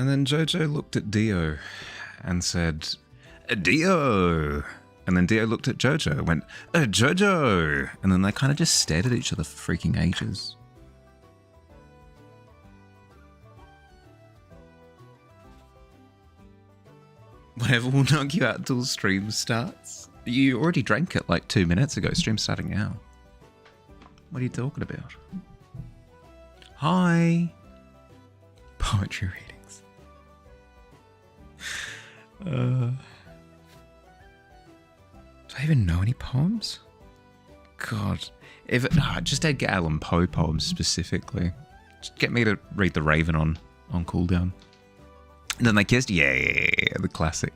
And then Jojo looked at Dio and said, Dio! And then Dio looked at Jojo and went, Jojo! And then they kind of just stared at each other for freaking ages. Whatever will knock you out until stream starts. You already drank it like 2 minutes ago. Stream's starting now. What are you talking about? Hi. Poetry readings. Do I even know any poems? God. Just Edgar Allan Poe poems specifically. Just get me to read The Raven on cooldown. And then they kissed. Yeah. The classic.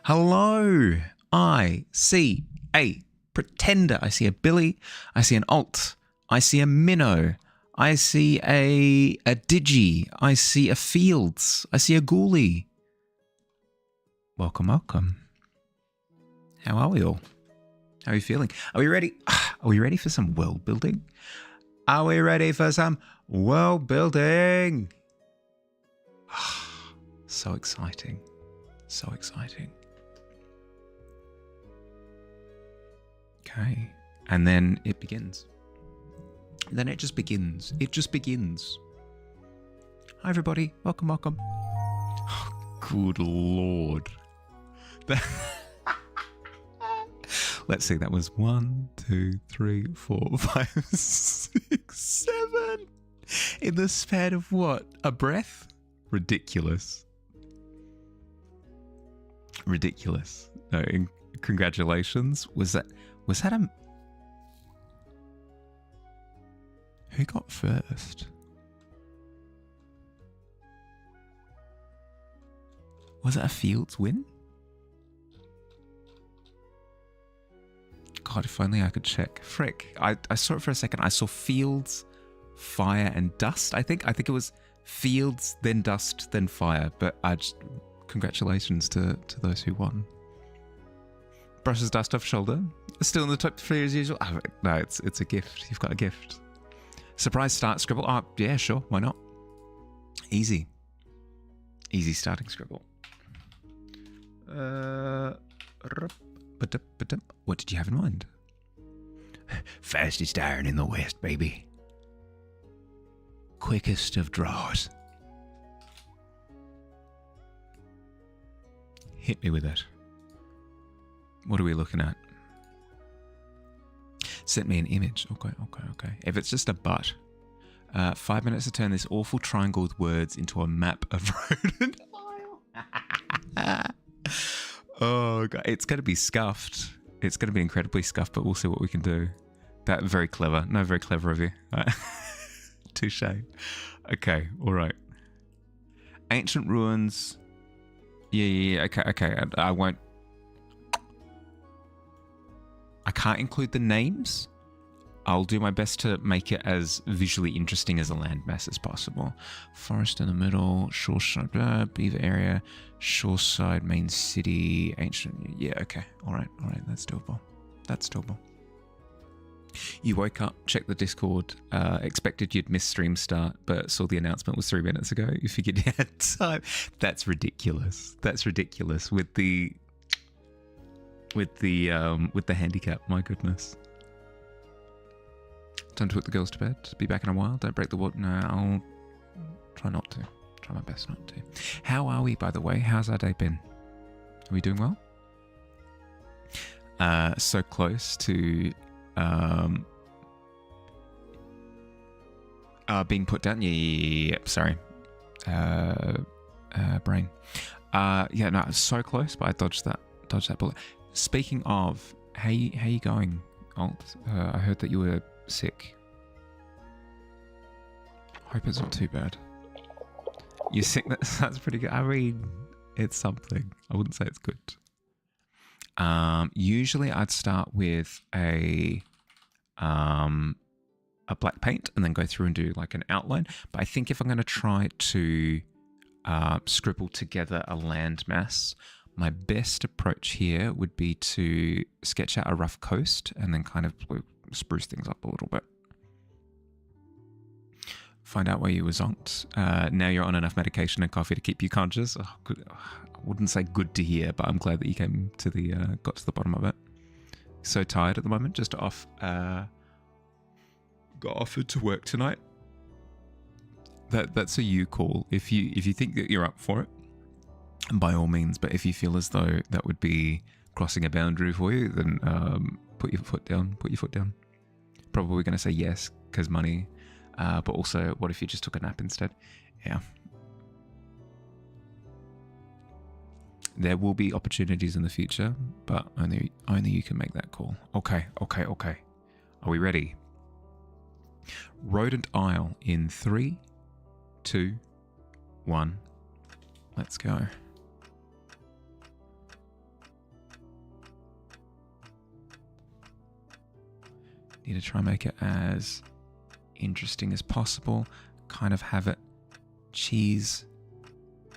Hello. I see a pretender. I see a Billy. I see an alt. I see a minnow. I see a digi. I see a fields. I see a ghoulie. Welcome. How are we all? How are you feeling? Are we ready? Are we ready for some world building? Are we ready for some world building? So exciting. Okay. And then it begins. Then it just begins. Hi, everybody. Welcome. Oh, good Lord. Let's see. That was 1, 2, 3, 4, 5, 6, 7. In the span of what? A breath? Ridiculous. No, congratulations. Was that a... Who got first? Was it a Fields win? God, if only I could check. Frick. I saw it for a second. I saw Fields, Fire, and Dust. I think it was Fields, then Dust, then Fire. But congratulations to those who won. Brushes dust off shoulder. Still in the top 3 as usual. Oh, no, it's a gift. You've got a gift. Surprise start scribble. Oh, yeah, sure. Why not? Easy starting scribble. What did you have in mind? Fastest iron in the West, baby. Quickest of draws. Hit me with it. What are we looking at? Sent me an image. Okay. If it's just a but. 5 minutes to turn this awful triangle with words into a map of road and aisle. Oh, God. It's going to be scuffed. It's going to be incredibly scuffed, but we'll see what we can do. That very clever. No, very clever of you. Touche. Okay, all right. Ancient ruins. Yeah. Okay. I can't include the names. I'll do my best to make it as visually interesting as a landmass as possible. Forest in the middle, shoreside, beaver area, shoreside, main city, ancient. Yeah, okay. All right. That's doable. You woke up, checked the Discord, expected you'd miss stream start, but saw the announcement was 3 minutes ago. You figured you had time. That's ridiculous. With the handicap. My goodness. Time to put the girls to bed. Be back in a while. Don't break the water. No, I'll try not to. Try my best not to. How are we, by the way? How's our day been? Are we doing well? So close to being put down. Yeah. Sorry. Brain. Yeah, no, so close, but I dodged that bullet. Speaking of, how you going, Alt? I heard that you were sick. Hope it's not too bad. You're sick? That's pretty good. I mean, it's something. I wouldn't say it's good. Usually I'd start with a black paint and then go through and do like an outline. But I think if I'm going to try to scribble together a landmass, my best approach here would be to sketch out a rough coast and then kind of spruce things up a little bit. find out why you were zonked. Now you're on enough medication and coffee to keep you conscious. Oh, good. I wouldn't say good to hear, but I'm glad that you came to the got to the bottom of it. So tired at the moment, just off. Got offered to work tonight. That's a you call. If you think that you're up for it, by all means. But if you feel as though that would be crossing a boundary for you, then put your foot down. Put your foot down. Probably going to say yes because money. But also, what if you just took a nap instead? Yeah. There will be opportunities in the future, but only you can make that call. Okay. Are we ready? Rodent Isle in 3, 2, 1. Let's go. Need to try and make it as interesting as possible. Kind of have it cheese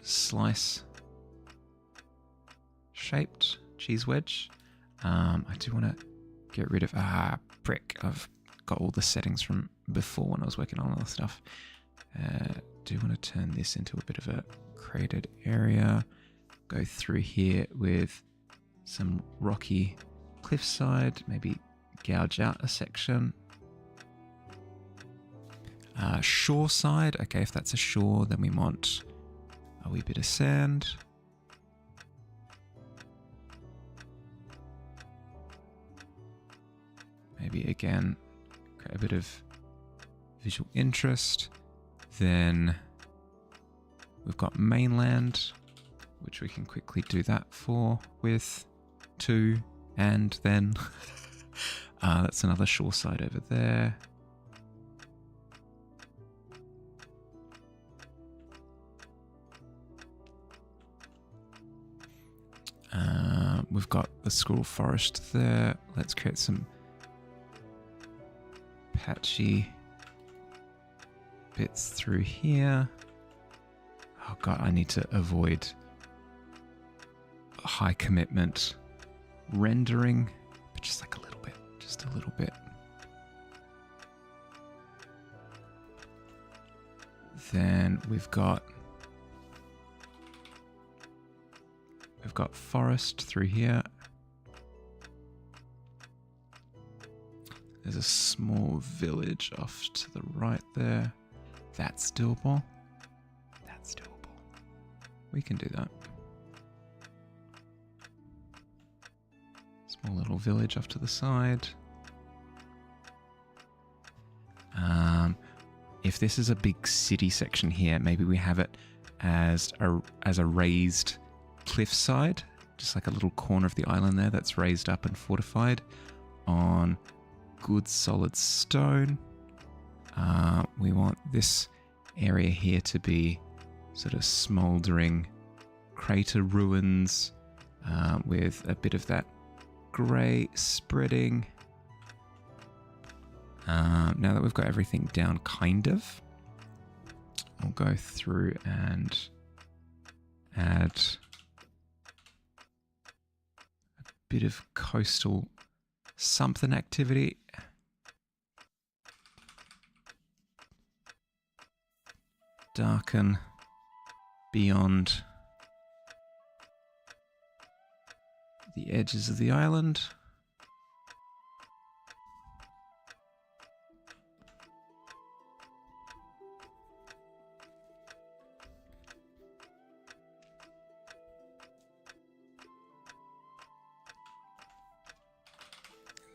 slice shaped, cheese wedge. I do want to get rid of brick. I've got all the settings from before when I was working on all the stuff. Do want to turn this into a bit of a cratered area. Go through here with some rocky cliffside, maybe gouge out a section. Shore side. Okay, if that's a shore, then we want a wee bit of sand. Maybe again, create a bit of visual interest. Then we've got mainland, which we can quickly do that for with 2, and then that's another shore side over there. We've got the squirrel forest there. Let's create some patchy bits through here. Oh god, I need to avoid high commitment rendering, but just like a little bit, just a little bit. Then we've got forest through here. There's a small village off to the right there. That's doable. That's doable. We can do that. Small little village off to the side. If this is a big city section here, maybe we have it as a raised cliffside, just like a little corner of the island there that's raised up and fortified on good solid stone. We want this area here to be sort of smouldering crater ruins with a bit of that grey spreading. Now that we've got everything down kind of, I'll go through and add a bit of coastal something activity. Darken beyond the edges of the island.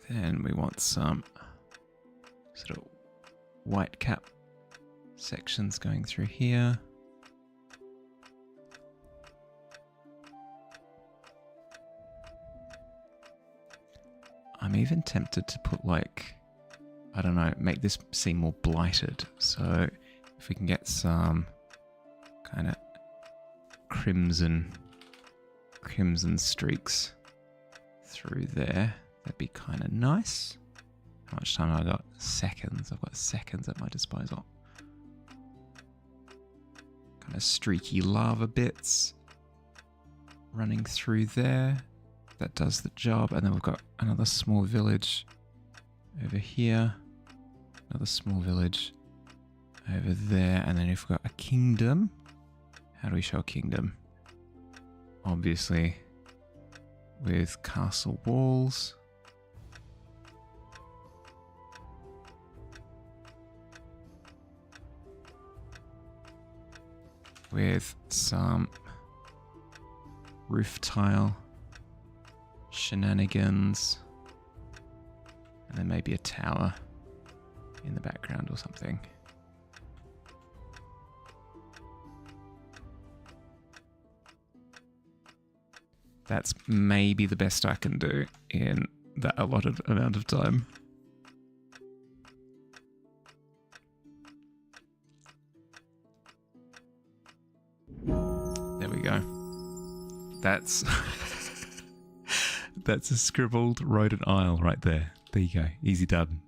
Then we want some sort of white cap sections going through here. I'm even tempted to put like, I don't know, make this seem more blighted. So if we can get some kind of crimson streaks through there, that'd be kind of nice. How much time have I got? Seconds. I've got seconds at my disposal. Kind of streaky lava bits running through there. That does the job. And then we've got another small village over here. Another small village over there. And then if we've got a kingdom, how do we show a kingdom? Obviously with castle walls. With some roof tile shenanigans. And then maybe a tower in the background or something. That's maybe the best I can do in that allotted amount of time. There we go. That's that's a scribbled rodent aisle right there. There you go. Easy done.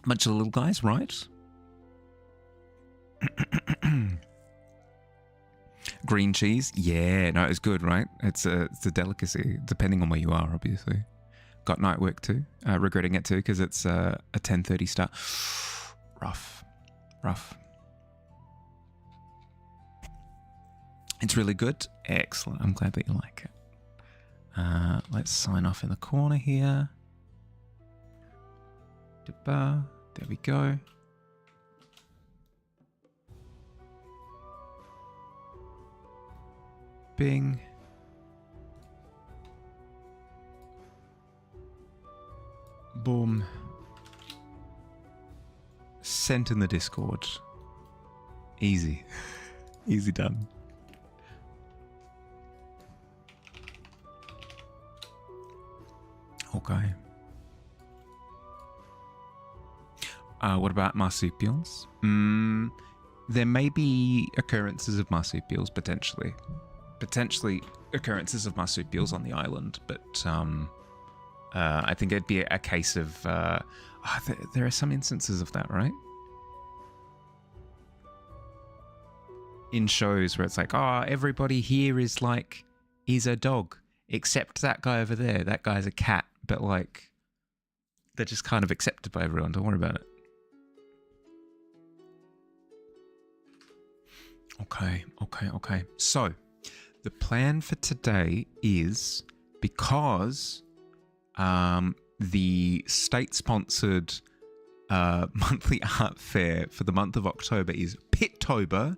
Bunch of little guys, right? Green cheese? Yeah, no, it's good, right? It's a delicacy, depending on where you are, obviously. Got night work too. Regretting it too, because it's a 10:30 start. Rough. It's really good. Excellent. I'm glad that you like it. Let's sign off in the corner here. There we go. Bing. Boom. Sent in the Discord. Easy. Easy done. Okay. What about marsupials? There may be occurrences of marsupials, potentially. Potentially occurrences of marsupials on the island, but I think it'd be a case of... there are some instances of that, right? In shows where it's like, oh, everybody here is a dog, except that guy over there. That guy's a cat, but like, they're just kind of accepted by everyone. Don't worry about it. Okay. So, the plan for today is, because the state-sponsored monthly art fair for the month of October is Pittober.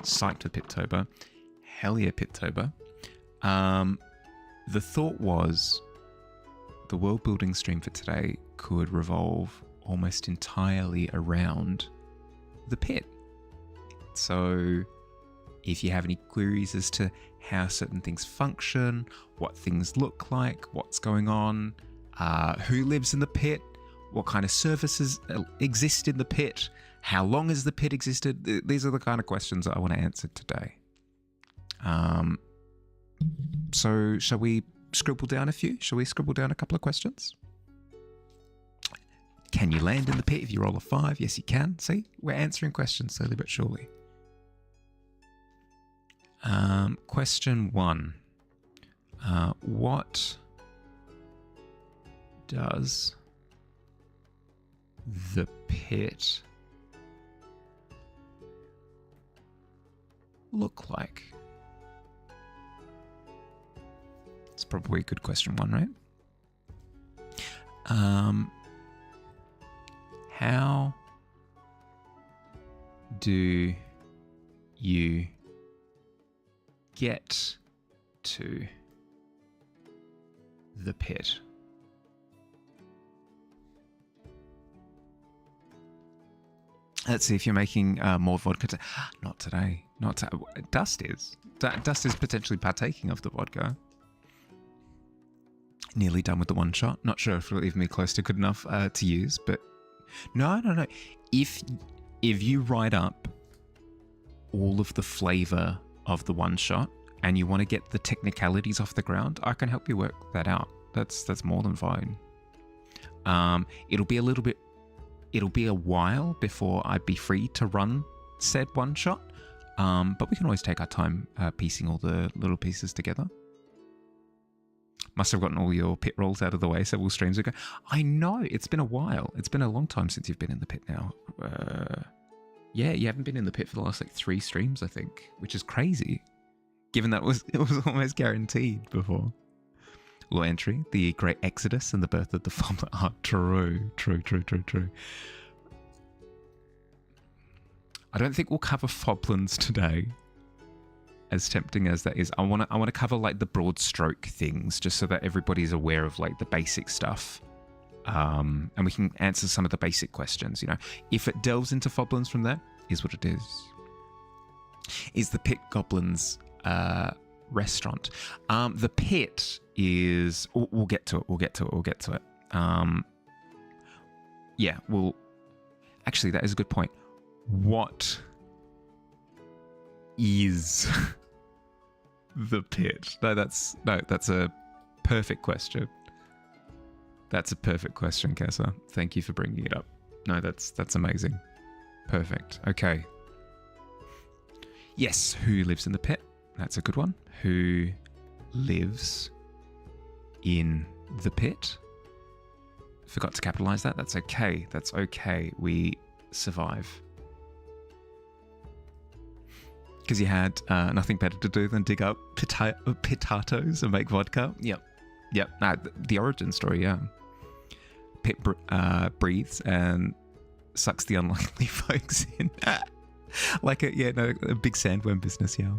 Psyched for Pittober. Hell yeah, Pittober. The thought was the world building stream for today could revolve almost entirely around the pit. So if you have any queries as to how certain things function, what things look like, what's going on, who lives in the pit, what kind of services exist in the pit, how long has the pit existed, these are the kind of questions that I want to answer today. So shall we scribble down a few? Shall we scribble down a couple of questions? Can you land in the pit if you roll a 5? Yes, you can. See, we're answering questions slowly but surely. Question 1. What does the pit look like? It's probably a good question 1, right? How do you get to the pit? Let's see if you're making more vodka. Not today. Dust is. Dust is potentially partaking of the vodka. Nearly done with the one shot. Not sure if it'll leave me close to good enough to use, but no. If you write up all of the flavor of the one shot and you want to get the technicalities off the ground, I can help you work that out. That's more than fine. It'll be a while before I'd be free to run said one shot, but we can always take our time piecing all the little pieces together. Must have gotten all your pit rolls out of the way several streams ago. I know, it's been a while. It's been a long time since you've been in the pit now. Yeah, you haven't been in the pit for the last like 3 streams, I think, which is crazy, given that it was almost guaranteed before. Law entry, the Great Exodus and the birth of the Foblin. Oh, true. I don't think we'll cover Foblins today, as tempting as that is. I want to cover like the broad stroke things, just so that everybody's aware of like the basic stuff. And we can answer some of the basic questions, you know. If it delves into Foblins from there, is what it is. Is the Pit Goblins restaurant? The Pit is... We'll get to it. Yeah, well... Actually, that is a good point. What is the Pit? No, that's a perfect question. That's a perfect question, Kessa. Thank you for bringing it up. No, that's amazing. Perfect. Okay. Yes, who lives in the pit? That's a good one. Who lives in the pit? Forgot to capitalize that. That's okay. That's okay. We survive. Because you had nothing better to do than dig up potatoes and make vodka. Yep. Nah, the origin story, yeah. Pit breathes and sucks the unlikely folks in. Like a big sandworm business, yeah.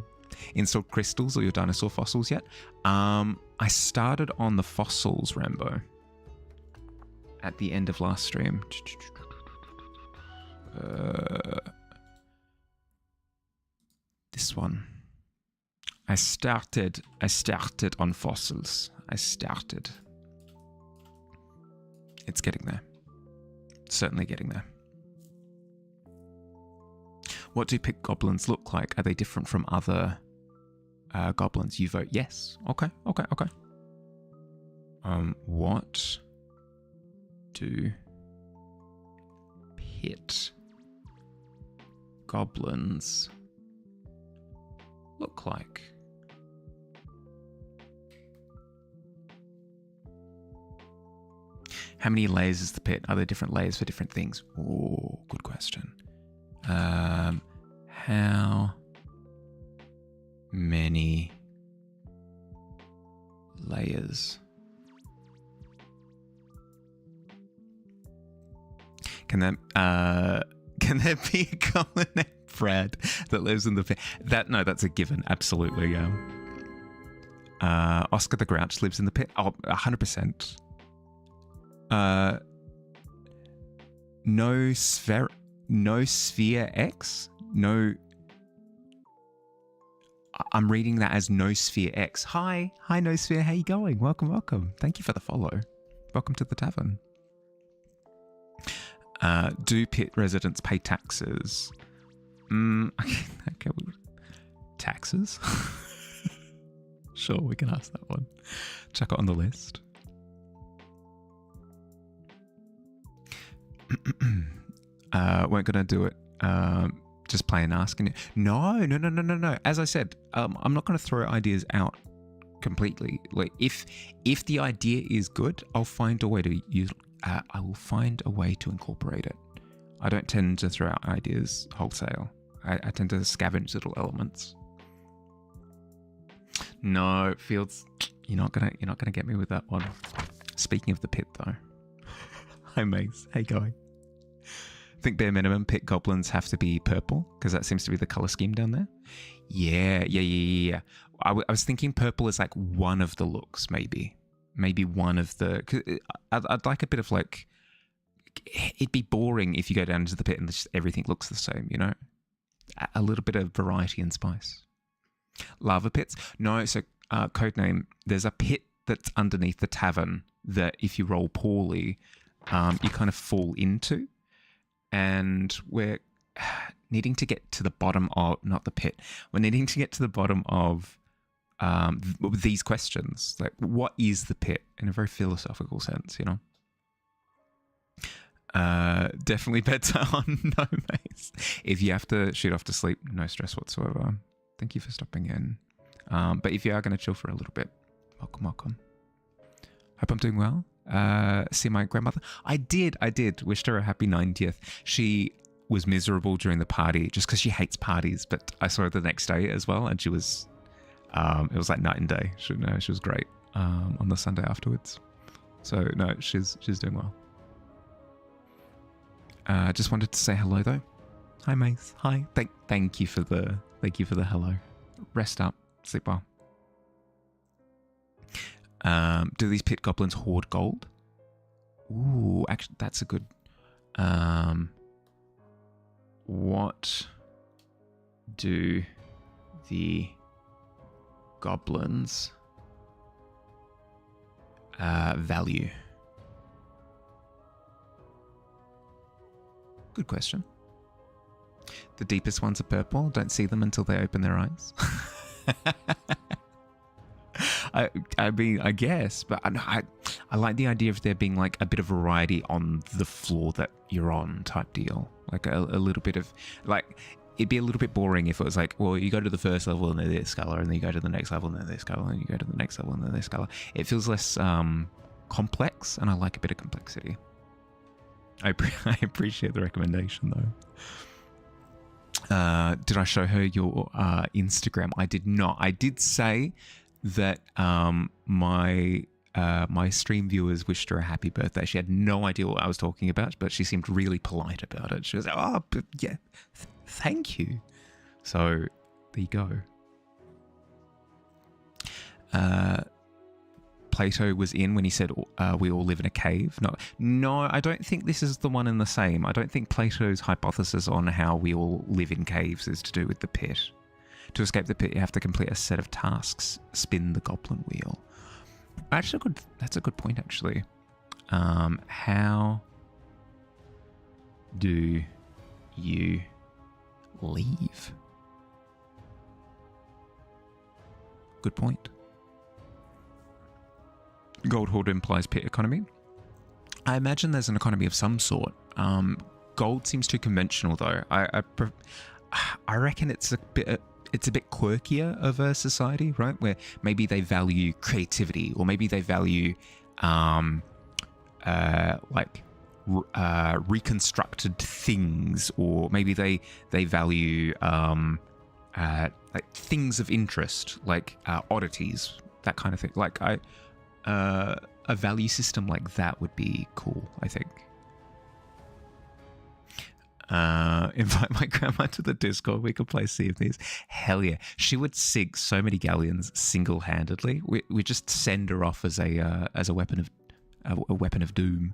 Installed crystals or your dinosaur fossils yet? I started on the fossils, Rambo, at the end of last stream. This one. I started on fossils. It's getting there. Certainly getting there. What do pit goblins look like? Are they different from other goblins? You vote yes. Okay. What do pit goblins look like? How many layers is the pit? Are there different layers for different things? Oh, good question. How many layers? Can there be a goblin named Brad that lives in the pit? That's a given. Absolutely, yeah. Oscar the Grouch lives in the pit. Oh, 100%. No sphere X? No. I'm reading that as No Sphere X. Hi No Sphere, how you going? Welcome. Thank you for the follow. Welcome to the tavern. Do pit residents pay taxes? Okay. Taxes? Sure, we can ask that one. Chuck it on the list. Weren't gonna do it. Just plain asking it. No. As I said, I'm not gonna throw ideas out completely. Like if the idea is good, I'll find a way to use. I will find a way to incorporate it. I don't tend to throw out ideas wholesale. I tend to scavenge little elements. No, Fields, you're not gonna get me with that one. Speaking of the pit, though. Hi, Maze. How you going? I think bare minimum pit goblins have to be purple because that seems to be the color scheme down there. Yeah. I was thinking purple is like one of the looks, maybe one of the. Cause I'd like a bit of like. It'd be boring if you go down into the pit and just everything looks the same, you know. A little bit of variety and spice. Lava pits? No. So codename. There's a pit that's underneath the tavern that if you roll poorly, you kind of fall into. And we're needing to get to the bottom of, not the pit, we're needing to get to the bottom of these questions. Like, what is the pit in a very philosophical sense, you know? Definitely better on No Maze. If you have to shoot off to sleep, no stress whatsoever. Thank you for stopping in. But if you are going to chill for a little bit, welcome. Hope I'm doing well. See my grandmother. I did. Wished her a happy 90th. She was miserable during the party just because she hates parties. But I saw her the next day as well, and she was, it was like night and day. She was great on the Sunday afterwards. So no, she's doing well. Just wanted to say hello though. Hi Mace. Hi. Thank you for the hello. Rest up. Sleep well. Do these pit goblins hoard gold? Ooh, actually, that's a good. What do the goblins value? Good question. The deepest ones are purple. Don't see them until they open their eyes. I mean, I guess, but I like the idea of there being like a bit of variety on the floor that you're on type deal. Like a little bit of, like, it'd be a little bit boring if it was like, well, you go to the first level and they're this color, and then you go to the next level and they're this color, and you go to the next level and they're this color. It feels less complex, and I like a bit of complexity. I appreciate the recommendation though. Did I show her your Instagram? I did not. I did say that my stream viewers wished her a happy birthday. She had no idea what I was talking about, but she seemed really polite about it. She was like, oh, but yeah, thank you. So there you go. Plato was in when he said we all live in a cave. No, I don't think this is the one in the same. I don't think Plato's hypothesis on how we all live in caves is to do with the pit. To escape the pit, you have to complete a set of tasks. Spin the goblin wheel. Actually, that's a good point, actually. How do you leave? Good point. Gold hoard implies pit economy. I imagine there's an economy of some sort. Gold seems too conventional, though. I reckon it's a bit quirkier of a society, right? Where maybe they value creativity, or maybe they value reconstructed things, or maybe they value like things of interest, like oddities, that kind of thing. Like a value system like that would be cool, I think. Invite my grandma to the Discord. We could play Sea of Thieves. Hell yeah. She would sink so many galleons single-handedly. We just send her off as a weapon of doom.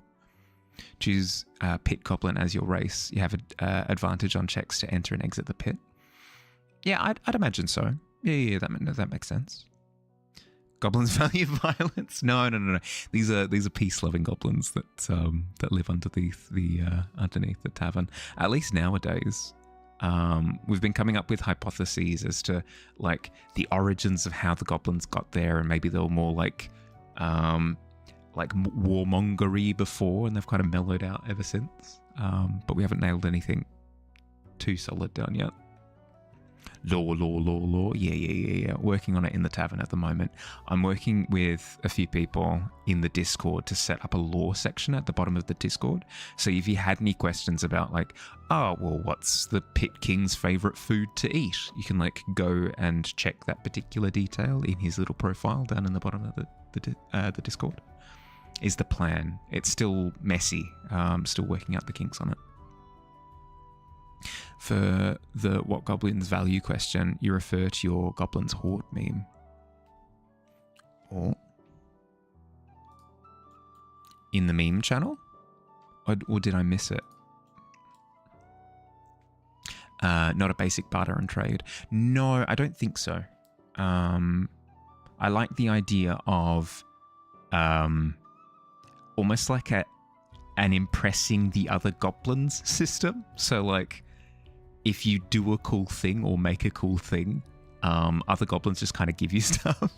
Choose pit goblin as your race. You have advantage on checks to enter and exit the pit. Yeah, I'd imagine so. Yeah, that makes sense. Goblins value violence. No. These are peace-loving goblins that live underneath the tavern. At least nowadays, we've been coming up with hypotheses as to like the origins of how the goblins got there, and maybe they were more like warmongery before, and they've kind of mellowed out ever since. But we haven't nailed anything too solid down yet. Lore. Yeah. Working on it in the tavern at the moment. I'm working with a few people in the Discord to set up a lore section at the bottom of the Discord. So if you had any questions about like, oh, well, what's the Pit King's favorite food to eat? You can like go and check that particular detail in his little profile down in the bottom of the Discord. Is the plan. It's still messy. Still working out the kinks on it. For the what goblins value question, you refer to your goblins hoard meme. Or in the meme channel? Or did I miss it? Not a basic barter and trade. No, I don't think so. I like the idea of almost like an impressing the other goblins system. So like, if you do a cool thing or make a cool thing, other goblins just kind of give you stuff.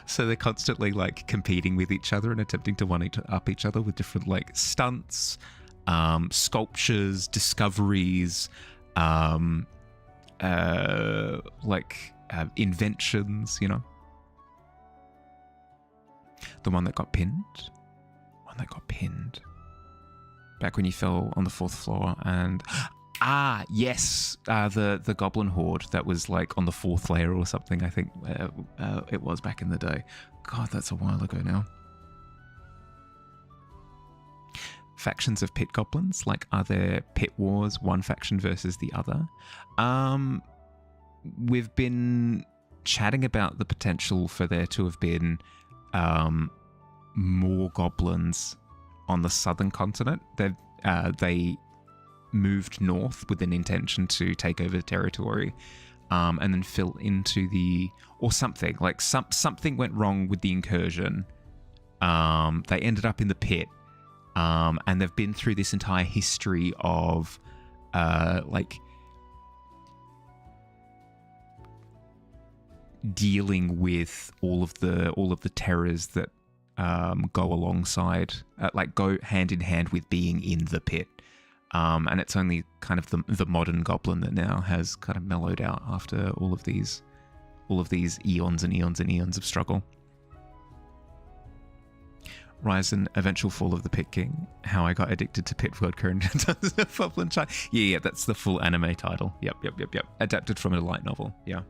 So they're constantly like competing with each other and attempting to one-up each other with different like stunts, sculptures, discoveries, inventions, you know. The one that got pinned. Back when you fell on the 4th floor and... Yes, the goblin horde that was like on the 4th layer or something. I think it was back in the day. God, that's a while ago now. Factions of pit goblins, like are there pit wars, one faction versus the other? We've been chatting about the potential for there to have been more goblins on the southern continent. They moved north with an intention to take over the territory and then fill into or something. Like something went wrong with the incursion. They ended up in the pit. And they've been through this entire history of dealing with all of the terrors that go alongside, go hand in hand with being in the pit. And it's only kind of the modern goblin that now has kind of mellowed out after all of these eons and eons and eons of struggle. Rise and Eventual Fall of the Pit King, How I Got Addicted to Pit Vodka and Goblin Chai. Yeah, that's the full anime title. Yep. Adapted from a light novel, yeah.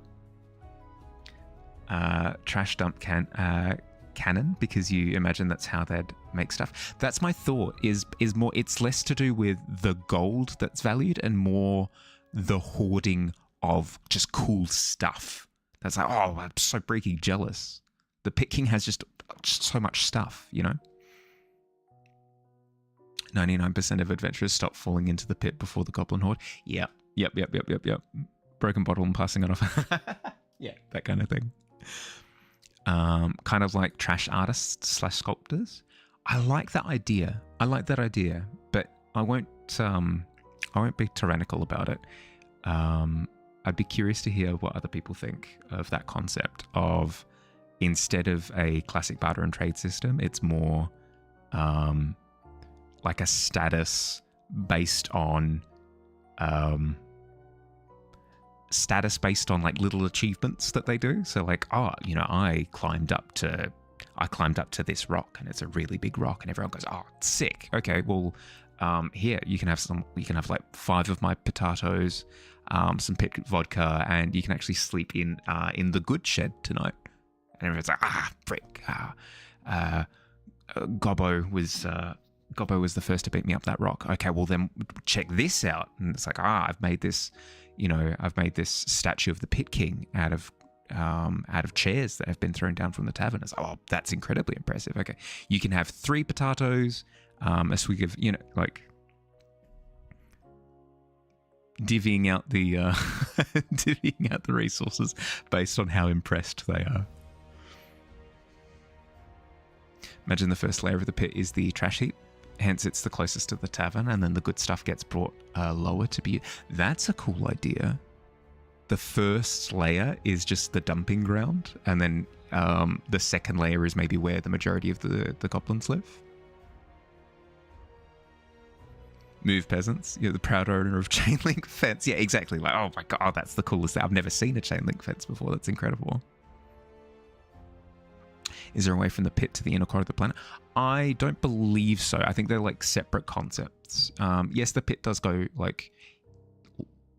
Trash dump canon, because you imagine that's how they'd make stuff. That's my thought, is more, it's less to do with the gold that's valued and more the hoarding of just cool stuff. That's like, oh, I'm so freaking jealous. The Pit King has just so much stuff, 99% of adventurers stop falling into the pit before the goblin horde. Yep. Broken bottle and passing it off. Yeah, that kind of thing. Kind of like trash artists / sculptors. I like that idea. But I won't be tyrannical about it. I'd be curious to hear what other people think of that concept of, instead of a classic barter and trade system, it's more like a status based on like little achievements that they do. So like, I climbed up to this rock and it's a really big rock, and everyone goes, oh, sick. Okay, well, here you can have like 5 of my potatoes, some pit vodka, and you can actually sleep in the good shed tonight. And everyone's like, frick. Gobbo was the first to beat me up that rock. Okay, well then check this out. And it's like, I've made this statue of the Pit King out of chairs that have been thrown down from the tavern. It's like, oh, that's incredibly impressive. Okay, you can have 3 potatoes, a swig of, divvying out the resources based on how impressed they are. Imagine the first layer of the pit is the trash heap, hence it's the closest to the tavern, and then the good stuff gets brought lower to be... That's a cool idea. The first layer is just the dumping ground, and then the second layer is maybe where the majority of the goblins live. Move, peasants. You're the proud owner of chain link fence. Yeah, exactly. Like, oh my god, that's the coolest thing. I've never seen a chain link fence before. That's incredible. Is there a way from the pit to the inner core of the planet? I don't believe so. I think they're like separate concepts. Yes, the pit does go like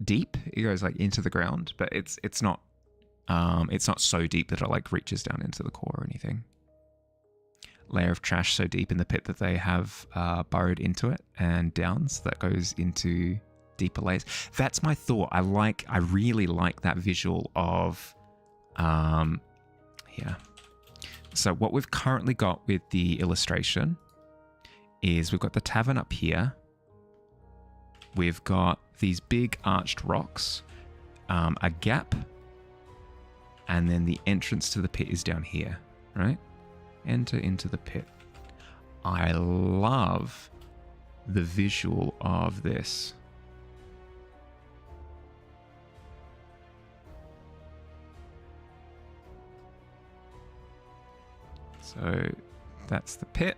deep. It goes like into the ground, but it's not so deep that it like reaches down into the core or anything. Layer of trash so deep in the pit that they have burrowed into it, and downs that goes into deeper layers. That's my thought. I really like that visual of yeah. So what we've currently got with the illustration is we've got the tavern up here. We've got these big arched rocks, a gap, and then the entrance to the pit is down here, right? Enter into the pit. I love the visual of this. So that's the pit.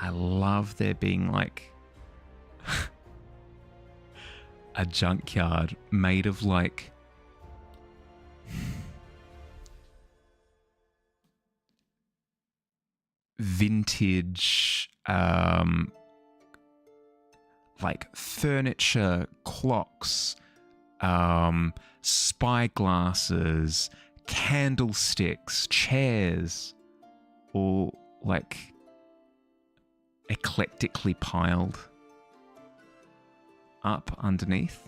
I love there being like a junkyard made of like vintage like furniture, clocks, spyglasses, candlesticks, chairs, all like eclectically piled up underneath.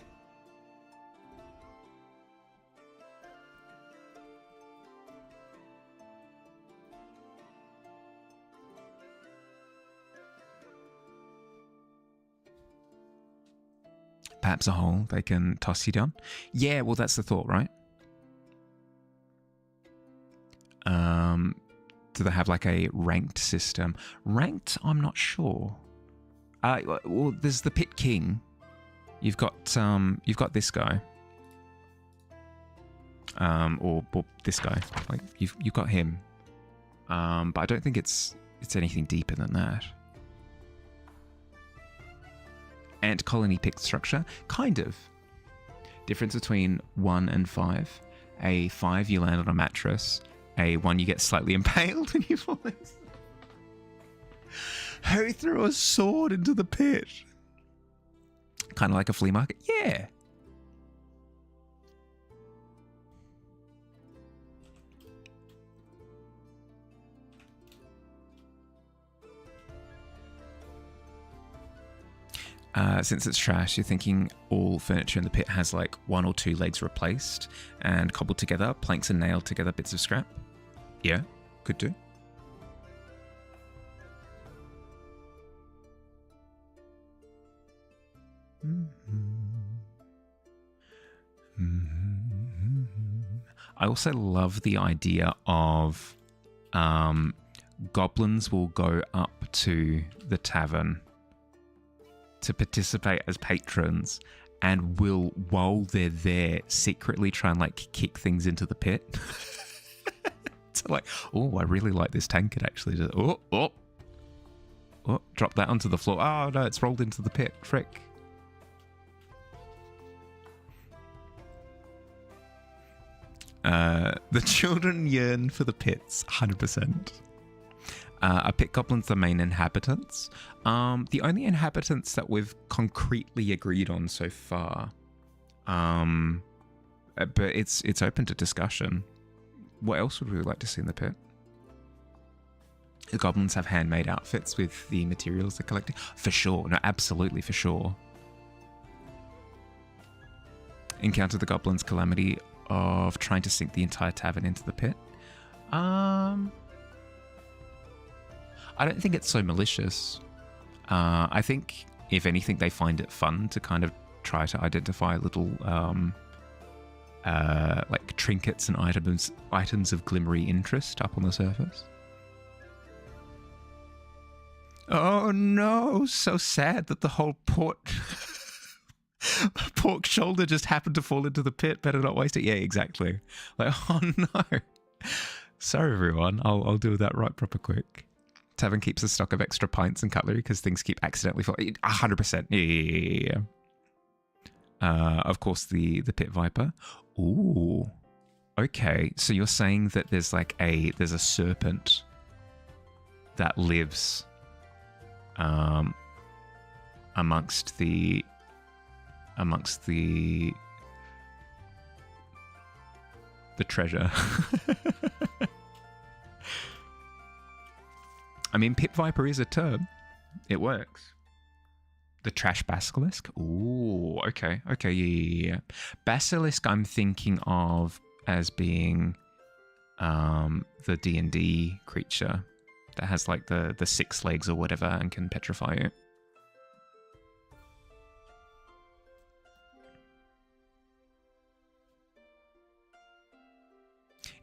Perhaps a hole they can toss you down. Yeah, well, that's the thought, right? Do they have like a ranked system? Ranked, I'm not sure. Well, there's the Pit King. You've got this guy. Or this guy. Like you've got him. But I don't think it's anything deeper than that. Ant colony pick structure, kind of. Difference between 1 and 5. A 5, you land on a mattress. A 1, you get slightly impaled and you fall in. Who threw a sword into the pit? Kind of like a flea market? Yeah. Since it's trash, you're thinking all furniture in the pit has like 1 or 2 legs replaced and cobbled together, planks and nailed together bits of scrap. Yeah, could do. I also love the idea of goblins will go up to the tavern to participate as patrons and will, while they're there, secretly try and like kick things into the pit. So like, oh, I really like this tankard actually. Just, oh, drop that onto the floor. Oh no, it's rolled into the pit. Frick. The children yearn for the pits, 100%. Are pit goblins the main inhabitants? The only inhabitants that we've concretely agreed on so far. But it's open to discussion. What else would we like to see in the pit? The goblins have handmade outfits with the materials they're collecting. For sure. No, absolutely, for sure. Encounter the goblins' calamity of trying to sink the entire tavern into the pit. I don't think it's so malicious. I think, if anything, they find it fun to kind of try to identify little like trinkets and items of glimmery interest up on the surface. Oh no, so sad that the whole pork shoulder just happened to fall into the pit. Better not waste it. Yeah, exactly. Like, oh no. Sorry everyone, I'll do that right proper quick. Tavern keeps a stock of extra pints and cutlery because things keep accidentally falling. 100%. Yeah. Of course, the pit viper. Ooh. Okay, so you're saying that there's like there's a serpent that lives amongst the treasure. I mean, pit viper is a term. It works. The trash basilisk. Ooh, okay, yeah. Basilisk, I'm thinking of as being the D&D creature that has like the 6 legs or whatever and can petrify you.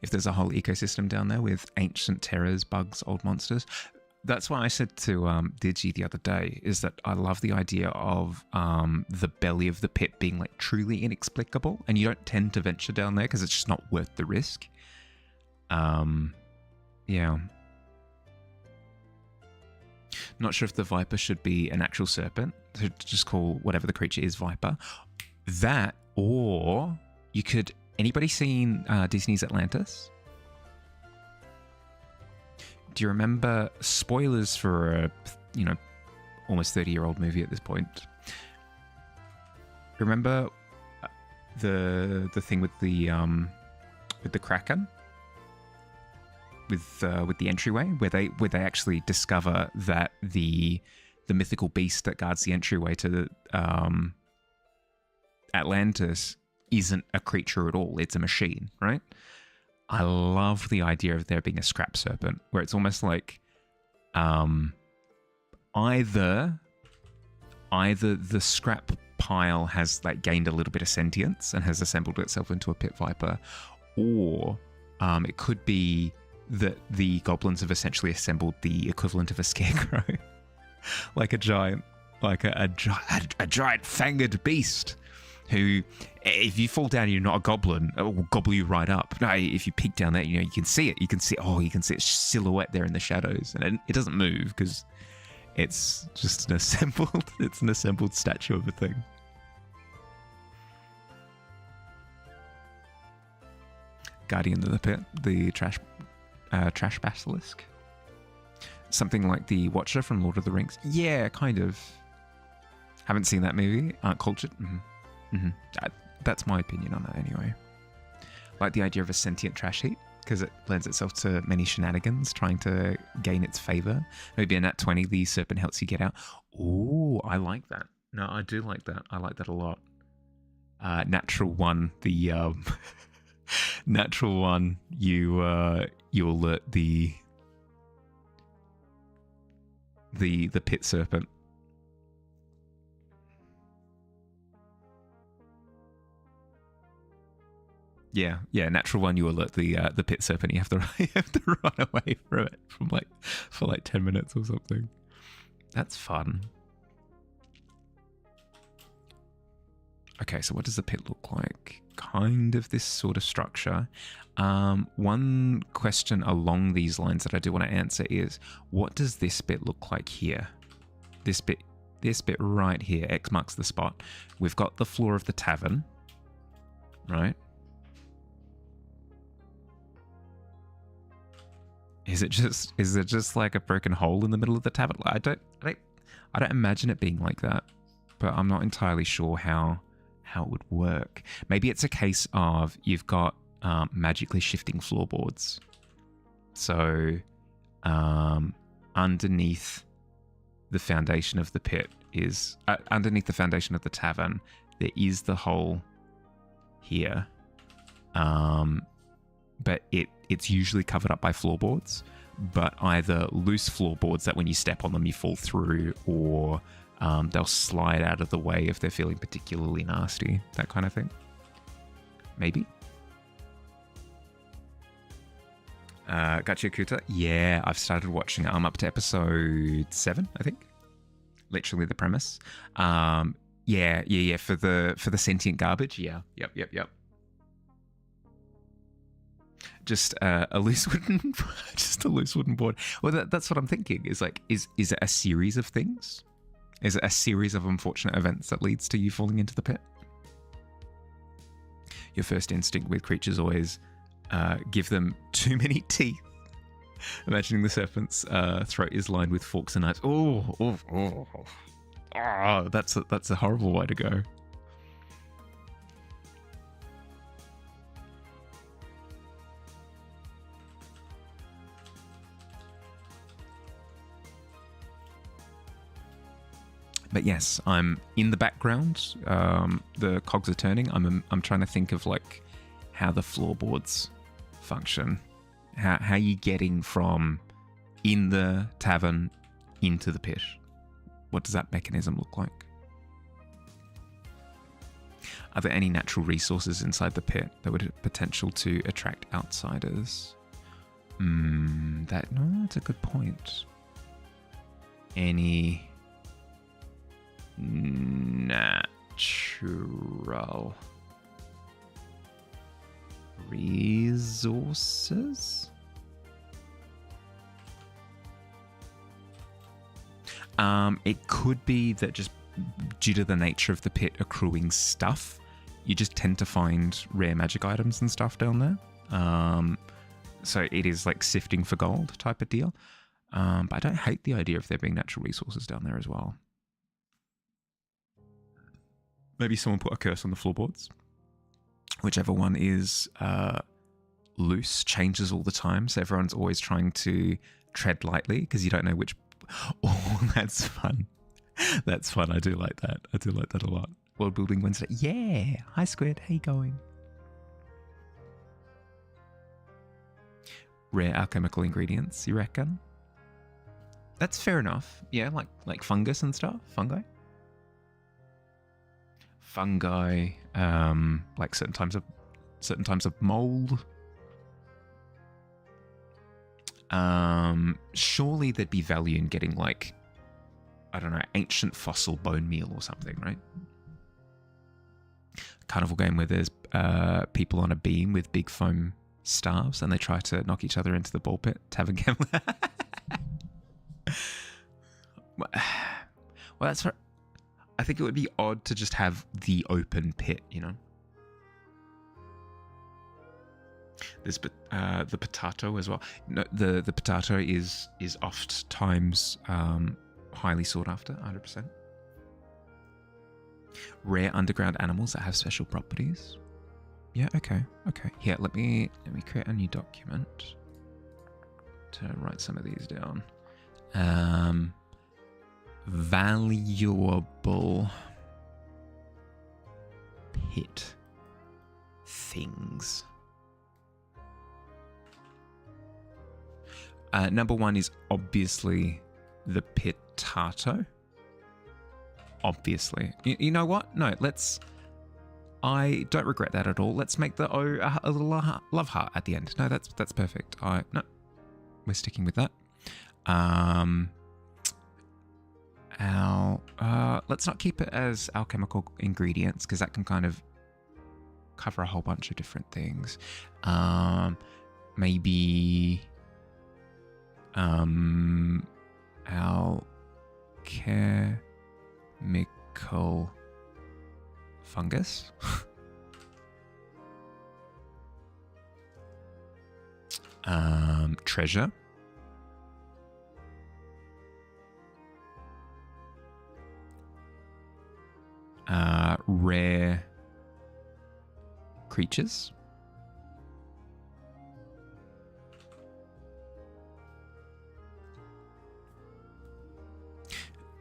If there's a whole ecosystem down there with ancient terrors, bugs, old monsters. That's why I said to Digi the other day, is that I love the idea of the belly of the pit being like truly inexplicable, and you don't tend to venture down there because it's just not worth the risk. Yeah. Not sure if the viper should be an actual serpent, so just call whatever the creature is viper. That, or you could... Anybody seen Disney's Atlantis? Do you remember, spoilers for a, almost 30-year-old movie at this point, remember the thing with the Kraken, with the entryway, where they actually discover that the mythical beast that guards the entryway to Atlantis isn't a creature at all; it's a machine, right? I love the idea of there being a scrap serpent, where it's almost like either the scrap pile has like gained a little bit of sentience and has assembled itself into a pit viper, or it could be that the goblins have essentially assembled the equivalent of a scarecrow, like a giant fanged beast who, if you fall down and you're not a goblin, it will gobble you right up. No, if you peek down there, you can see it. You can see its silhouette there in the shadows, and it doesn't move because it's just an assembled statue of a thing. Guardian of the Pit, the trash basilisk. Something like the Watcher from Lord of the Rings. Yeah, kind of. Haven't seen that movie. Aren't cultured. That's my opinion on that anyway. Like the idea of a sentient trash heap, because it lends itself to many shenanigans trying to gain its favor. Maybe a nat 20, the serpent helps you get out. Ooh, I like that. No, I do like that. I like that a lot. Natural one, the natural one, you alert the pit serpent. Yeah, natural one, you alert the pit serpent. You have to run away from it for 10 minutes or something. That's fun. Okay, so what does the pit look like? Kind of this sort of structure. One question along these lines that I do want to answer is, what does this bit look like here? This bit right here, X marks the spot. We've got the floor of the tavern, right? Is it just like a broken hole in the middle of the tavern? I don't imagine it being like that, but I'm not entirely sure how it would work. Maybe it's a case of you've got magically shifting floorboards. So underneath the foundation of the pit is underneath the foundation of the tavern, there is the hole here. But it's usually covered up by floorboards, but either loose floorboards that when you step on them you fall through, or they'll slide out of the way if they're feeling particularly nasty, that kind of thing. Maybe. Gotcha Kuta. Yeah, I've started watching it. I'm up to episode 7, I think. Literally the premise. Yeah. For the sentient garbage. Yeah. Yep. Just a loose wooden board. Well, that's what I'm thinking. Is it a series of things? Is it a series of unfortunate events that leads to you falling into the pit? Your first instinct with creatures always give them too many teeth. Imagining the serpent's throat is lined with forks and knives. Oh, that's a horrible way to go. But yes, I'm in the background. The cogs are turning. I'm trying to think of like how the floorboards function. How you getting from in the tavern into the pit? What does that mechanism look like? Are there any natural resources inside the pit that would have potential to attract outsiders? That's a good point. Any natural resources? It could be that just due to the nature of the pit accruing stuff, you just tend to find rare magic items and stuff down there. So it is like sifting for gold type of deal. But I don't hate the idea of there being natural resources down there as well. Maybe someone put a curse on the floorboards. Whichever one is loose changes all the time, so everyone's always trying to tread lightly because you don't know which. Oh, that's fun. That's fun. I do like that. I do like that a lot. World Building Wednesday. Yeah. Hi, Squid. How you going? Rare alchemical ingredients, you reckon? That's fair enough. Yeah, like fungus and stuff. Fungi. Like certain types of mold. Surely there'd be value in getting, like, I don't know, ancient fossil bone meal or something, right? Carnival game where there's people on a beam with big foam staves and they try to knock each other into the ball pit. Tavern game. Well, that's right. I think it would be odd to just have the open pit, you know? There's the potato as well. No, the potato is oft times highly sought after, 100%. Rare underground animals that have special properties. Yeah, okay. Here, let me create a new document to write some of these down. Valuable pit things. Number one is obviously the potato. Obviously. You know what? No, I don't regret that at all. Let's make the O a little love heart at the end. No, that's perfect. No, we're sticking with that. Let's not keep it as alchemical ingredients because that can kind of cover a whole bunch of different things. Maybe alchemical fungus. Treasure. Rare creatures.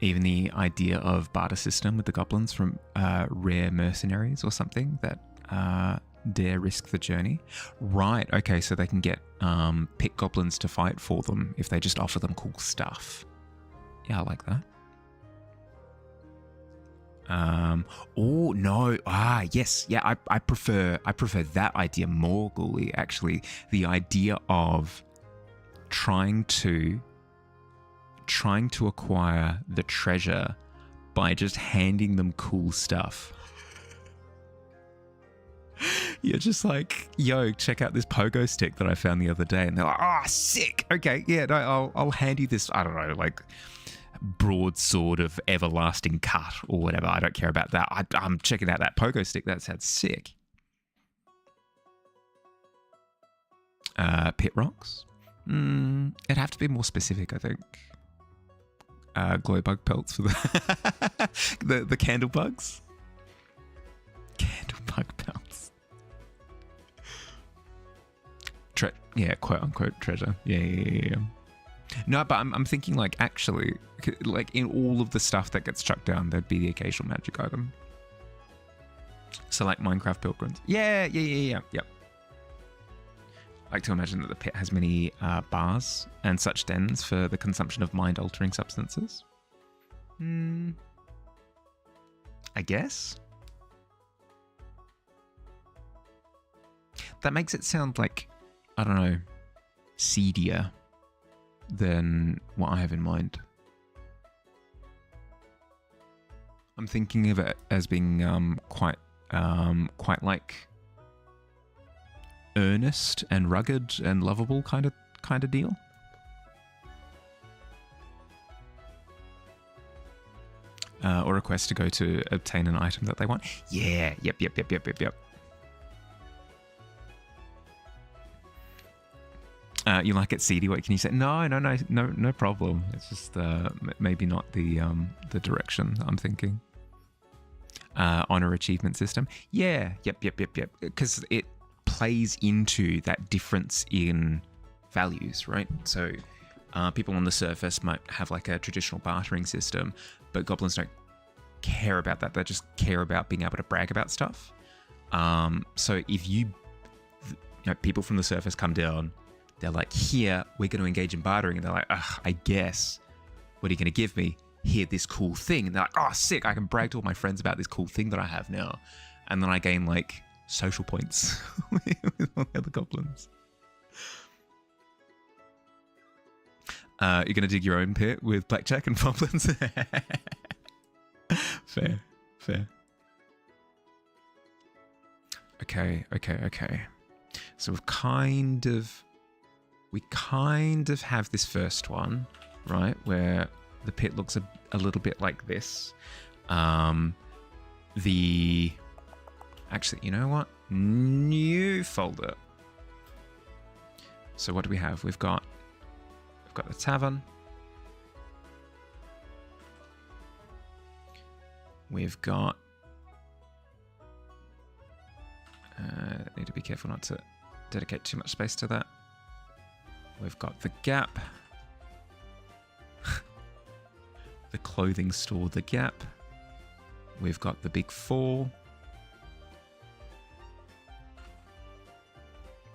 Even the idea of barter system with the goblins from rare mercenaries or something that dare risk the journey. Right, okay, so they can get pit goblins to fight for them if they just offer them cool stuff. Yeah, I like that. Oh no! Yes, yeah. I prefer that idea more, Ghoulie. Actually, the idea of trying to acquire the treasure by just handing them cool stuff. You're just like, yo, check out this pogo stick that I found the other day, and they're like, oh, sick. Okay, yeah, no, I'll hand you this. I don't know, like, broadsword of everlasting cut or whatever. I don't care about that. I'm checking out that pogo stick. That sounds sick. Pit rocks. It'd have to be more specific, I think. Glow bug pelts for the candle bugs. Candle bug pelts. Yeah, quote unquote treasure. Yeah. No, but I'm thinking, like, actually, like, in all of the stuff that gets chucked down, there'd be the occasional magic item. So, like, Minecraft pilgrims. Yeah. Yep. I like to imagine that the pit has many bars and such dens for the consumption of mind-altering substances. I guess. That makes it sound like, I don't know, seedier than what I have in mind. I'm thinking of it as being quite like earnest and rugged and lovable kind of deal. Or a quest to go to obtain an item that they want. Yeah, yep. You like it seedy? What can you say? No problem. It's just maybe not the direction I'm thinking. honor achievement system. Yeah, yep. Because it plays into that difference in values, right? So people on the surface might have like a traditional bartering system, but goblins don't care about that. They just care about being able to brag about stuff. So if people from the surface come down, they're like, here, we're going to engage in bartering. And they're like, I guess, what are you going to give me? Here, this cool thing. And they're like, oh, sick. I can brag to all my friends about this cool thing that I have now. And then I gain like social points with all the other goblins. You're going to dig your own pit with blackjack and goblins? Fair. Okay. So we kind of have this first one, right, where the pit looks a little bit like this. Actually, you know what? New folder. So what do we have? We've got the tavern. We've got need to be careful not to dedicate too much space to that. We've got the Gap. The clothing store, the Gap. We've got the Big Four.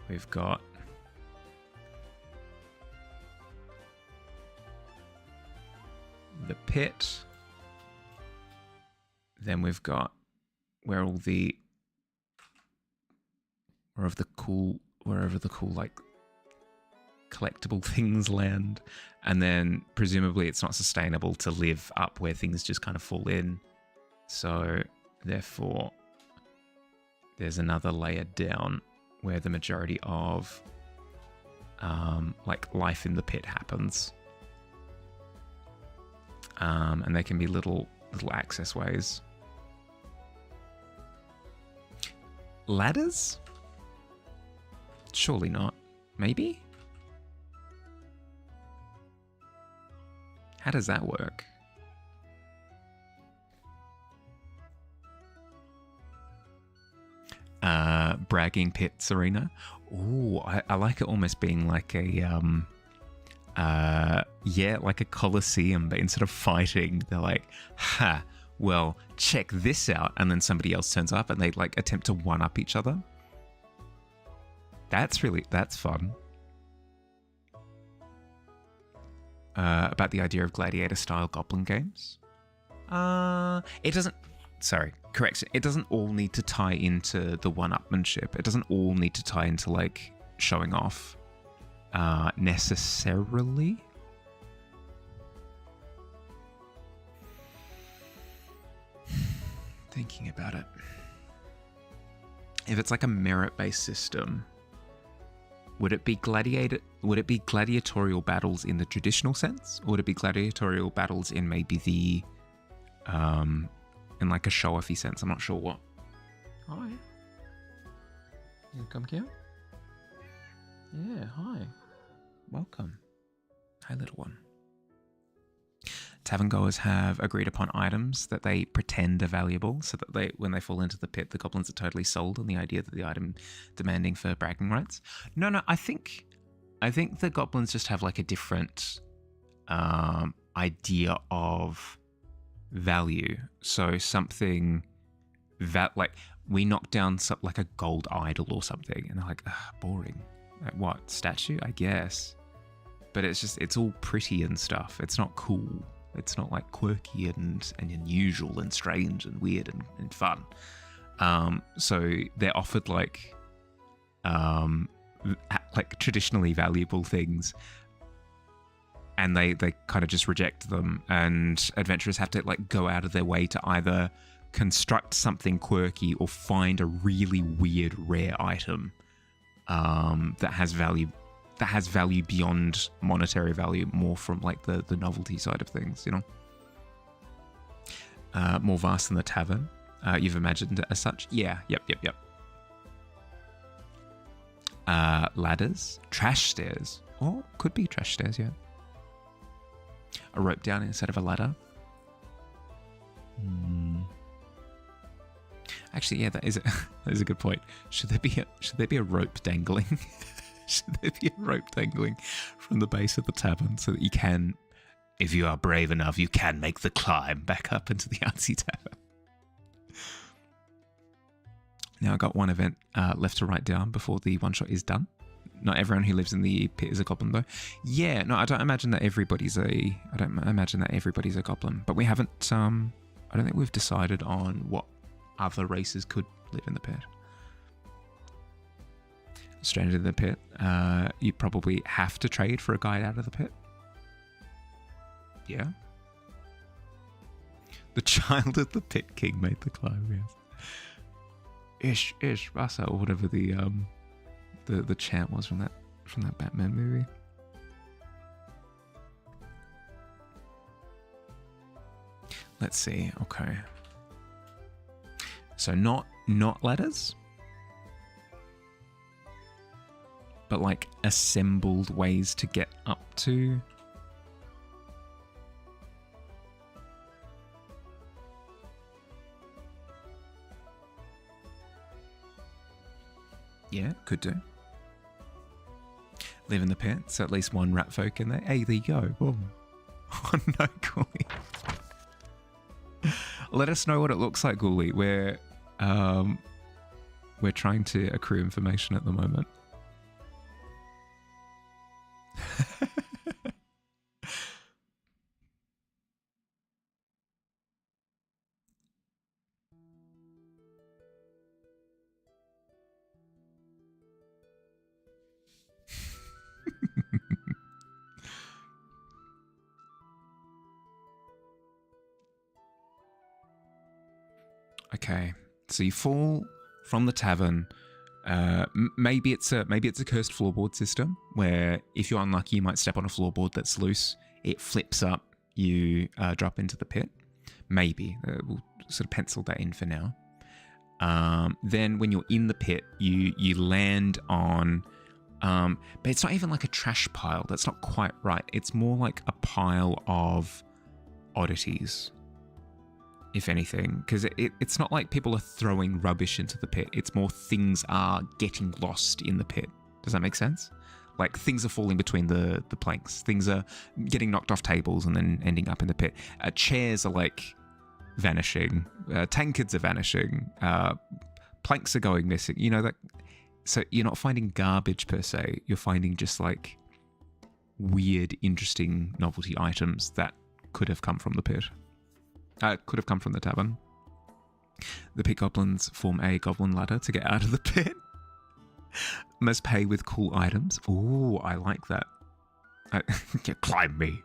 We've got the Pit. Then we've got wherever the cool like collectible things land, and then presumably it's not sustainable to live up where things just kind of fall in, so therefore there's another layer down where the majority of like life in the pit happens, and they can be little access ways. Ladders? Surely not. Maybe? How does that work? Bragging pits arena. Ooh, I like it almost being like a like a coliseum, but instead of fighting, they're like, ha, well, check this out, and then somebody else turns up and they like attempt to one up each other. That's fun. About the idea of gladiator-style goblin games. It doesn't... Sorry, correction. It doesn't all need to tie into the one-upmanship. It doesn't all need to tie into, like, showing off necessarily. Thinking about it. If it's like a merit-based system... Would it be gladiatorial battles in the traditional sense, or would it be gladiatorial battles in maybe the, in like a show-offy sense? I'm not sure what. Hi. You come here? Yeah, hi. Welcome. Hi, little one. Tavern goers have agreed upon items that they pretend are valuable, so that when they fall into the pit, the goblins are totally sold on the idea that the item demanding for bragging rights. No, I think the goblins just have like a different idea of value. So something that, like, we knock down like a gold idol or something, and they're like, boring. Like, what, statue? I guess. But it's all pretty and stuff. It's not cool. It's not like quirky and unusual and strange and weird and fun. So they're offered like traditionally valuable things, and they kind of just reject them. And adventurers have to like go out of their way to either construct something quirky or find a really weird rare item that has value beyond monetary value, more from like the novelty side of things, you know. More vast than the tavern. You've imagined it as such? Yeah, yep. Ladders, trash stairs. Or could be trash stairs, yeah. A rope down instead of a ladder. Actually, yeah, that is a good point. Should there be a rope dangling? Should there be a rope dangling from the base of the tavern so that you can, if you are brave enough, you can make the climb back up into the artsy tavern? Now I've got one event left to write down before the one shot is done. Not everyone who lives in the pit is a goblin, though. Yeah, no, I don't imagine that everybody's a goblin. But we haven't. I don't think we've decided on what other races could live in the pit. Stranded in the pit, you probably have to trade for a guide out of the pit. Yeah. The child of the pit king made the climb. Yes. Ish, Rasa, or whatever the chant was from that Batman movie. Let's see. Okay. So not ladders, but like assembled ways to get up to. Yeah, could do. Live in the pit, so at least one rat folk in there. Hey, there you go. Boom. Oh no, Ghoulie. Let us know what it looks like, Ghoulie. We're trying to accrue information at the moment. Okay, so you fall from the tavern. Maybe it's a cursed floorboard system where if you're unlucky, you might step on a floorboard that's loose. It flips up. You drop into the pit. Maybe we'll sort of pencil that in for now. Then when you're in the pit, you land on. But it's not even like a trash pile. That's not quite right. It's more like a pile of oddities, if anything, because it's not like people are throwing rubbish into the pit. It's more things are getting lost in the pit. Does that make sense? Like things are falling between the planks. Things are getting knocked off tables and then ending up in the pit. Chairs are like vanishing. Tankards are vanishing. Planks are going missing. You know that. So you're not finding garbage per se. You're finding just like weird, interesting novelty items that could have come from the pit. Could have come from the tavern. The pit goblins form a goblin ladder to get out of the pit. Must pay with cool items. Ooh, I like that. Yeah, climb me.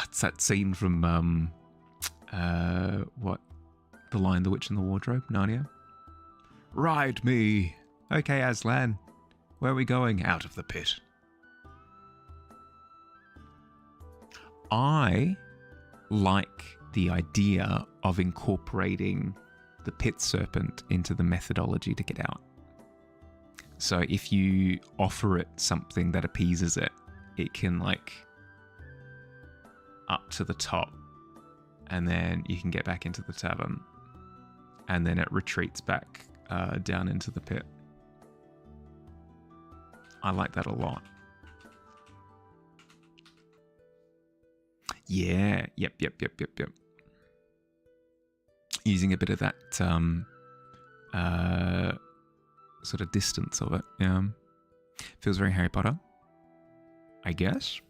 It's that scene from what? The Lion, the Witch, and the Wardrobe, Narnia. Ride me. Okay, Aslan. Where are we going? Out of the pit. I like the idea of incorporating the pit serpent into the methodology to get out. So if you offer it something that appeases it, it can like up to the top and then you can get back into the tavern and then it retreats back down into the pit. I like that a lot. Yeah, yep. Using a bit of that sort of distance of it, yeah. Feels very Harry Potter, I guess.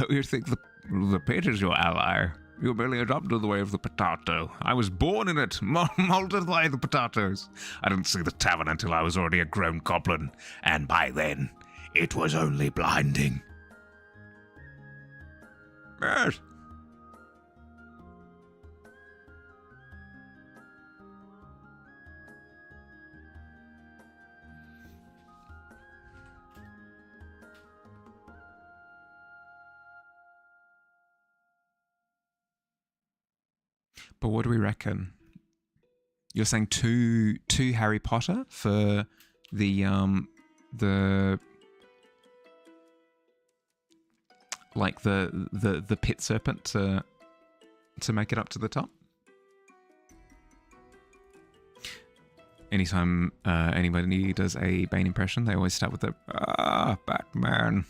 You think the pit is your ally? You merely adopted the way of the potato. I was born in it, molded by the potatoes. I didn't see the tavern until I was already a grown goblin, and by then, it was only blinding. Yes. But what do we reckon? You're saying two Harry Potter for the like the pit serpent to make it up to the top. Anytime anybody does a Bane impression, they always start with the Batman.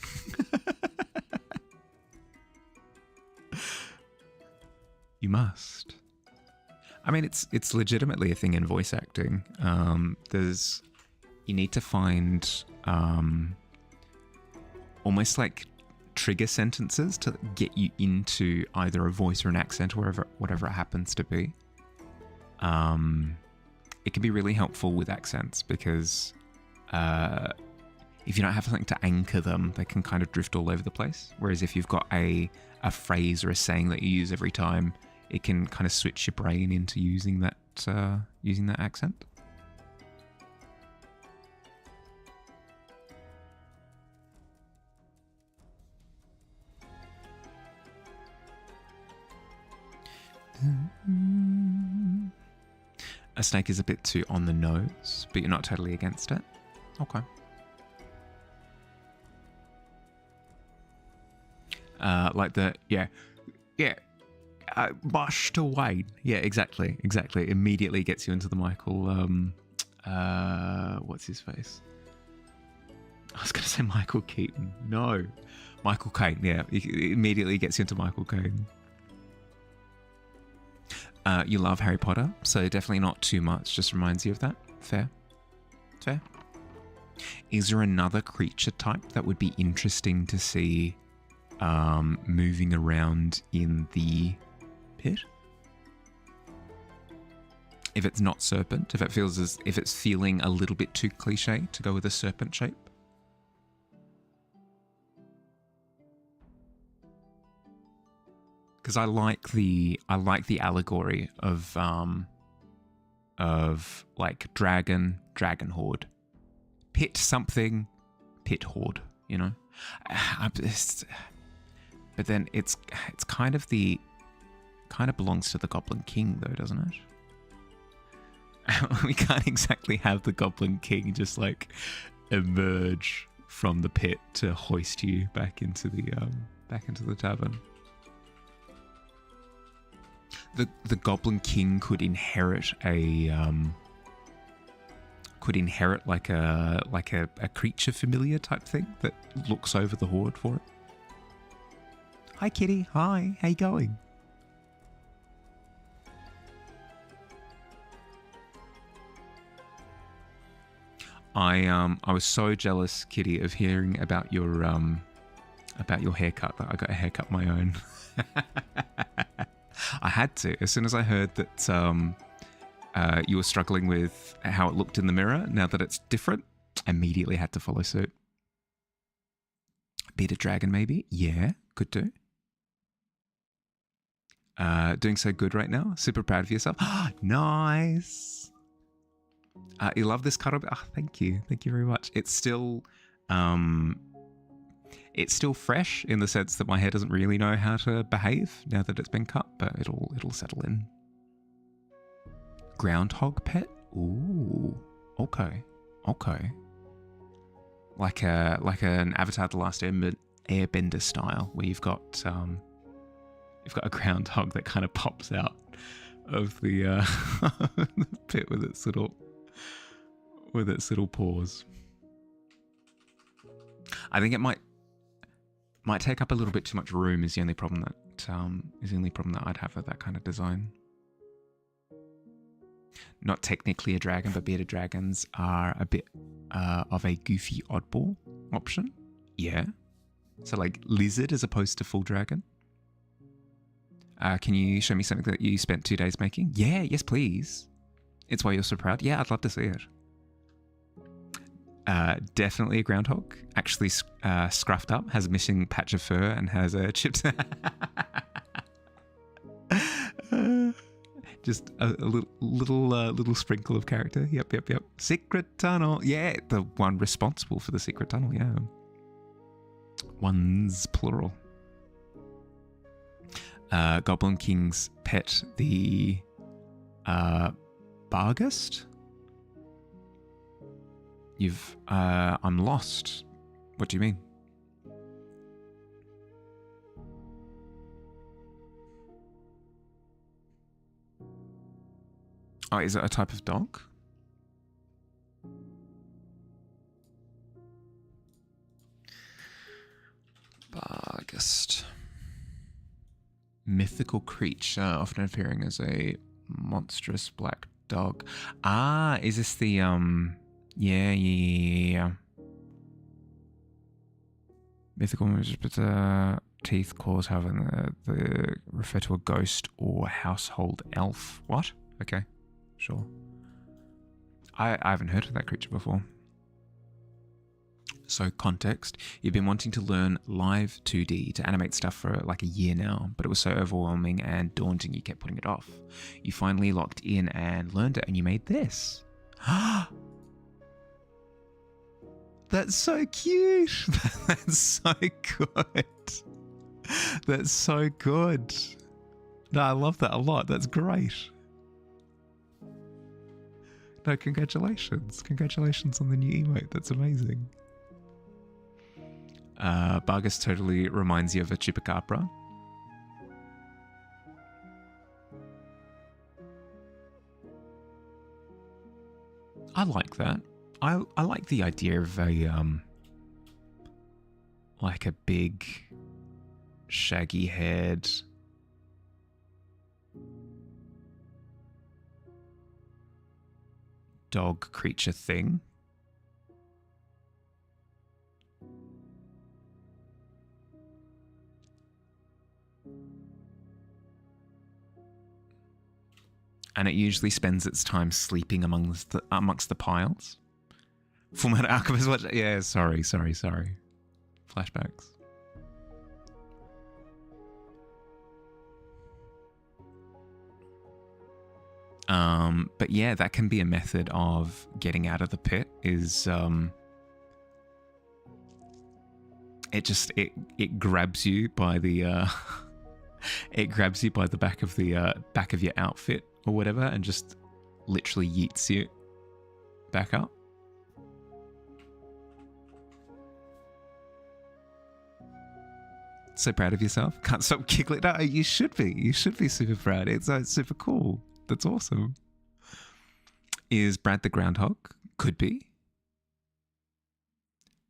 You must. I mean, it's legitimately a thing in voice acting. You need to find almost like trigger sentences to get you into either a voice or an accent or whatever it happens to be. It can be really helpful with accents because if you don't have something to anchor them, they can kind of drift all over the place. Whereas if you've got a phrase or a saying that you use every time, it can kind of switch your brain into using that accent. A snake is a bit too on the nose, but you're not totally against it. Okay. Washed away. Yeah, exactly. Immediately gets you into the Michael. What's his face? I was going to say Michael Keaton. No, Michael Caine. Yeah, it immediately gets you into Michael Caine. You love Harry Potter, so definitely not too much. Just reminds you of that. Fair. Is there another creature type that would be interesting to see moving around in the pit? If it's not serpent, if it's feeling a little bit too cliche to go with a serpent shape. Because I like the allegory of like dragon horde, pit something, pit horde, you know. But then it's kind of belongs to the Goblin King though, doesn't it? We can't exactly have the Goblin King just like emerge from the pit to hoist you back into the tavern. The Goblin King could inherit like a creature familiar type thing that looks over the horde for it. Hi kitty, hi, how you going? I was so jealous, Kitty, of hearing about your haircut that I got a haircut my own. I had to. As soon as I heard that you were struggling with how it looked in the mirror, now that it's different, I immediately had to follow suit. Bearded dragon, maybe? Yeah, could do. Doing so good right now. Super proud of yourself. Nice. You love this cut? Thank you. Thank you very much. It's still fresh in the sense that my hair doesn't really know how to behave now that it's been cut, but it'll settle in. Groundhog pet? Ooh. Okay. Like an Avatar: The Last Airbender style, where you've got a groundhog that kind of pops out of the, the pit with its little paws. I think it might take up a little bit too much room. Is the only problem that I'd have with that kind of design. Not technically a dragon, but bearded dragons are a bit of a goofy oddball option. Yeah. So like lizard as opposed to full dragon. Can you show me something that you spent 2 days making? Yeah, yes please. It's why you're so proud. Yeah, I'd love to see it. Definitely a groundhog. Actually scruffed up, has a missing patch of fur and has a chipped... just a little sprinkle of character. Yep. Secret tunnel. Yeah, the one responsible for the secret tunnel, yeah. One's plural. Goblin King's pet, the Barghest? I'm lost. What do you mean? Oh, is it a type of dog? Bargast. Mythical creature, often appearing as a monstrous black dog. Ah, is this the, yeah. Mythical, but teeth, claws, having the refer to a ghost or household elf. What? Okay, sure. I haven't heard of that creature before. So context, you've been wanting to learn live 2D to animate stuff for like a year now, but it was so overwhelming and daunting you kept putting it off. You finally locked in and learned it and you made this. That's so cute. That's so good. That's so good. No, I love that a lot. That's great. No, congratulations. Congratulations on the new emote. That's amazing. Bargus totally reminds you of a chupacabra. I like that. I like the idea of a like a big shaggy haired dog creature thing. And it usually spends its time sleeping amongst the piles. Fullmetal Alchemist watch. Yeah, sorry. Flashbacks. But yeah, that can be a method of getting out of the pit. Is it grabs you by the it grabs you by the back of your outfit or whatever, and just literally yeets you back up. So proud of yourself. Can't stop giggling. No, you should be. You should be super proud. It's super cool. That's awesome. Is Brad the groundhog? Could be.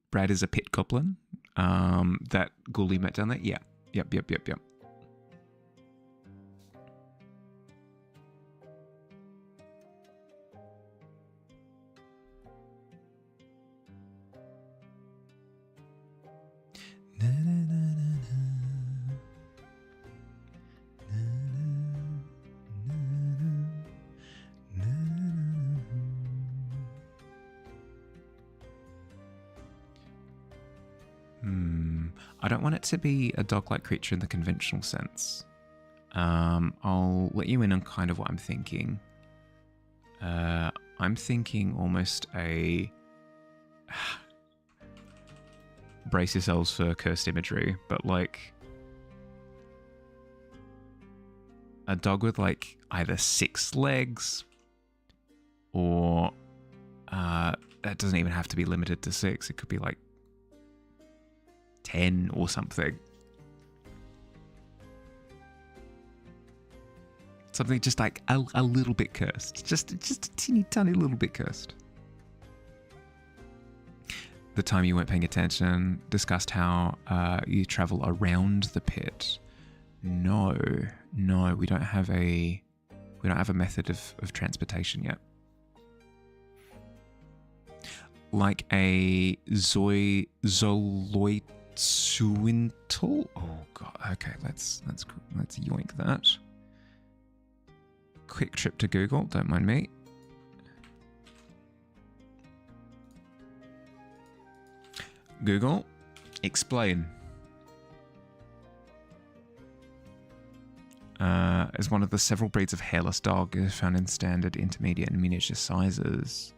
Brad is a pit goblin. That ghoulie met down there. Yeah. Yep. I don't want it to be a dog-like creature in the conventional sense. I'll let you in on kind of what I'm thinking. I'm thinking almost a... brace yourselves for cursed imagery, but like a dog with like either 6 legs or that doesn't even have to be limited to 6. It could be like 10 or something. Something just like a little bit cursed. Just a teeny tiny little bit cursed. The time you weren't paying attention, discussed how you travel around the pit. No, we don't have a method of transportation yet. Like a Zoloitsuintal. Oh god. Okay, let's yoink that. Quick trip to Google. Don't mind me. Google, explain. As one of the several breeds of hairless dog found in standard, intermediate, and miniature sizes,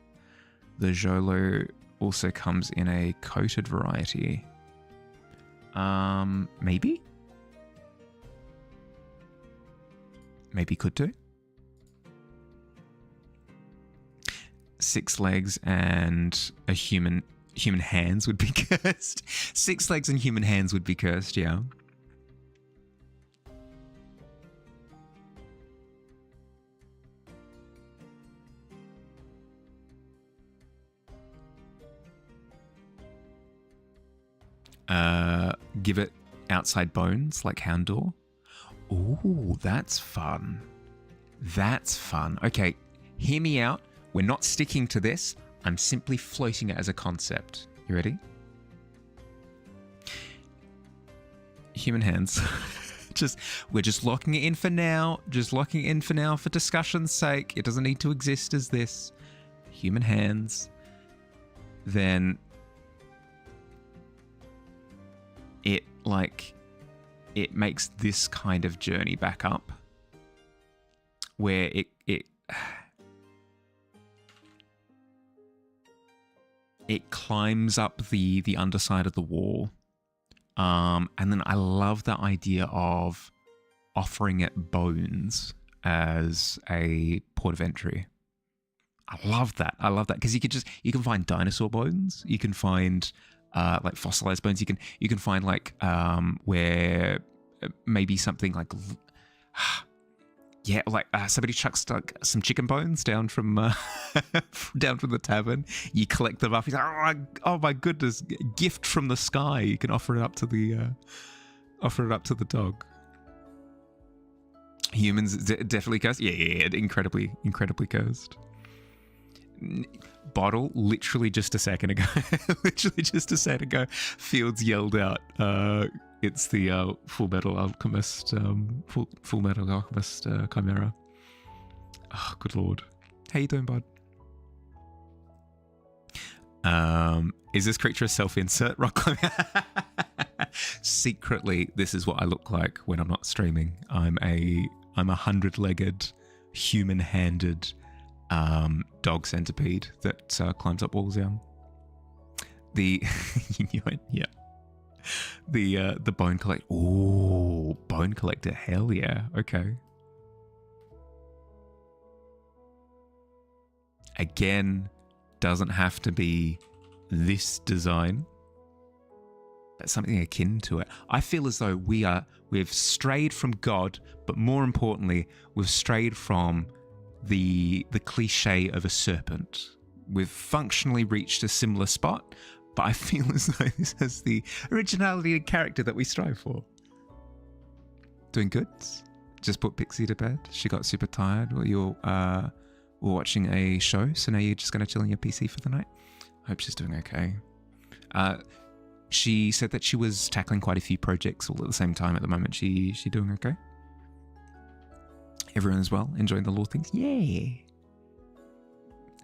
the Jolo also comes in a coated variety. Maybe? Maybe could do. 6 legs and a human hands would be cursed. 6 legs and human hands would be cursed, yeah. Give it outside bones like hound door. Ooh, that's fun. That's fun. Okay, hear me out. We're not sticking to this. I'm simply floating it as a concept. You ready? Human hands. We're just locking it in for now. Just locking it in for now for discussion's sake. It doesn't need to exist as this. Human hands. Then it makes this kind of journey back up where it climbs up the underside of the wall. And then I love the idea of offering it bones as a port of entry. I love that because you can find dinosaur bones. You can find like fossilized bones. You can find like where maybe something like somebody chucks some chicken bones down from the tavern. You collect them up. He's like, oh my goodness, gift from the sky. You can offer it up to the dog. Humans definitely cursed. Yeah, incredibly cursed. Bottle, literally just a second ago. Fields yelled out, it's the Full Metal Alchemist Chimera. Oh, good lord. How you doing, bud? Is this creature a self-insert? Rock climbing? Secretly, this is what I look like when I'm not streaming. I'm a 100-legged, human-handed dog centipede that climbs up walls. Yeah. You knew it. Yeah. The bone collector. Ooh, bone collector. Hell yeah. Okay. Again, doesn't have to be this design, but something akin to it. I feel as though we've strayed from God, but more importantly, we've strayed from the cliche of a serpent. We've functionally reached a similar spot, but I feel as though this has the originality and character that we strive for. Doing good? Just put Pixie to bed. She got super tired. We're watching a show, so now you're just going to chill on your PC for the night. Hope she's doing okay. She said that she was tackling quite a few projects all at the same time at the moment. She doing okay? Everyone as well? Enjoying the little things? Yeah.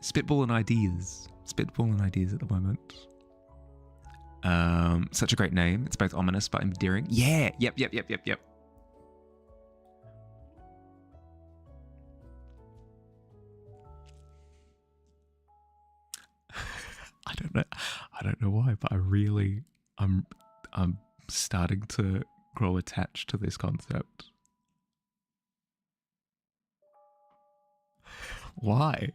Spitballing ideas at the moment. Such a great name. It's both ominous but endearing. Yeah. Yep. I don't know why, but I'm starting to grow attached to this concept. Why?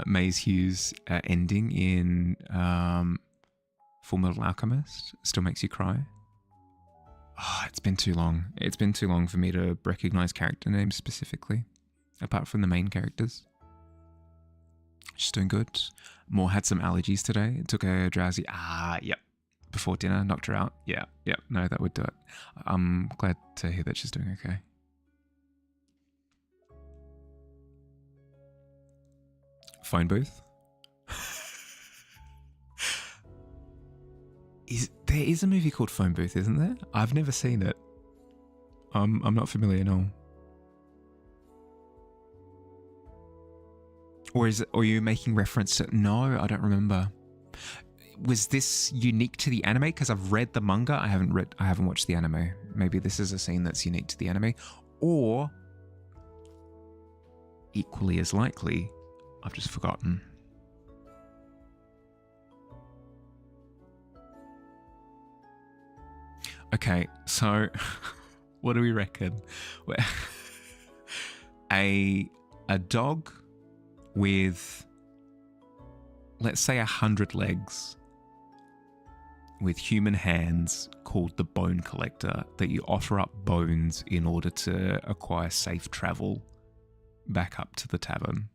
Maze Hughes ending in Full Metal Alchemist still makes you cry. Oh, it's been too long. It's been too long for me to recognize character names specifically, apart from the main characters. She's doing good. Moore had some allergies today. Took a drowsy. Yep. Before dinner, knocked her out. Yeah. No, that would do it. I'm glad to hear that she's doing okay. Phone booth. There is a movie called Phone Booth, isn't there? I've never seen it. I'm not familiar, no. Or are you making reference to? No, I don't remember. Was this unique to the anime? Because I've read the manga. I haven't watched the anime. Maybe this is a scene that's unique to the anime, or equally as likely, I've just forgotten. Okay, so what do we reckon? A dog with, let's say, 100 legs, with human hands, called the Bone Collector, that you offer up bones in order to acquire safe travel back up to the tavern.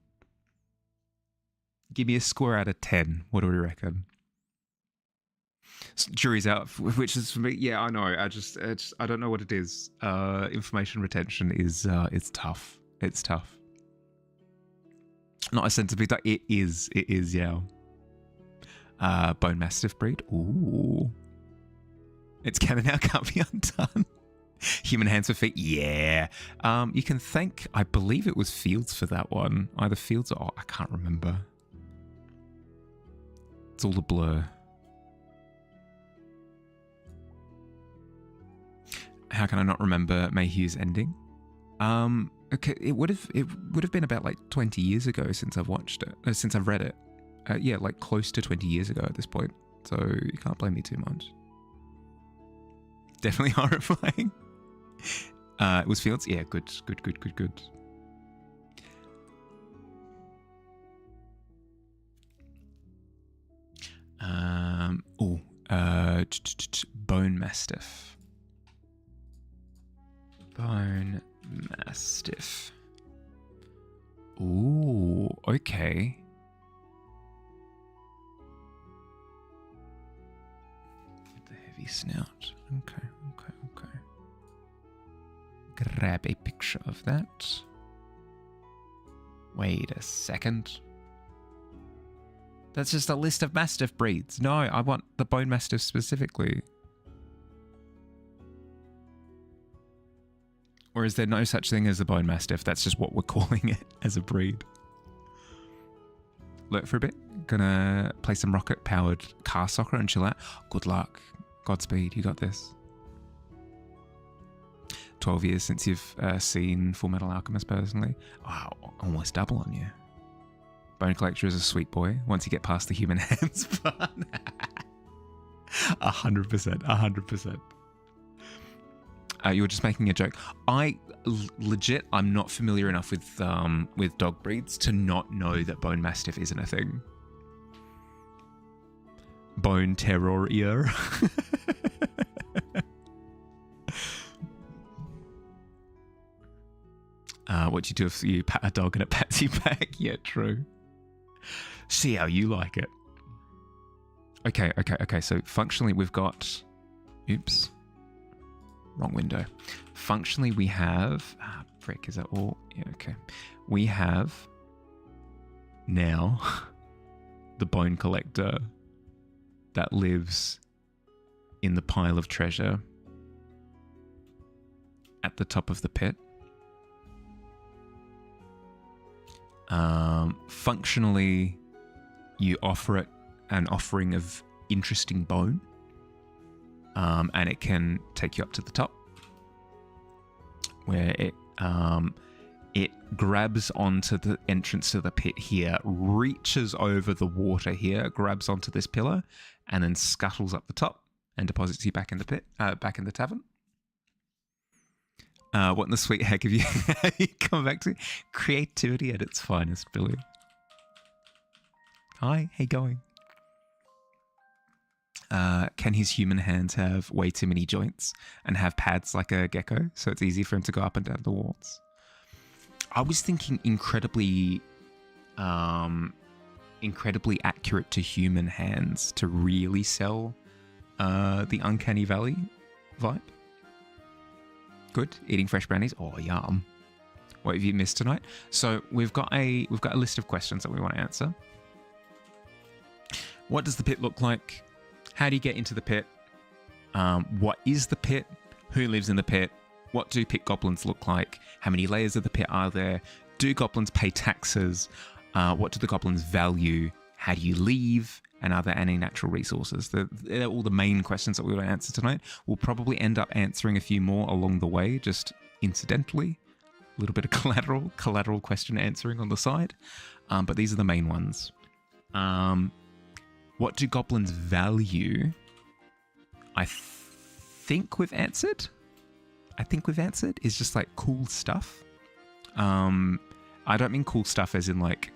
Give me a score out of 10. What do we reckon? Jury's out, which is for me. Yeah, I know. I don't know what it is. Information retention is tough. It's tough. Not a sense of it. It is. Yeah. Bone Mastiff breed. Ooh. Its canon now can't be undone. Human hands for feet. Yeah. You can thank. I believe it was Fields for that one. Either Fields or I can't remember. It's all a blur. How can I not remember Mayhew's ending? Okay, it would have been about like 20 years ago since I've watched it, since I've read it. Yeah, like close to 20 years ago at this point. So you can't blame me too much. Definitely horrifying. It was Fields. Yeah, good. Bone Mastiff. Bone Mastiff. Ooh, okay. With the heavy snout. Okay. Grab a picture of that. Wait a second. That's just a list of Mastiff breeds. No, I want the Bone Mastiff specifically. Or is there no such thing as a Bone Mastiff? That's just what we're calling it as a breed. Lurk for a bit. Gonna play some rocket-powered car soccer and chill out. Good luck. Godspeed. You got this. 12 years since you've seen Full Metal Alchemist personally. Wow, almost double on you. Bone Collector is a sweet boy once you get past the human hands part. 100%. You were just making a joke. I'm not familiar enough with dog breeds to not know that Bone Mastiff isn't a thing. Bone Terrier. What you do if you pat a dog and it pats you back? Yeah, true. See how you like it. Okay. So functionally, we've got. Oops. Wrong window. Functionally, we have. Frick, is that all? Yeah, okay. We have now the Bone Collector that lives in the pile of treasure at the top of the pit. Functionally, you offer it an offering of interesting bone, and it can take you up to the top, where it grabs onto the entrance to the pit here, reaches over the water here, grabs onto this pillar, and then scuttles up the top and deposits you back in the pit, back in the tavern. What in the sweet heck have you come back to? Creativity at its finest, Billy. Hi, how you going? Can his human hands have way too many joints and have pads like a gecko, so it's easy for him to go up and down the walls? I was thinking incredibly accurate to human hands to really sell the Uncanny Valley vibe. Good. Eating fresh brownies. Oh, yum. What have you missed tonight? So we've got a list of questions that we want to answer. What does the pit look like? How do you get into the pit? What is the pit? Who lives in the pit? What do pit goblins look like? How many layers of the pit are there? Do goblins pay taxes? What do the goblins value? How do you leave? And are there any natural resources? They're all the main questions that we will answer tonight. We'll probably end up answering a few more along the way, just incidentally. A little bit of collateral question answering on the side. But these are the main ones. What do goblins value? I think we've answered. It's just like cool stuff. I don't mean cool stuff as in like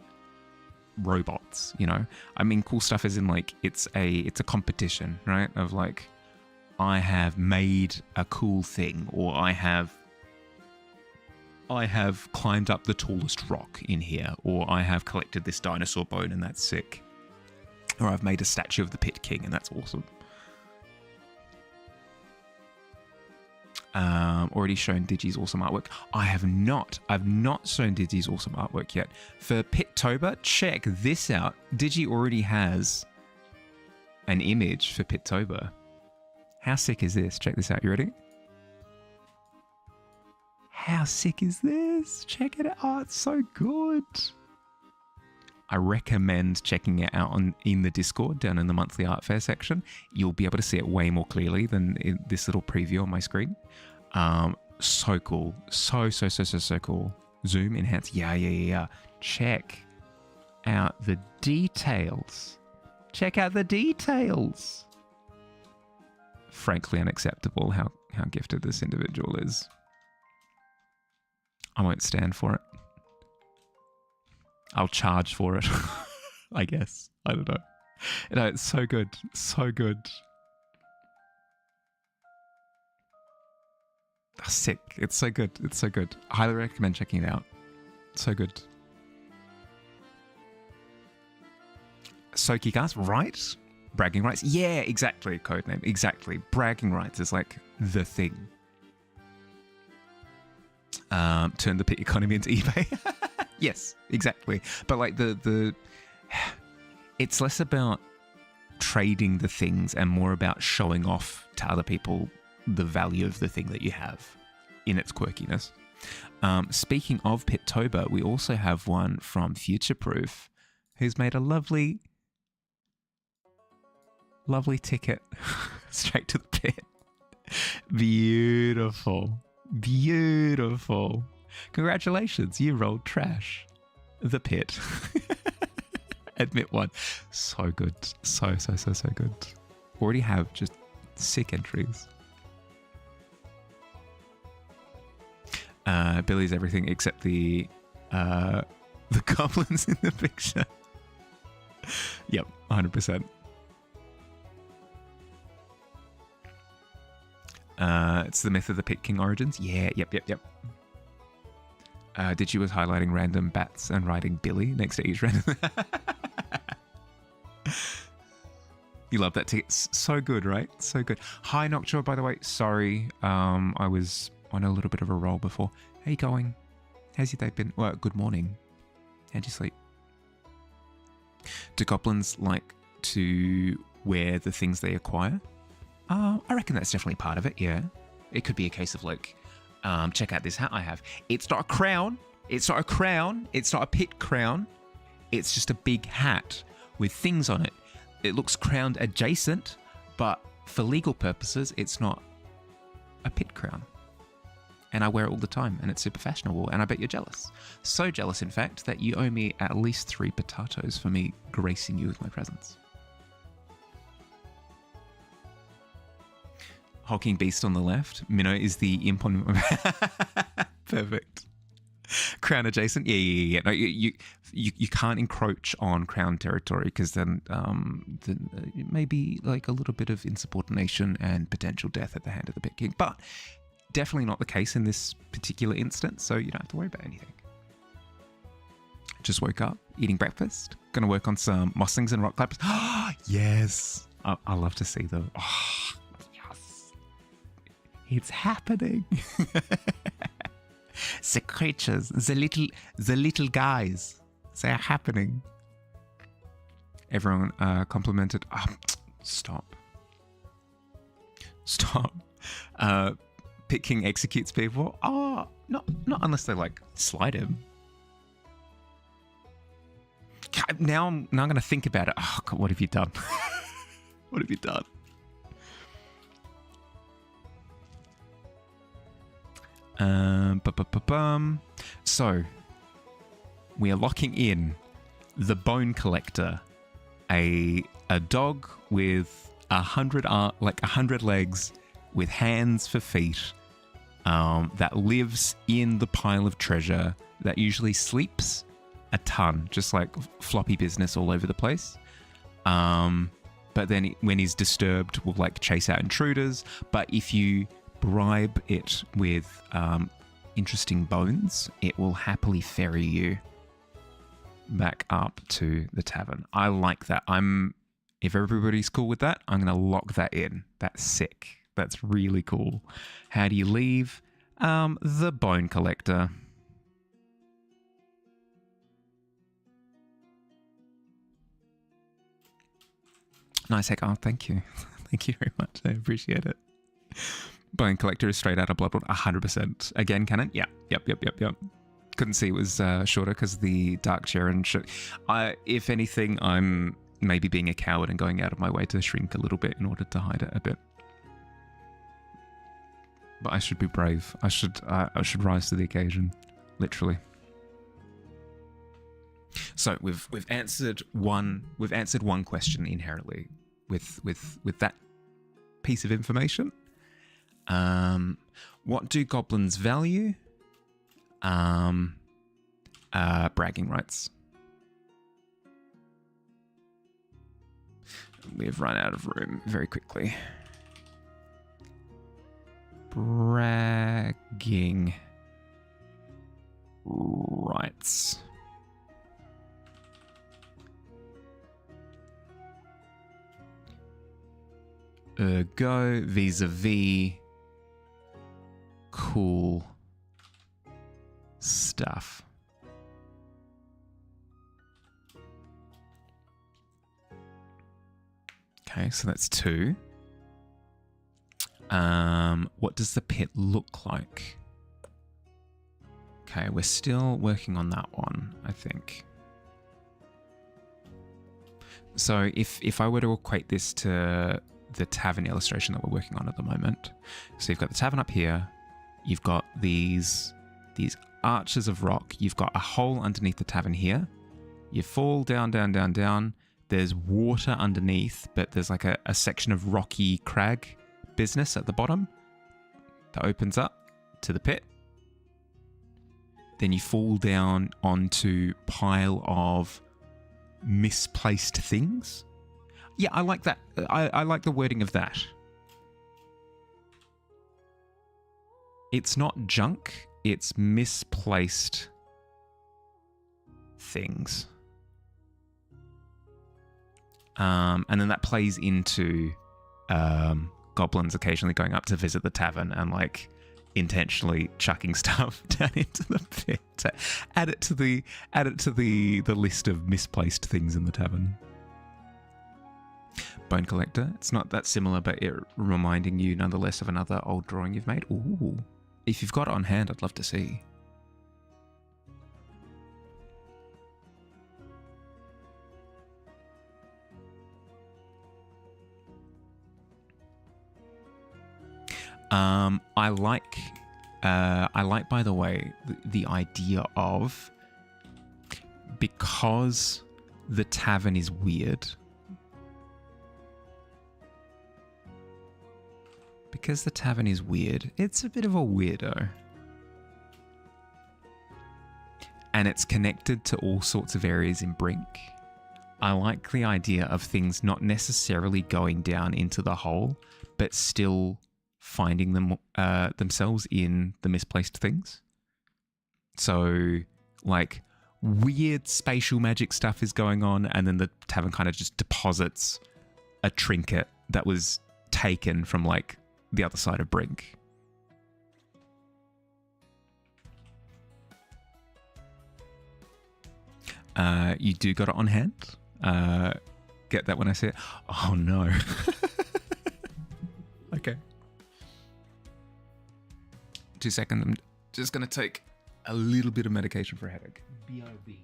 robots, you know. I mean cool stuff as in like it's a competition, right? Of like, I have made a cool thing, or I have I have climbed up the tallest rock in here, or I have collected this dinosaur bone and that's sick. Or I've made a statue of the Pit King and that's awesome. Already shown Digi's awesome artwork. I have not. I've not shown Digi's awesome artwork yet. For Pittober, check this out. Digi already has an image for Pittober. How sick is this? Check this out. You ready? How sick is this? Check it out. Oh, it's so good. I recommend checking it out in the Discord down in the monthly art fair section. You'll be able to see it way more clearly than in this little preview on my screen. So cool. So cool. Zoom, enhance. Yeah. Check out the details. Check out the details. Frankly unacceptable how gifted this individual is. I won't stand for it. I'll charge for it, I guess. I don't know. No, it's so good. So good. Oh, sick. It's so good. It's so good. I highly recommend checking it out. So good. So kick-ass, right? Bragging rights. Yeah, exactly. Codename. Exactly. Bragging rights is like the thing. Turn the pit economy into eBay. Yes, exactly. But like it's less about trading the things and more about showing off to other people the value of the thing that you have in its quirkiness. Speaking of Pittober, we also have one from Futureproof who's made a lovely ticket straight to the pit. Beautiful. Beautiful. Congratulations, you rolled trash. The pit. Admit one. So good. So good. Already have just sick entries. Billy's everything except the goblins in the picture. Yep, 100%. It's the myth of the Pit King origins. Yeah, yep. Digi was highlighting random bats and writing Billy next to each random. You love that ticket. So good, right? So good. Hi, Noctua, by the way. Sorry, I was on a little bit of a roll before. How you going? How's your day been? Well, good morning. How'd you sleep? Do goblins like to wear the things they acquire? I reckon that's definitely part of it, yeah. It could be a case of like, check out this hat I have. It's not a crown. It's not a crown. It's not a pit crown. It's just a big hat with things on it. It looks crowned adjacent, but for legal purposes, it's not a pit crown. And I wear it all the time, and it's super fashionable, and I bet you're jealous. So jealous, in fact, that you owe me at least 3 potatoes for me gracing you with my presence. Hulking Beast on the left. Minnow is the imp on... Perfect. Crown adjacent. Yeah. No, you can't encroach on crown territory because then it may be like a little bit of insubordination and potential death at the hand of the Pit King. But definitely not the case in this particular instance, so you don't have to worry about anything. Just woke up, eating breakfast. Going to work on some mossings and rock clappers. Yes. I love to see them. Oh, yes. It's happening. The creatures, the little guys, they are happening. Everyone complimented. Oh, stop. Pit King executes people. Oh, not unless they like slide him. Now I'm going to think about it. Oh God, what have you done? What have you done? So we are locking in the Bone Collector, a dog with 100 legs, with hands for feet, that lives in the pile of treasure, that usually sleeps a ton, just like floppy business all over the place. But then when he's disturbed, will like chase out intruders. But if you bribe it with interesting bones, it will happily ferry you back up to the tavern. I like that. If everybody's cool with that, I'm going to lock that in. That's sick. That's really cool. How do you leave? The bone collector. Nice heck. Oh, thank you. Thank you very much. I appreciate it. Bone collector is straight out of Bloodborne. 100%. Again, canon? Yeah. Yep. Couldn't see it was shorter because the dark chair and shit. If anything, I'm maybe being a coward and going out of my way to shrink a little bit in order to hide it a bit. But I should be brave. I should rise to the occasion, literally. So we've answered one question inherently with that piece of information. What do goblins value? Bragging rights. We've run out of room very quickly. Bragging rights. Ergo vis-a-vis cool stuff. Okay, so that's 2. What does the pit look like? Okay, we're still working on that one, I think. So if I were to equate this to the tavern illustration that we're working on at the moment. So you've got the tavern up here. You've got these arches of rock. You've got a hole underneath the tavern here. You fall down. There's water underneath, but there's like a section of rocky crag business at the bottom that opens up to the pit. Then you fall down onto pile of misplaced things. Yeah, I like that. I like the wording of that. It's not junk, it's misplaced things. And then that plays into goblins occasionally going up to visit the tavern and like intentionally chucking stuff down into the pit to add it to the list of misplaced things in the tavern. Bone collector. It's not that similar, but it reminding you nonetheless of another old drawing you've made. Ooh. If you've got it on hand, I'd love to see. I like, by the way, the idea of, because the tavern is weird. Because the tavern is weird, it's a bit of a weirdo. And it's connected to all sorts of areas in Brink. I like the idea of things not necessarily going down into the hole, but still finding them themselves in the misplaced things. So, like, weird spatial magic stuff is going on, and then the tavern kind of just deposits a trinket that was taken from, like, the other side of Brink. You do got it on hand. Get that when I say it. Oh no. Okay. 2 seconds. I'm just going to take a little bit of medication for a headache. BRB.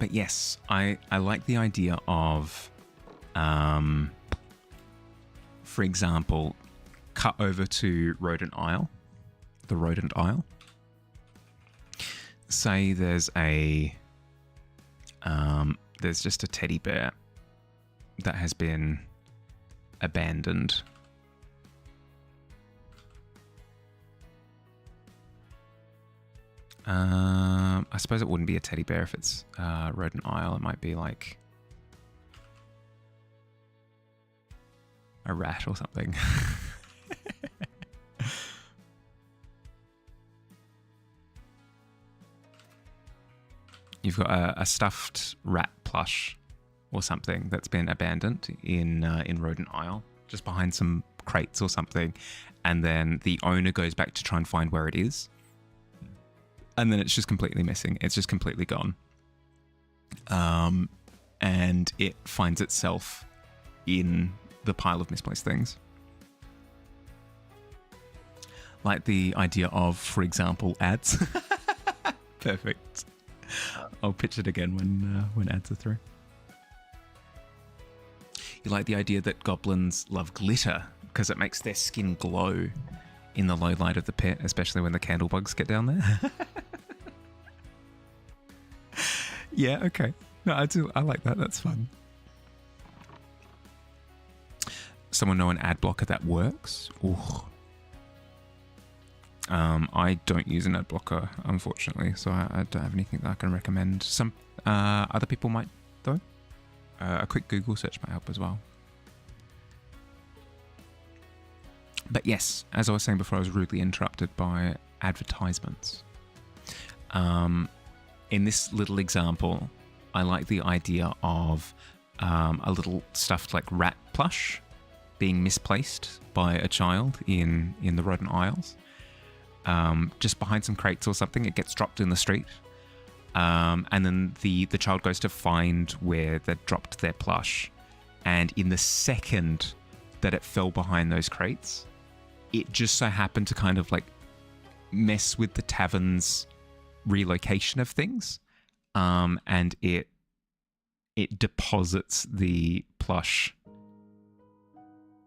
But yes, I like the idea of, for example, cut over to rodent aisle, the rodent aisle. Say there's just a teddy bear that has been abandoned. I suppose it wouldn't be a teddy bear if it's rodent aisle. It might be like a rat or something. You've got a stuffed rat plush or something that's been abandoned in rodent aisle, just behind some crates or something, and then the owner goes back to try and find where it is, and then it's just completely missing. It's just completely gone, and it finds itself in the pile of misplaced things. Like the idea of, for example, ads. Perfect. I'll pitch it again when ads are through. You like the idea that goblins love glitter because it makes their skin glow in the low light of the pit, especially when the candle bugs get down there. Yeah, okay. No, I like that. That's fun. Someone know an ad blocker that works? Ooh. I don't use an ad blocker, unfortunately, so I don't have anything that I can recommend. Some other people might, though. A quick Google search might help as well. But yes, as I was saying before, I was rudely interrupted by advertisements. In this little example, I like the idea of a little stuffed like rat plush being misplaced by a child in the rodent aisles. Just behind some crates or something, it gets dropped in the street. And then the child goes to find where they dropped their plush. And in the second that it fell behind those crates, it just so happened to kind of like mess with the tavern's relocation of things. And it deposits the plush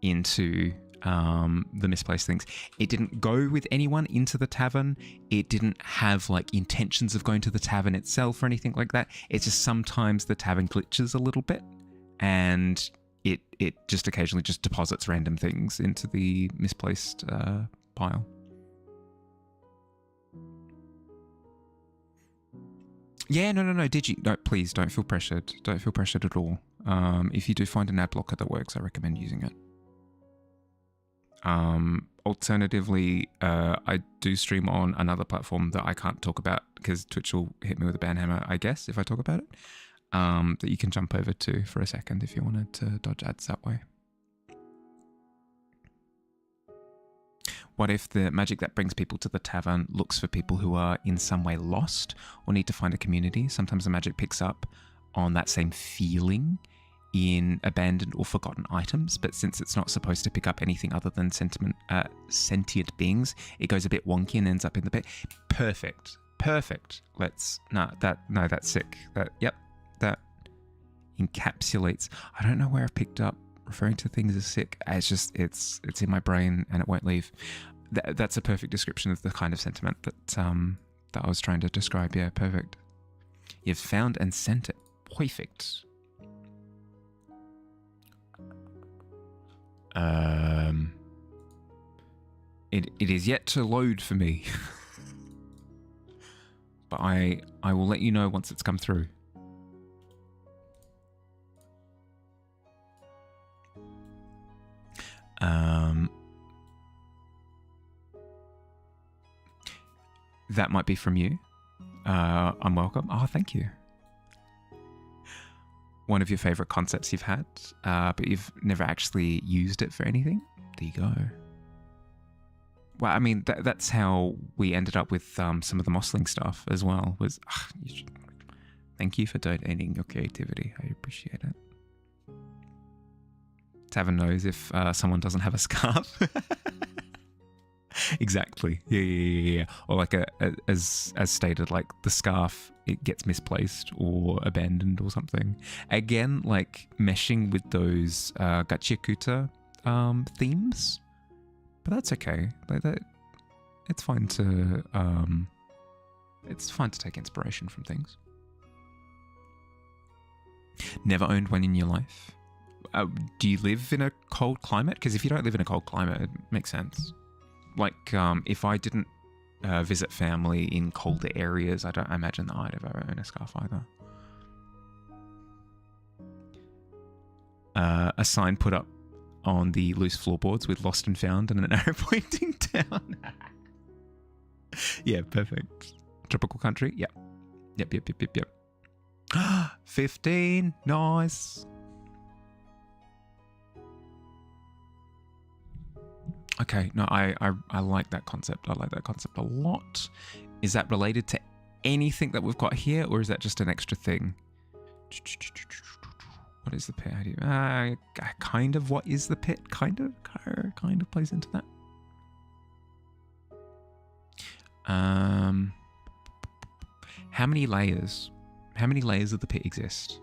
into the misplaced things. It didn't go with anyone into the tavern. It didn't have like intentions of going to the tavern itself or anything like that. It's just sometimes the tavern glitches a little bit, and it just occasionally just deposits random things into the misplaced pile. Yeah, no, did you? No, please don't feel pressured. Don't feel pressured at all. If you do find an ad blocker that works, I recommend using it. Alternatively, I do stream on another platform that I can't talk about because Twitch will hit me with a ban hammer, I guess, if I talk about it. That you can jump over to for a second if you wanted to dodge ads that way. What if the magic that brings people to the tavern looks for people who are in some way lost or need to find a community? Sometimes the magic picks up on that same feeling in abandoned or forgotten items, but since it's not supposed to pick up anything other than sentient beings, it goes a bit wonky and ends up in the pit. Perfect. That's sick. That encapsulates. I don't know where I've picked up referring to things as sick. It's in my brain and it won't leave. That's a perfect description of the kind of sentiment that I was trying to describe. Yeah, perfect. You've found and sent it. Perfect. It is yet to load for me. But I will let you know once it's come through. That might be from you. I'm welcome. Oh, thank you. One of your favorite concepts you've had, but you've never actually used it for anything. There you go. Well, I mean, that's how we ended up with some of the Mossling stuff as well. Thank you for donating your creativity. I appreciate it. Tavern knows if someone doesn't have a scarf. Exactly. Yeah. Or like as stated, like the scarf, it gets misplaced or abandoned or something. Again, like meshing with those gachiakuta themes, but that's okay. Like that, it's fine to take inspiration from things. Never owned one in your life. Do you live in a cold climate? Because if you don't live in a cold climate, it makes sense. Like, if I didn't visit family in colder areas, I don't imagine that I'd ever own a scarf either. A sign put up on the loose floorboards with lost and found and an arrow pointing down. Yeah, perfect. Tropical country? Yep. 15, nice. Okay, no, I like that concept. I like that concept a lot. Is that related to anything that we've got here, or is that just an extra thing? What is the pit? How do you, kind of what is the pit? Kind of plays into that. How many layers? How many layers of the pit exist?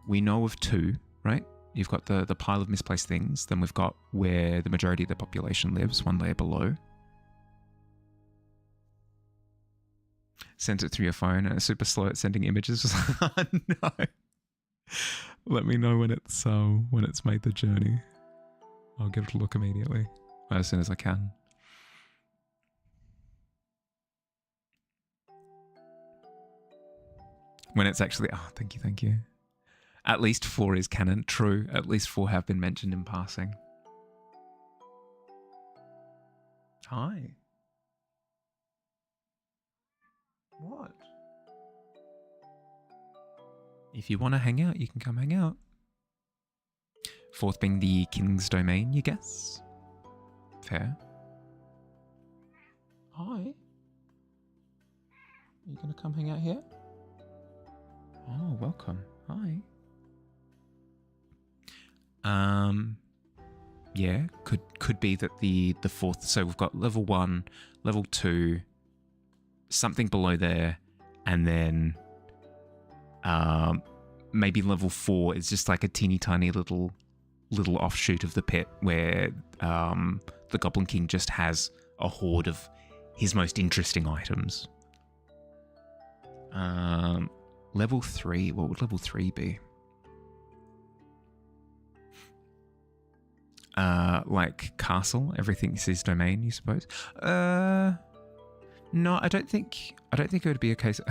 We know of 2, right? You've got the pile of misplaced things. Then we've got where the majority of the population lives, 1 layer below. Sent it through your phone and it's super slow at sending images. No. Let me know when it's made the journey. I'll give it a look immediately, as soon as I can. When it's actually, thank you. At least 4 is canon. True. At least 4 have been mentioned in passing. Hi. What? If you want to hang out, you can come hang out. 4th being the king's domain, you guess? Fair. Hi. You gonna come hang out here? Oh, welcome. Hi. Yeah, could be that the 4th. So we've got level 1, level 2, something below there, and then maybe level 4 is just like a teeny tiny little offshoot of the pit where the Goblin King just has a hoard of his most interesting items. Level 3, what would level 3 be? Like castle, everything's his domain, you suppose? No, I don't think it would be a case of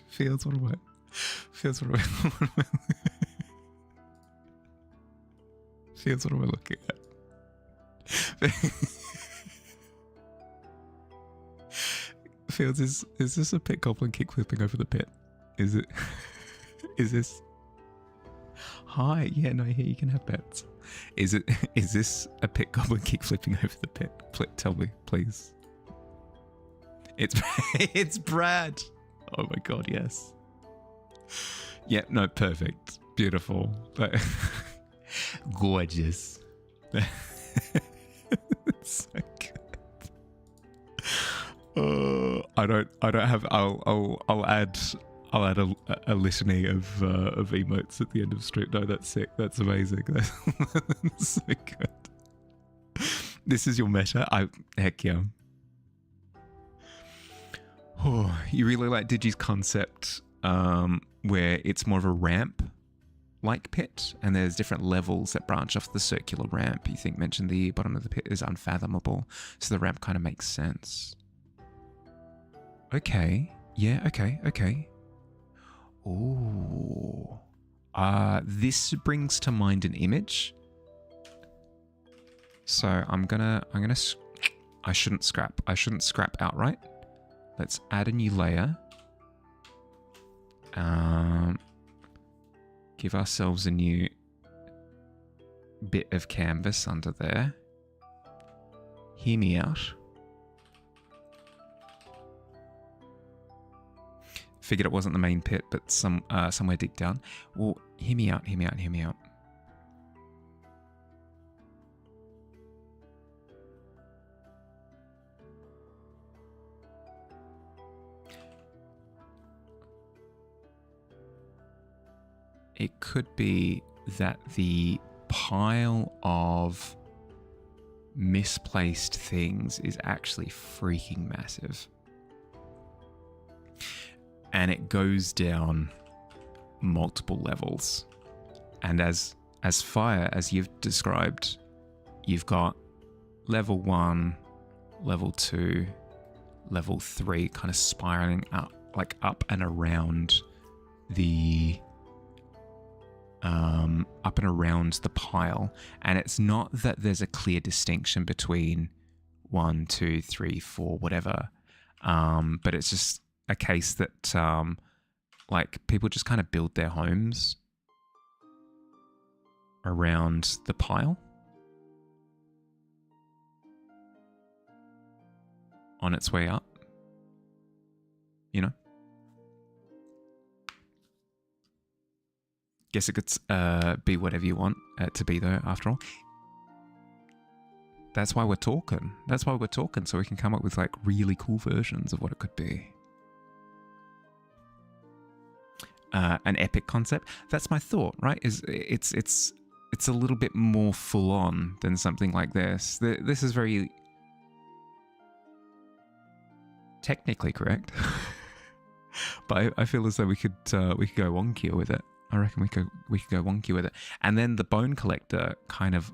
Fields, what am I looking at? Fields, is this a pit goblin kick flipping over the pit? Is it? Is this? Hi, yeah, no, here you can have bets. Is this a pit goblin kick flipping over the pit? Tell me, please. It's Brad. Oh my god, yes. Yeah, no, perfect, beautiful, gorgeous. It's so good. I don't have. I'll add a litany of emotes at the end of stream. No, that's sick. That's amazing. That's so good. This is your meta. Heck yeah. Oh, you really like Digi's concept, where it's more of a ramp like pit, and there's different levels that branch off the circular ramp. You think mentioned the bottom of the pit is unfathomable, so the ramp kind of makes sense. Okay. Yeah, okay. Ooh. This brings to mind an image. So I shouldn't scrap outright. Let's add a new layer. Give ourselves a new bit of canvas under there. Hear me out. Figured it wasn't the main pit, but somewhere deep down. Well, hear me out. it could be that the pile of misplaced things is actually freaking massive. And it goes down multiple levels. And as fire, as you've described, you've got level 1, level 2, level 3 kind of spiraling up, like up and around the pile. And it's not that there's a clear distinction between 1, 2, 3, 4, whatever. But it's just a case that like people just kind of build their homes around the pile on its way up, you know? Guess it could be whatever you want it to be, though, after all. That's why we're talking. That's why we're talking, so we can come up with like really cool versions of what it could be. An epic concept. That's my thought, right? It's a little bit more full on than something like this. This is very technically correct, but I feel as though we could go wonkier with it. I reckon we could go wonky with it. And then the bone collector kind of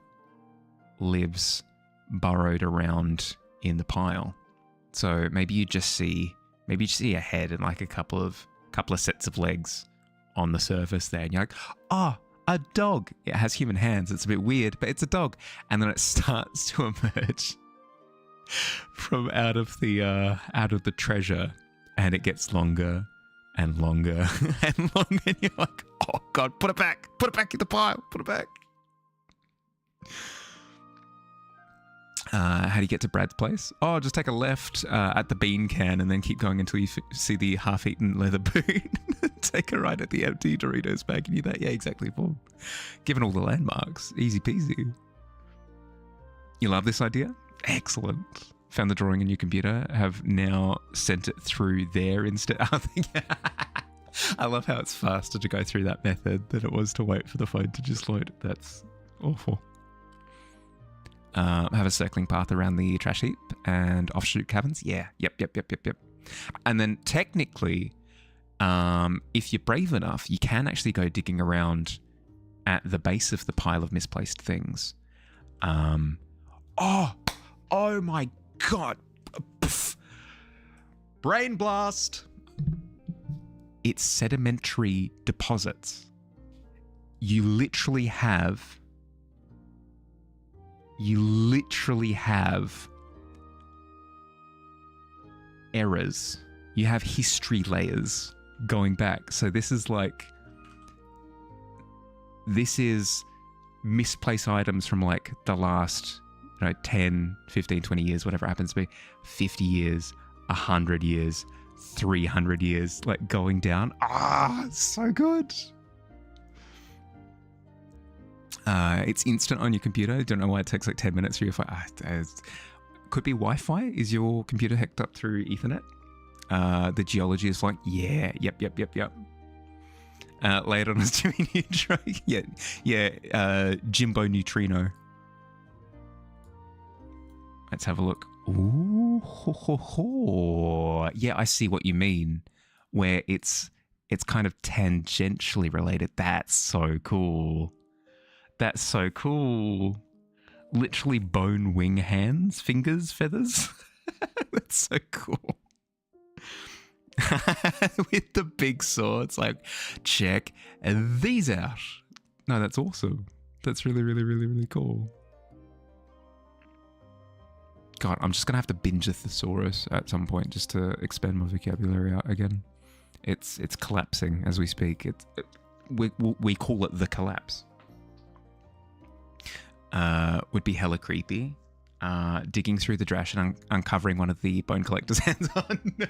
lives burrowed around in the pile. So maybe you just see a head and like a couple of sets of legs on the surface there, and you're like, oh, a dog. It has human hands. It's a bit weird, but it's a dog. And then it starts to emerge from out of the treasure, and it gets longer and longer and longer, and you're like, oh god, put it back in the pile, put it back. How do you get to Brad's place? Oh, just take a left at the bean can and then keep going until you see the half-eaten leather boot. Take a right at the empty Doritos bag and you're that. Yeah, exactly. Well, given all the landmarks, easy peasy. You love this idea? Excellent. Found the drawing in your computer, have now sent it through there instead. I love how it's faster to go through that method than it was to wait for the phone to just load. That's awful. Have a circling path around the trash heap and offshoot caverns. Yeah, yep. And then technically, if you're brave enough, you can actually go digging around at the base of the pile of misplaced things. Oh my god. Pff. Brain blast. It's sedimentary deposits. You literally have errors. You have history layers going back. So this is misplaced items from like the last 10, 15, 20 years, whatever it happens to be, 50 years, 100 years, 300 years, like going down. It's so good. It's instant on your computer. Don't know why it takes like 10 minutes for your phone. Could be Wi-Fi. Is your computer hooked up through Ethernet? The geology is like, yeah, yep. Lay it on a Jimmy Neutron. Yeah, Jimbo Neutrino. Let's have a look. Ooh, yeah, I see what you mean. Where it's kind of tangentially related. That's so cool. Literally bone, wing, hands, fingers, feathers. That's so cool. With the big saw, it's like, check these out. No, that's awesome. That's really, really, really, really cool. God, I'm just going to have to binge a thesaurus at some point just to expand my vocabulary out again. It's collapsing as we speak. We call it the collapse. Would be hella creepy. Digging through the trash and uncovering one of the bone collector's hands. Oh no.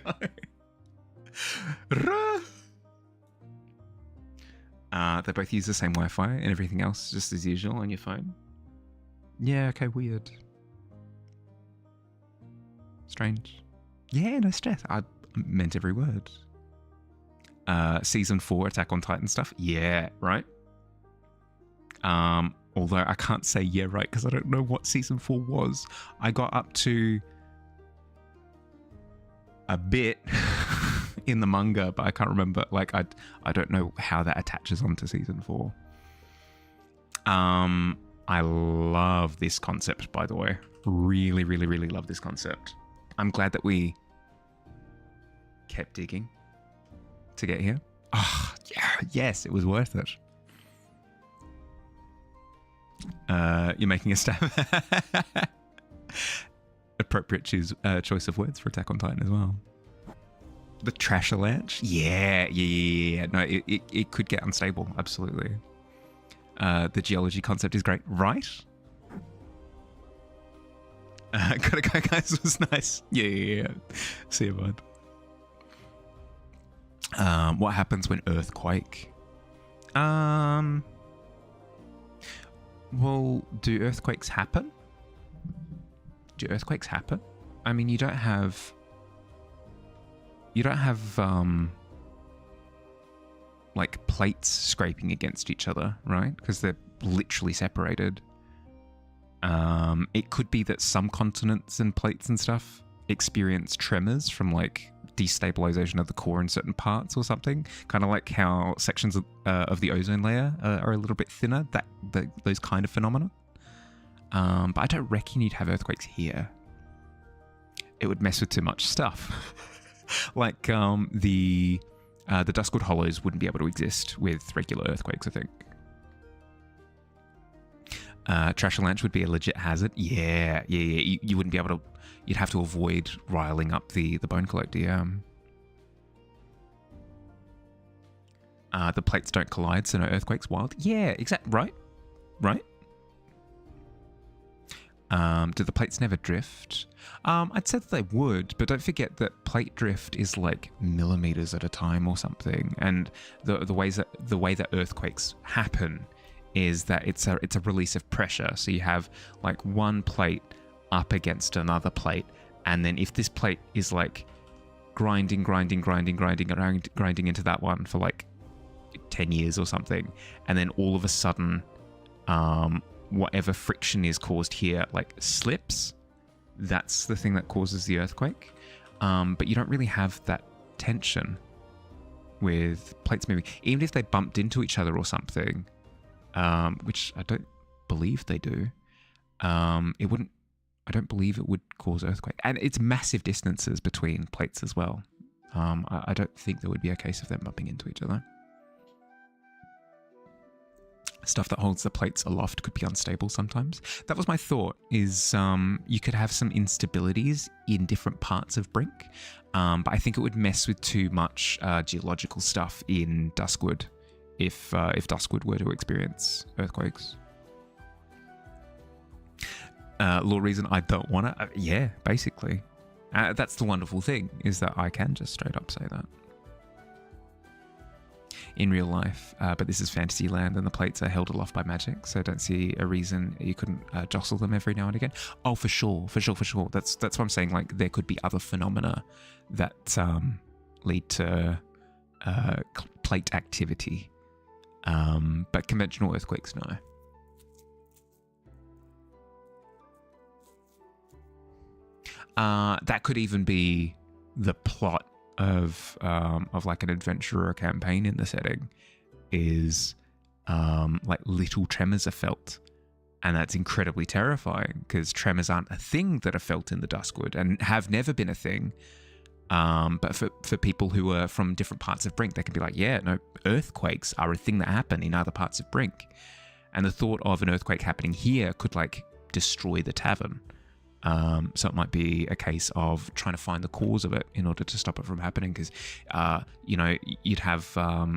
They both use the same Wi-Fi and everything else just as usual on your phone. Yeah, okay, weird. Strange. Yeah, no stress. I meant every word. season 4 Attack on Titan stuff. Yeah, right. Although I can't say yeah, right, because I don't know what season 4 was. I got up to a bit in the manga, but I can't remember. Like, I don't know how that attaches onto season 4. I love this concept, by the way. Really, really, really love this concept. I'm glad that we kept digging to get here. Oh, yeah, yes, it was worth it. You're making a stab. Appropriate choice of words for Attack on Titan as well. The Trashalanch? Yeah. No, it could get unstable, absolutely. The geology concept is great, right? Gotta go, guys, was nice. Yeah. See you, bud. What happens when earthquake? Well, do earthquakes happen? I mean, you don't have like plates scraping against each other, right? Because they're literally separated. It could be that some continents and plates and stuff experience tremors from like destabilization of the core in certain parts or something. Kind of like how sections of the ozone layer are a little bit thinner. Those kind of phenomena. But I don't reckon you'd have earthquakes here. It would mess with too much stuff. Like the Duskwood Hollows wouldn't be able to exist with regular earthquakes, I think. Trashalanch would be a legit hazard. Yeah. You wouldn't be able to. You'd have to avoid riling up the bone collector. Yeah. The plates don't collide, so no earthquakes. Wild. Yeah. Exact. Right. Do the plates never drift? I'd say that they would, but don't forget that plate drift is like millimeters at a time or something. And the way that earthquakes happen is that it's a release of pressure. So you have like one plate up against another plate, and then if this plate is like grinding into that one for like 10 years or something, and then all of a sudden whatever friction is caused here like slips, that's the thing that causes the earthquake. But you don't really have that tension with plates moving, even if they bumped into each other or something, which I don't believe they do. I don't believe it would cause earthquake, and it's massive distances between plates as well. I don't think there would be a case of them bumping into each other. Stuff that holds the plates aloft could be unstable sometimes. That was my thought, is you could have some instabilities in different parts of Brink, but I think it would mess with too much geological stuff in Duskwood if Duskwood were to experience earthquakes. Law reason I don't want to. Yeah, basically. That's the wonderful thing, is that I can just straight up say that. In real life, but this is fantasy land and the plates are held aloft by magic, so I don't see a reason you couldn't jostle them every now and again. Oh, for sure. That's what I'm saying. Like, there could be other phenomena that lead to plate activity, but conventional earthquakes, no. That could even be the plot of like an adventure or a campaign in the setting, is like little tremors are felt, and that's incredibly terrifying because tremors aren't a thing that are felt in the Duskwood and have never been a thing. But for people who are from different parts of Brink, they can be like, yeah, no, earthquakes are a thing that happen in other parts of Brink, and the thought of an earthquake happening here could like destroy the tavern. So it might be a case of trying to find the cause of it in order to stop it from happening, because you'd have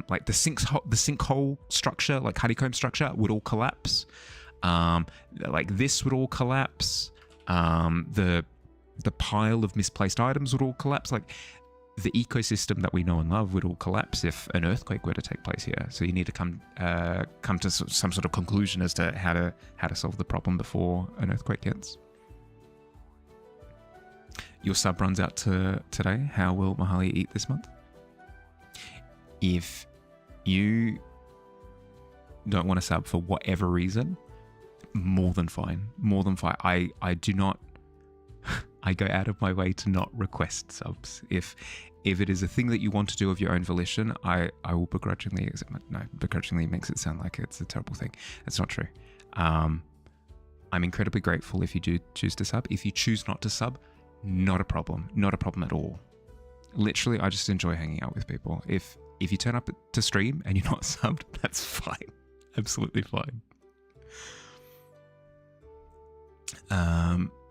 like the sinkhole structure, like honeycomb structure, would all collapse. Like this would all collapse. The pile of misplaced items would all collapse. Like the ecosystem that we know and love would all collapse if an earthquake were to take place here. So you need to come to some sort of conclusion as to how to solve the problem before an earthquake hits. Your sub runs out today. How will Mahalia eat this month? If you don't want to sub for whatever reason, more than fine. More than fine. I do not... I go out of my way to not request subs. If it is a thing that you want to do of your own volition, I will begrudgingly accept it. No, begrudgingly makes it sound like it's a terrible thing. It's not true. I'm incredibly grateful if you do choose to sub. If you choose not to sub, not a problem. Not a problem at all. Literally, I just enjoy hanging out with people. If you turn up to stream and you're not subbed, that's fine. Absolutely fine.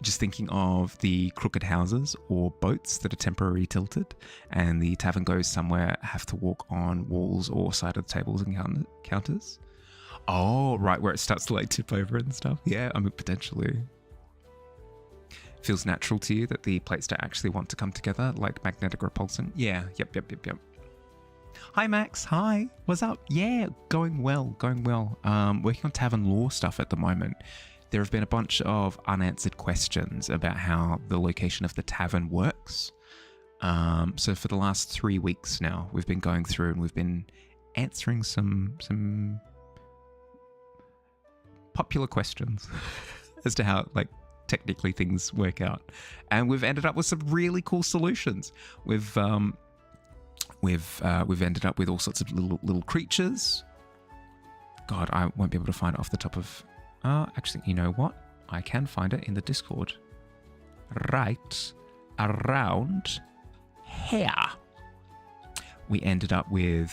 Just thinking of the crooked houses or boats that are temporarily tilted, and the tavern goes somewhere, have to walk on walls or side of tables and counters. Oh, right, where it starts to like tip over and stuff. Yeah, I mean, potentially. Feels natural to you that the plates don't actually want to come together, like magnetic repulsion. Yeah, yep. Hi, Max. Hi. What's up? Yeah, going well. Working on tavern lore stuff at the moment. There have been a bunch of unanswered questions about how the location of the tavern works. So for the last 3 weeks now, we've been going through and we've been answering some popular questions as to how, like, technically things work out. And we've ended up with some really cool solutions. We've ended up with all sorts of little creatures. God, I won't be able to find it off the top of... actually, you know what? I can find it in the Discord. Right around here. We ended up with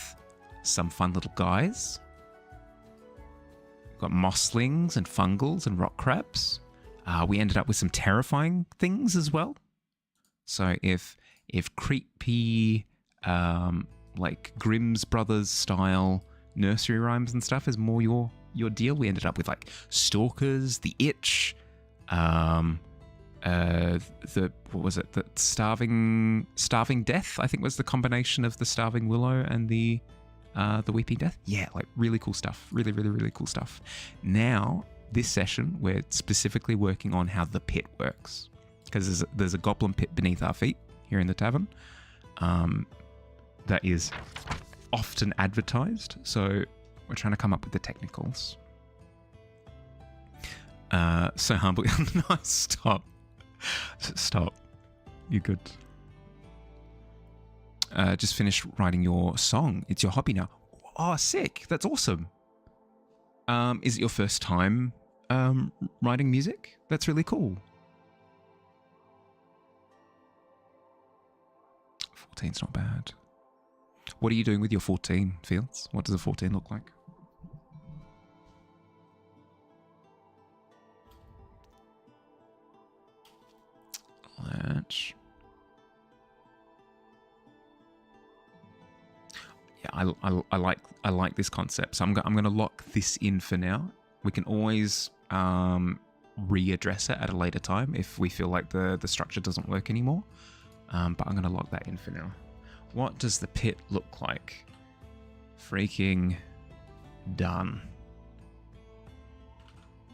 some fun little guys. We've got mosslings and fungals and rock crabs. We ended up with some terrifying things as well. So if creepy, like Grimm's Brothers style nursery rhymes and stuff is more your deal, we ended up with like stalkers, the itch, the starving death, I think was the combination of the starving willow and the weeping death. Yeah, like really cool stuff. Really cool stuff. Now this session we're specifically working on how the pit works, because there's a goblin pit beneath our feet here in the tavern that is often advertised, so we're trying to come up with the technicals. So humbly... No, stop. You're good. Just finished writing your song. It's your hobby now. Oh, sick. That's awesome. Is it your first time writing music? That's really cool. 14's not bad. What are you doing with your 14, Fields? What does a 14 look like? Yeah, I like this concept. So I'm going to lock this in for now. We can always readdress it at a later time if we feel like the structure doesn't work anymore. But I'm going to lock that in for now. What does the pit look like? Freaking done.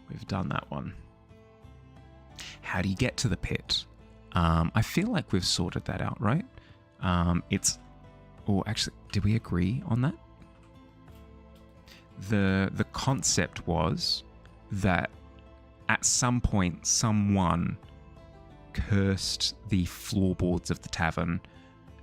We've done that one. How do you get to the pit? I feel like we've sorted that out, right? Actually, did we agree on that? The concept was that at some point someone cursed the floorboards of the tavern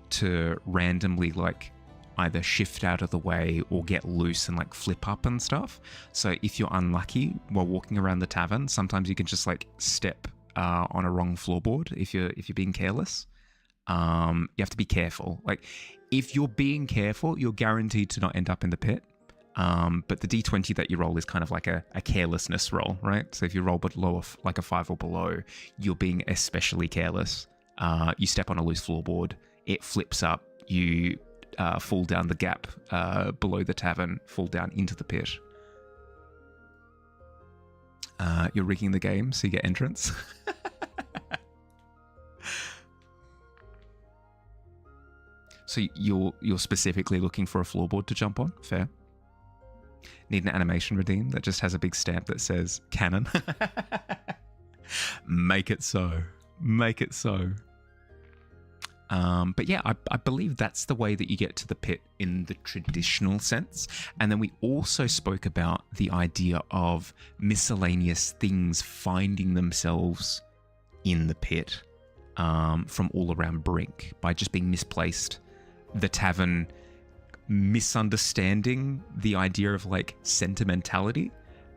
to randomly like either shift out of the way or get loose and like flip up and stuff. So if you're unlucky while walking around the tavern, sometimes you can just like step on a wrong floorboard if you're being careless. You have to be careful. Like if you're being careful, you're guaranteed to not end up in the pit. But the D20 that you roll is kind of like a carelessness roll, right? So if you roll below like a 5 or below, you're being especially careless. You step on a loose floorboard, it flips up, you fall down the gap below the tavern, fall down into the pit. You're rigging the game so you get entrance. So you're specifically looking for a floorboard to jump on? Fair. Need an animation redeem that just has a big stamp that says canon. Make it so. Make it so. But yeah, I believe that's the way that you get to the pit in the traditional sense. And then we also spoke about the idea of miscellaneous things finding themselves in the pit from all around Brink by just being misplaced. The tavern misunderstanding the idea of like sentimentality,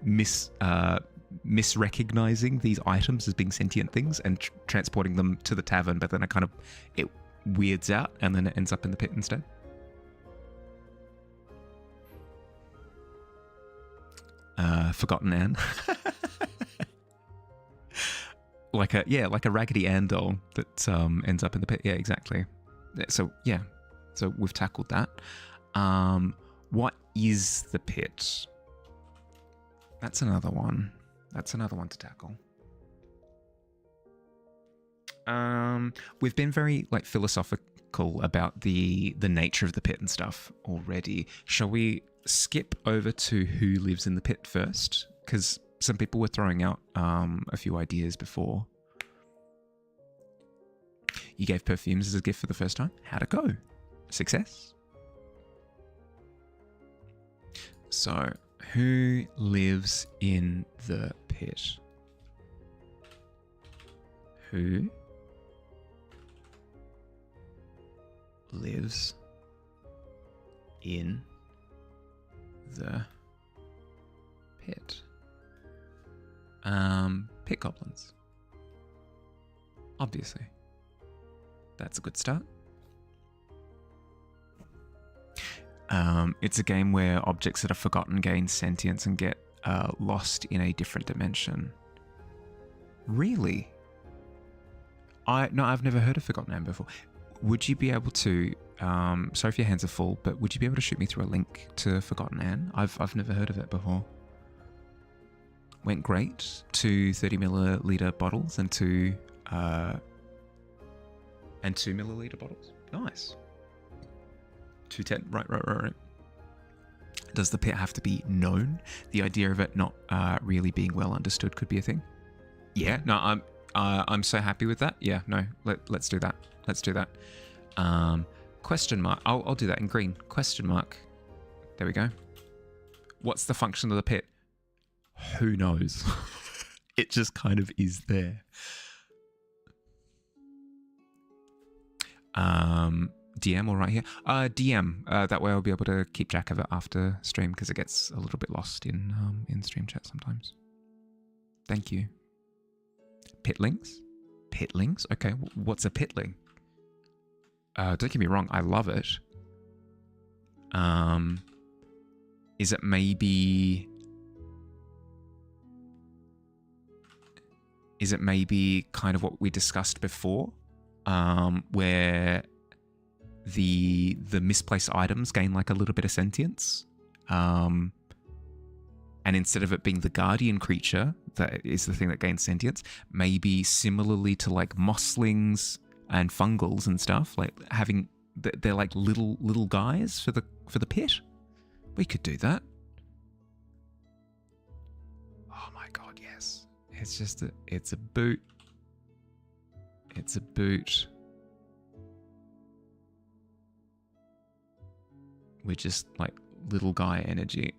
misrecognizing these items as being sentient things and transporting them to the tavern, but then it weirds out and then it ends up in the pit instead. Forgotten Anne. like a Raggedy Ann doll that ends up in the pit. Yeah, exactly. So we've tackled that. What is the pit? That's another one. That's another one to tackle. We've been very like philosophical about the nature of the pit and stuff already. Shall we skip over to who lives in the pit first? Because some people were throwing out a few ideas before. You gave perfumes as a gift for the first time. How'd it go? Success? So, who lives in the pit? Who lives in the pit? Pit goblins. Obviously. That's a good start. It's a game where objects that are forgotten gain sentience and get lost in a different dimension. Really? I've never heard of Forgotten Anne before. Would you be able to, sorry if your hands are full, but would you be able to shoot me through a link to Forgotten Anne? I've never heard of it before. Went great. 2 30ml bottles and 2 2ml bottles. Nice. 210. Right. Does the pit have to be known? The idea of it not really being well understood could be a thing. Yeah, no, I'm so happy with that. Yeah, no, let's do that. Let's do that. Question mark. I'll do that in green. Question mark. There we go. What's the function of the pit? Who knows? It just kind of is there. DM or right here? DM. That way I'll be able to keep track of it after stream because it gets a little bit lost in stream chat sometimes. Thank you. Pitlings? Pitlings? Okay, what's a pitling? Don't get me wrong, I love it. Is it maybe kind of what we discussed before? Where the misplaced items gain like a little bit of sentience. And instead of it being the guardian creature that is the thing that gains sentience, maybe similarly to like mosslings and fungals and stuff, like they're like little guys for the pit. We could do that. Oh my god, yes. It's a boot. It's a boot. We're just like little guy energy.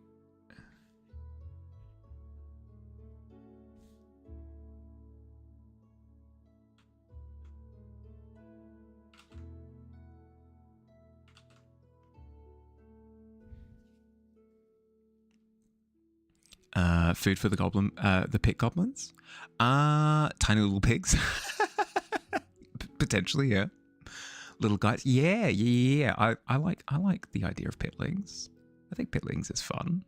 Food for the pit goblins. Tiny little pigs. Potentially, yeah. Little guys. Yeah. I like the idea of pitlings. I think pitlings is fun.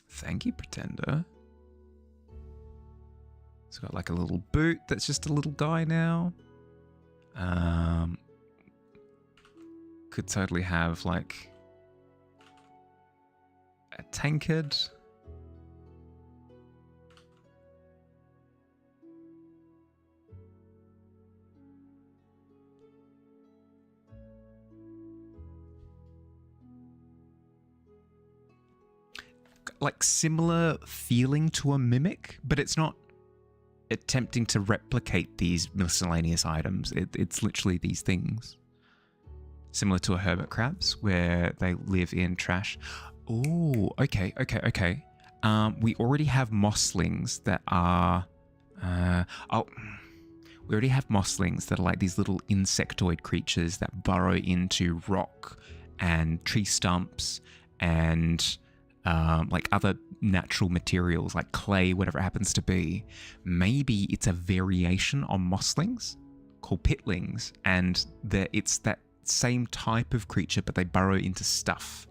Thank you, Pretender. It's got like a little boot that's just a little guy now. Could totally have like a tankard. Like similar feeling to a mimic, but it's not attempting to replicate these miscellaneous items. It's literally these things. Similar to a hermit crabs, where they live in trash. Oh, okay. We already have mosslings that are... we already have mosslings that are like these little insectoid creatures that burrow into rock and tree stumps and like other natural materials like clay, whatever it happens to be. Maybe it's a variation on mosslings called pitlings, and it's that same type of creature, but they burrow into stuff.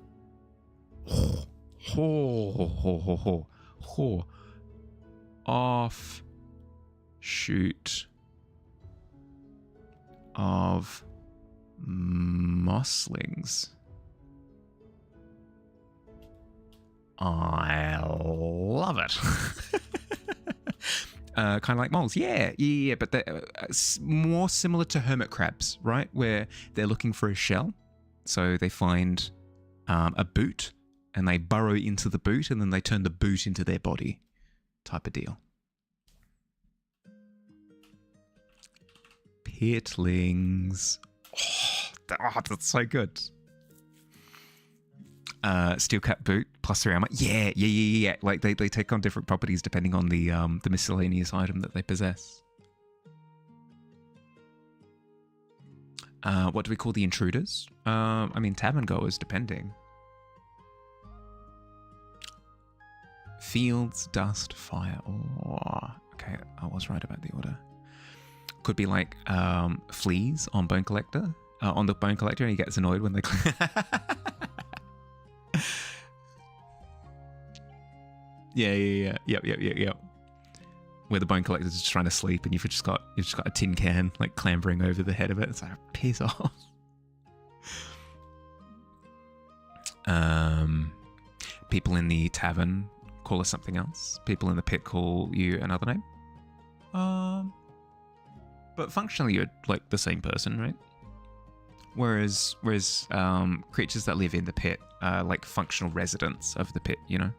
Offshoot of mosslings. I love it. Kind of like moles. Yeah, but they're more similar to hermit crabs, right? Where they're looking for a shell. So they find a boot and they burrow into the boot and then they turn the boot into their body type of deal. Pitlings. Oh, that's so good. Steel cat boot plus 3 armor. Yeah. Like they take on different properties depending on the miscellaneous item that they possess. What do we call the intruders? I mean, tavern goers, depending. Fields, dust, fire. Oh, okay, I was right about the order. Could be like fleas on Bone Collector. On the Bone Collector, and he gets annoyed when they... Yeah. Yep. Where the Bone Collector's just trying to sleep, and you've just got a tin can like clambering over the head of it. It's like, piss off. People in the tavern call us something else. People in the pit call you another name. But functionally, you're like the same person, right? Whereas creatures that live in the pit are like functional residents of the pit, you know?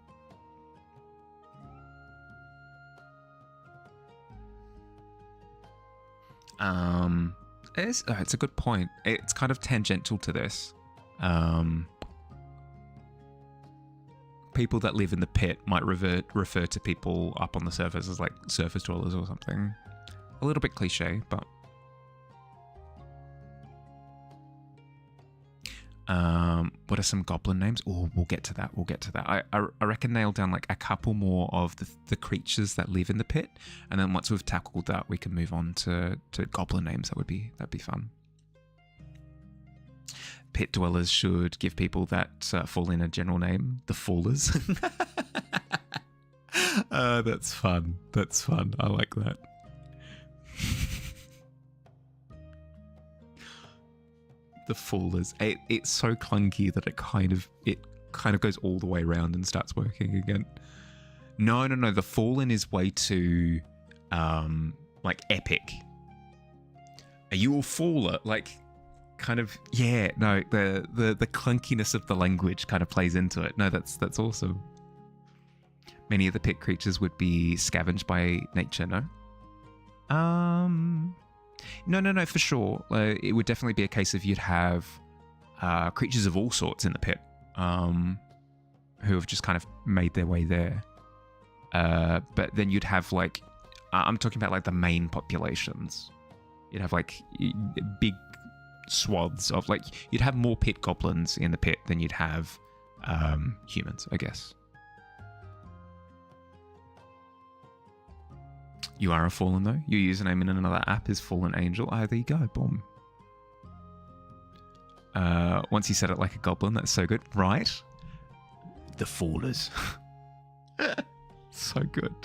It's a good point. It's kind of tangential to this. People that live in the pit might refer to people up on the surface as like surface dwellers or something. A little bit cliche, but... what are some goblin names? Oh, we'll get to that. I reckon nail down like a couple more of the creatures that live in the pit, and then once we've tackled that, we can move on to goblin names. That'd be fun. Pit dwellers should give people that fall in a general name, the Fallers. That's fun. I like that. The Fallers. It's so clunky that it kind of goes all the way around and starts working again. No. The Fallen is way too like epic. Are you a faller? Like kind of, yeah, no, the clunkiness of the language kind of plays into it. No, that's awesome. Many of the pit creatures would be scavenged by nature, no? No, for sure. It would definitely be a case of you'd have creatures of all sorts in the pit who have just kind of made their way there. But then you'd have like, I'm talking about like the main populations. You'd have like big swaths of like, you'd have more pit goblins in the pit than you'd have humans, I guess. You are a fallen though. Your username in another app is Fallen Angel. Oh, there you go. Boom. Once you said it like a goblin, that's so good. Right? The Fallers. So good.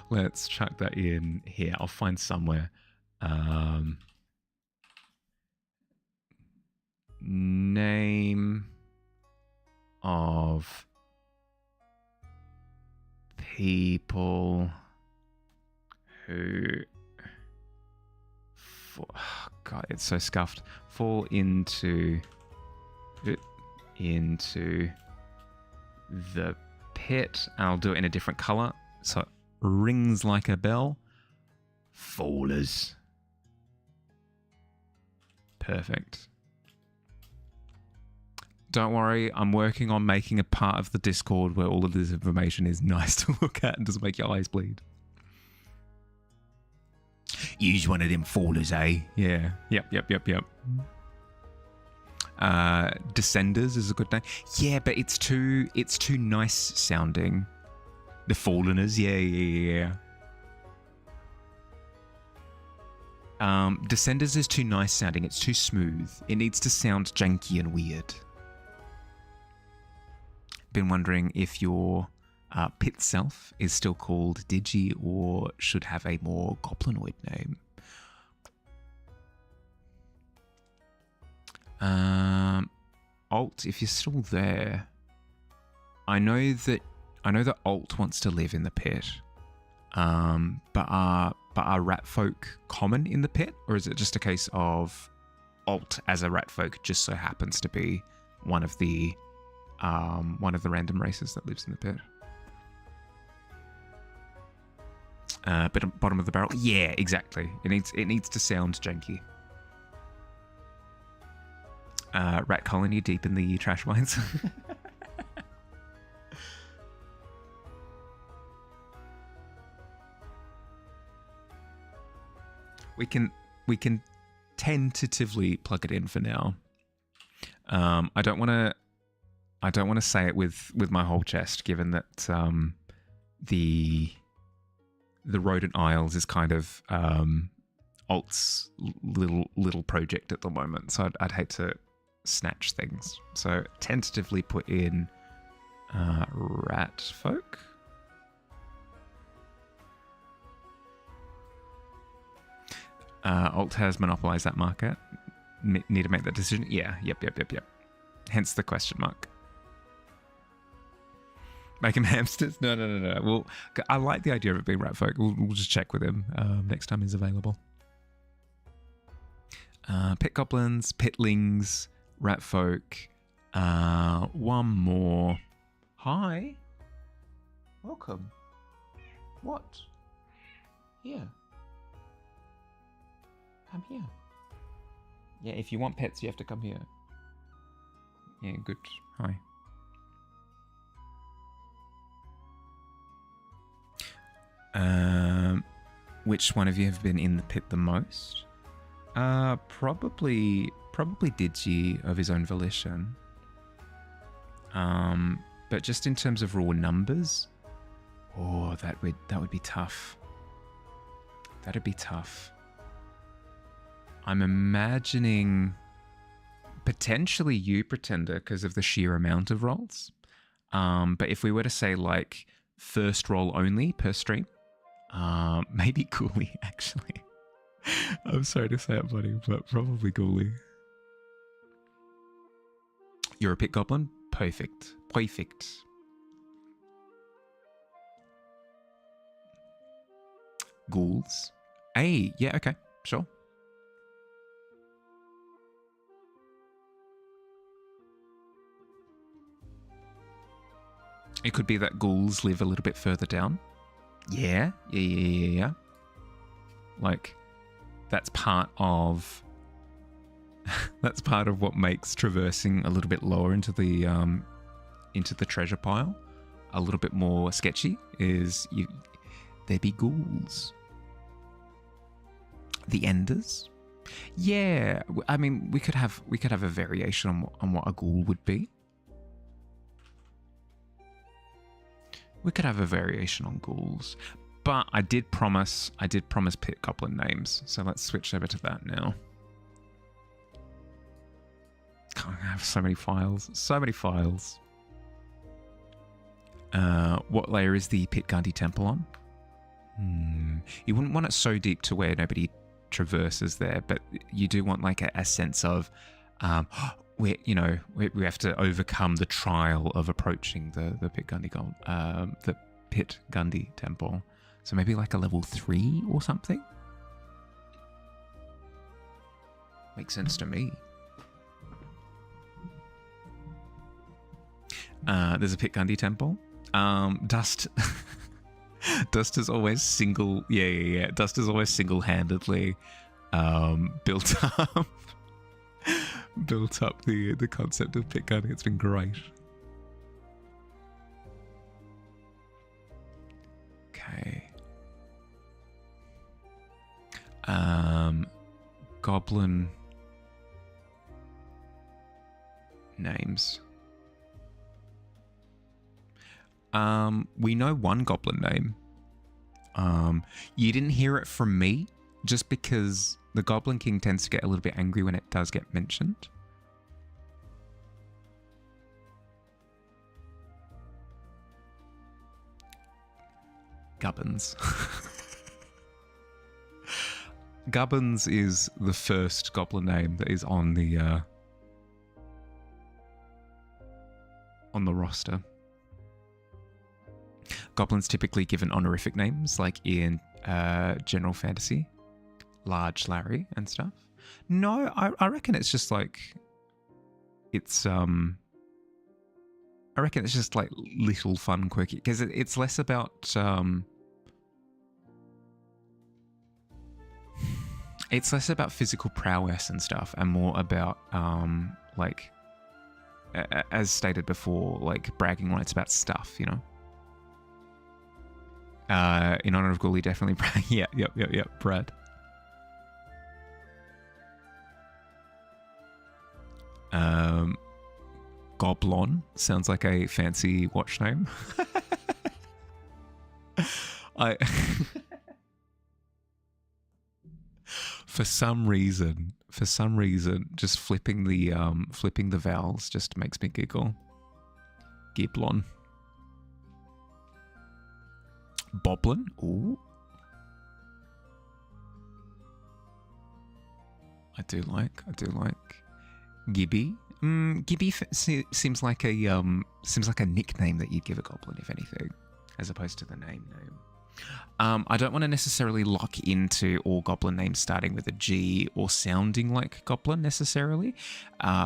Let's chuck that in here. I'll find somewhere. Name of people who God, it's so scuffed. Fall into the pit. And I'll do it in a different color so it rings like a bell. Fallers. Perfect. Don't worry, I'm working on making a part of the Discord where all of this information is nice to look at and doesn't make your eyes bleed. Use one of them fallers, eh? Yeah. Yep. Descenders is a good name. Yeah, but it's too nice sounding. The Falleners, yeah. Descenders is too nice sounding. It's too smooth. It needs to sound janky and weird. Been wondering if your pit self is still called Digi or should have a more goblinoid name. Alt, if you're still there, I know that Alt wants to live in the pit. But are rat folk common in the pit, or is it just a case of Alt as a rat folk just so happens to be one of the random races that lives in the pit? Bottom of the barrel. Yeah, exactly. It needs to sound janky. Rat colony deep in the trash mines. We can tentatively plug it in for now. I don't want to say it with my whole chest, given that the Rodent Isles is kind of Alt's little project at the moment, so I'd hate to snatch things. So tentatively put in rat folk. Alt has monopolized that market. Need to make that decision? Yeah, yep. Hence the question mark. Make him hamsters? No. Well, I like the idea of it being rat folk. We'll just check with him next time he's available. Pit goblins, pitlings, rat folk. One more. Hi. Welcome. What? Here. Come here. Yeah, if you want pets, you have to come here. Yeah, good. Hi. Which one of you have been in the pit the most? Probably Digi of his own volition. But just in terms of raw numbers, that would be tough. That'd be tough. I'm imagining potentially you, Pretender, because of the sheer amount of rolls. But if we were to say like first roll only per stream, maybe Ghoulie, actually. I'm sorry to say it, buddy, but probably Ghoulie. You're a pit goblin? Perfect. Ghouls? Hey, yeah, okay, sure. It could be that ghouls live a little bit further down. Yeah. Like, that's part of what makes traversing a little bit lower into the treasure pile a little bit more sketchy. There be ghouls. The Enders. Yeah, I mean, we could have a variation on what a ghoul would be. We could have a variation on ghouls, but I did promise pit goblin names, so let's switch over to that now. God, I have so many files. What layer is the Pit Gandhi temple on? You wouldn't want it so deep to where nobody traverses there, but you do want like a sense of we have to overcome the trial of approaching the Pit Gandhi temple. So maybe like a level 3 or something. Makes sense to me. There's a Pit Gandhi temple. Dust Dust is always Dust is always single-handedly built up the concept of pit gunning. It's been great. Okay. Goblin names. We know one goblin name. You didn't hear it from me, just because the Goblin King tends to get a little bit angry when it does get mentioned. Gubbins. Gubbins is the first goblin name that is on the roster. Goblins typically given honorific names, like in General Fantasy, Large Larry and stuff. No, I reckon it's just like I reckon it's just like little fun, quirky, because it's less about it's less about physical prowess and stuff, and more about like as stated before, like bragging rights about stuff, you know. In honor of Gully, definitely Brad. Yep, Brad. Goblin sounds like a fancy watch name. For some reason, just flipping the vowels just makes me giggle. Giblon. Boblin. Ooh. I do like. Gibby. Gibby seems like a nickname that you'd give a goblin, if anything, as opposed to the name. I don't want to necessarily lock into all goblin names starting with a G or sounding like goblin necessarily.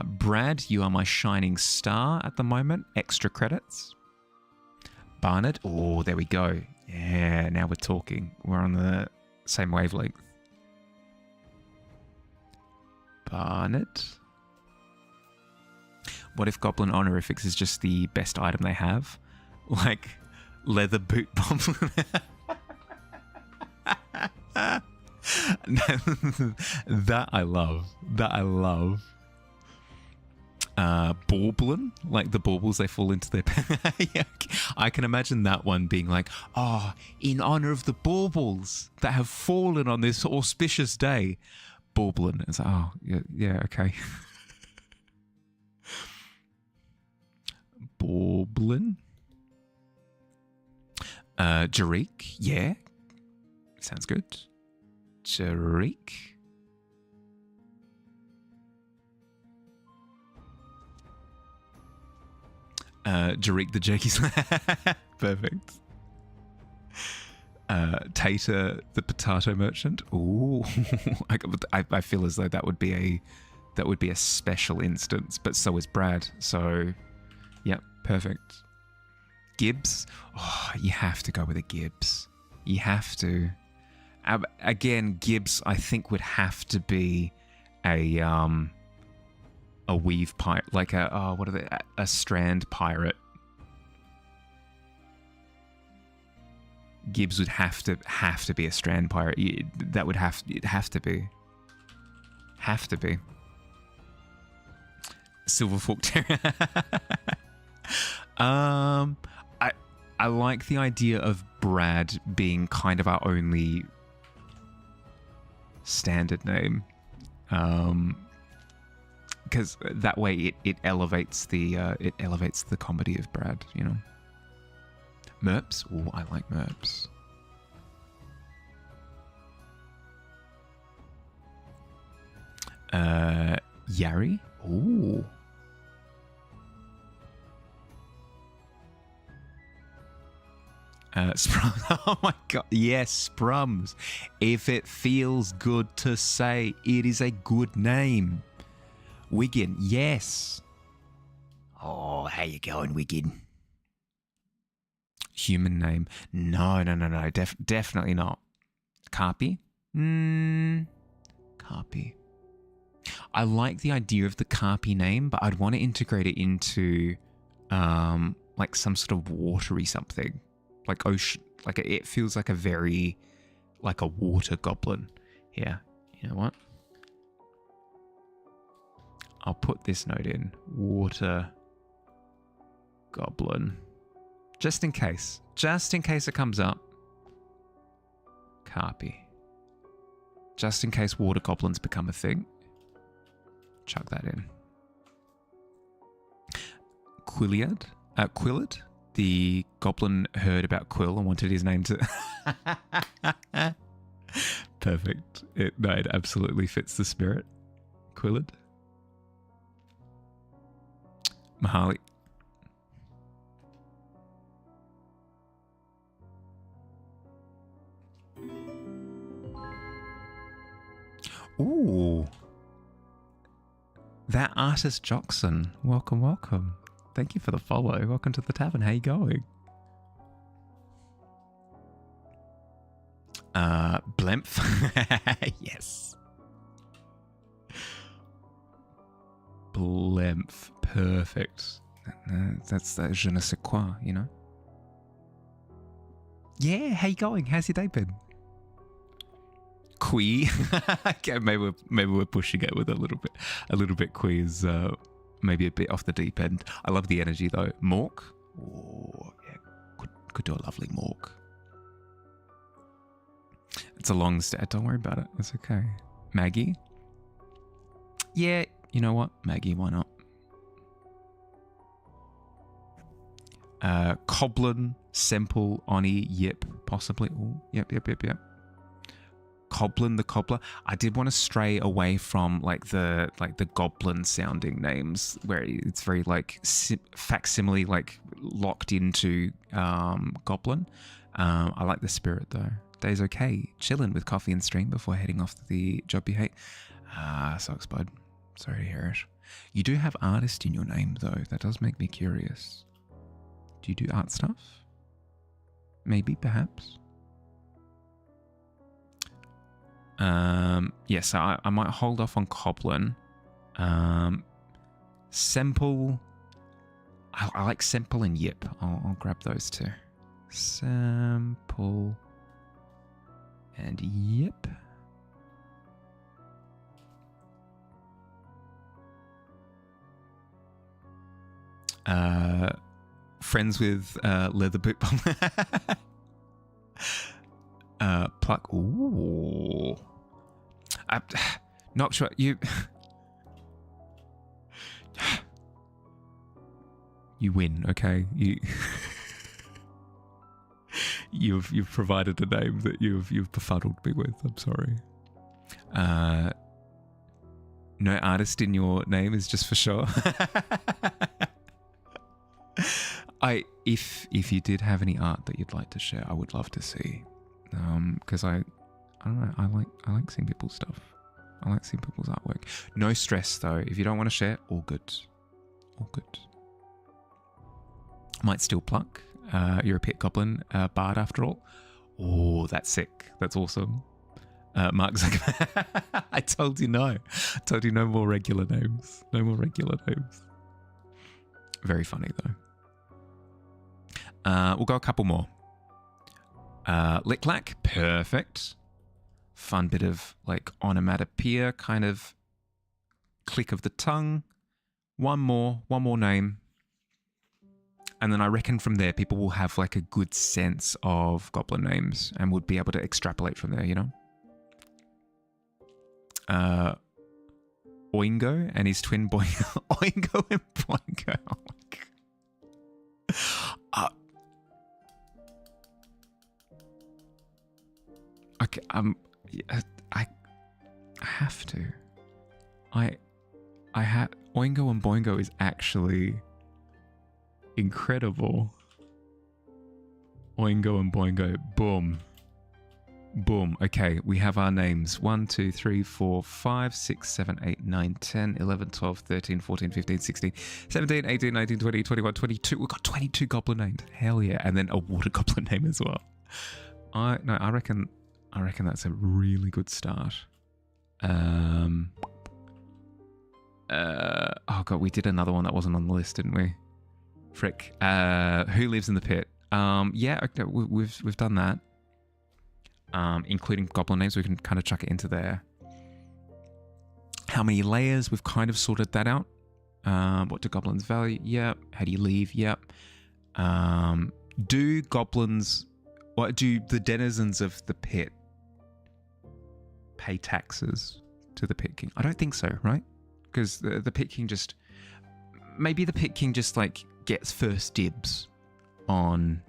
Brad, you are my shining star at the moment. Extra credits. Barnard. Oh, there we go. Yeah, now we're talking. We're on the same wavelength. Barnard. What if goblin honorifics is just the best item they have? Like leather boot goblin. That I love. Baublin, like the baubles, they fall into their... Yeah, I can imagine that one being like, oh, in honor of the baubles that have fallen on this auspicious day. Baublin. It's like, oh, yeah, okay. Baublin. Jarik, yeah. Sounds good. Jarik. Jarik the Jerky Slab. Perfect. Tater the Potato Merchant. Ooh. I feel as though that would be a special instance, but so is Brad. So, yep, perfect. Gibbs. Oh, you have to go with a Gibbs. You have to. Again, Gibbs, I think, would have to be a weave pirate, like a strand pirate. Gibbs would have to be a strand pirate. That would have to be. Silverfork Terrier. I like the idea of Brad being kind of our only standard name, because that way it elevates the comedy of Brad, you know. Merps. Oh, I like Merps. Yari. Ooh. Sprums. Oh my god. Yes, Sprums. If it feels good to say, it is a good name. Wiggin. Yes. Oh, how you going, Wiggin? Human name. No. Definitely not. Carpi? Carpi. I like the idea of the Carpi name, but I'd want to integrate it into like some sort of watery something. Like ocean. Like it feels like a very, like a water goblin. Yeah. You know what? I'll put this note in. Water goblin. Just in case. Just in case it comes up. Carpi. Just in case water goblins become a thing. Chuck that in. Quillard. The goblin heard about Quill and wanted his name to... Perfect. It absolutely fits the spirit. Quillard. Mahali. Ooh. That artist Jockson. Welcome. Thank you for the follow. Welcome to the tavern. How you going? Blemph. Yes. Blemph. Perfect. That's that je ne sais quoi, you know? Yeah, how you going? How's your day been? Quee. Okay, maybe we're pushing it with a little bit quee is maybe a bit off the deep end. I love the energy though. Mork. Oh yeah, could do a lovely mork. It's a long stay. Don't worry about it. It's okay. Maggie. Yeah, you know what? Maggie, why not? Coblin, Semple, Oni, Yip, possibly. Oh, yep. Coblin the Cobbler. I did want to stray away from like the goblin sounding names where it's very like facsimile, like locked into goblin. I like the spirit though. Day's okay. Chilling with coffee and stream before heading off to the job you hate. Sucks, bud. Sorry to hear it. You do have artist in your name though. That does make me curious. Do you do art stuff? Maybe, perhaps. Yeah, so I might hold off on Coblin. Semple. I like Semple and Yip. I'll grab those two. Semple and Yip. Friends with Leatherboot. Pluck. Ooh. I'm not sure. You win, okay? You've provided a name that you've befuddled me with. I'm sorry. No artist in your name is just for sure. If you did have any art that you'd like to share, I would love to see. Because I don't know, I like seeing people's stuff. I like seeing people's artwork. No stress though. If you don't want to share, all good. All good. Might still pluck. You're a pet goblin bard after all. Oh, that's sick. That's awesome. Mark Zuckerberg. I told you no. I told you no more regular names. No more regular names. Very funny though. We'll go a couple more. Licklac, perfect. Fun bit of like onomatopoeia, kind of click of the tongue. One more name. And then I reckon from there, people will have like a good sense of goblin names and would be able to extrapolate from there, you know? Oingo and his twin Boingo. Oingo and Boingo. Oh my God. Okay, I have to. I have Oingo and Boingo is actually incredible. Oingo and Boingo, boom. Boom. Okay, we have our names. 1, 2, 3, 4, 5, 6, 7, 8, 9, 10, 11, 12, 13, 14, 15, 16, 17, 18, 19, 20, 21, 22. We've got 22 goblin names. Hell yeah. And then a water goblin name as well. I reckon that's a really good start. Oh god, we did another one that wasn't on the list, didn't we? Frick. Who lives in the pit? Yeah, okay, we've done that. Including goblin names, we can kind of chuck it into there. How many layers? We've kind of sorted that out. What do goblins value? Yep. How do you leave? Yep. Do goblins, what do the denizens of the pit pay taxes to the pit king? I don't think so, right? Because the pit king just, maybe the pit king just like gets first dibs on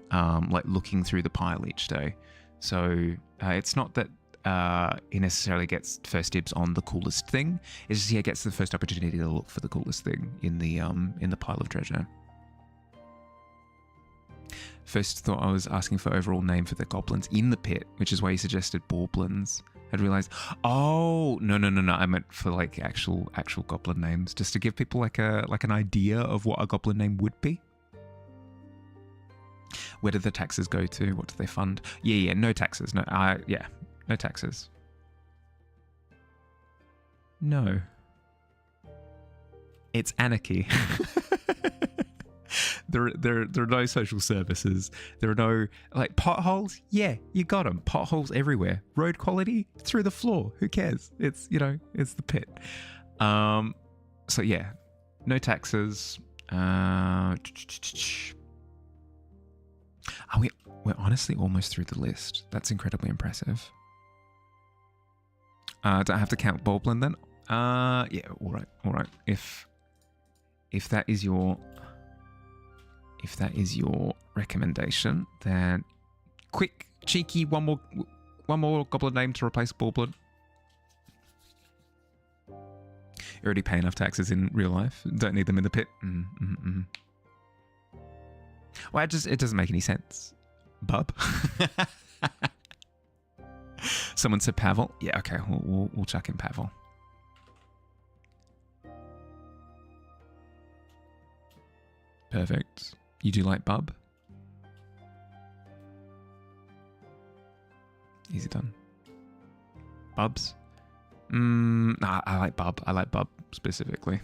like looking through the pile each day. So it's not that he necessarily gets first dibs on the coolest thing. It's just he gets the first opportunity to look for the coolest thing in the pile of treasure. First thought I was asking for overall name for the goblins in the pit, which is why he suggested baublins. I'd realized, oh no, I meant for like actual goblin names, just to give people like an idea of what a goblin name would be. Where do the taxes go to? What do they fund? Yeah, no taxes. No taxes. No. It's anarchy. There are no social services. There are no, like, potholes. Yeah, you got them. Potholes everywhere. Road quality through the floor. Who cares? It's, it's the pit. So yeah, no taxes. We're honestly almost through the list. That's incredibly impressive. Do I have to count Baublin then? Yeah, all right. If that is your recommendation, then quick, cheeky, one more goblin name to replace Baublin. You already pay enough taxes in real life. Don't need them in the pit. Well, it doesn't make any sense. Bub. Someone said Pavel. Yeah, okay, we'll chuck in Pavel. Perfect. You do like Bub? Easy done. Bubs? Nah, I like Bub. I like Bub specifically.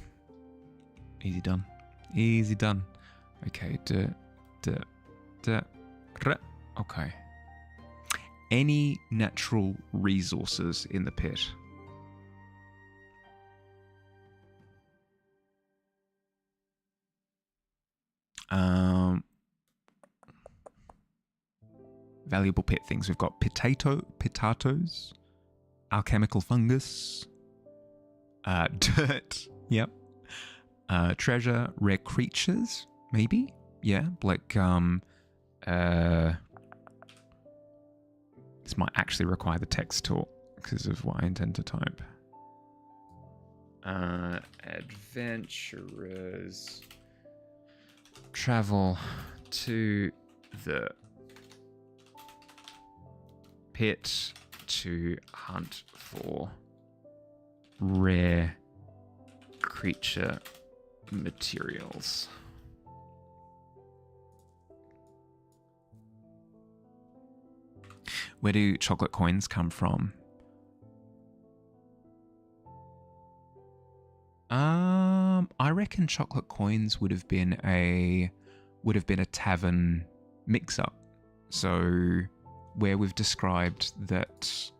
Easy done. Easy done. Okay, okay. Any natural resources in the pit? Valuable pit things. We've got potatoes, alchemical fungus, dirt. Yep. Treasure, rare creatures, maybe. Yeah, like this might actually require the text talk because of what I intend to type. Adventurers travel to the pit to hunt for rare creature materials. Where do chocolate coins come from? I reckon chocolate coins would have been a tavern mix-up. So where we've described that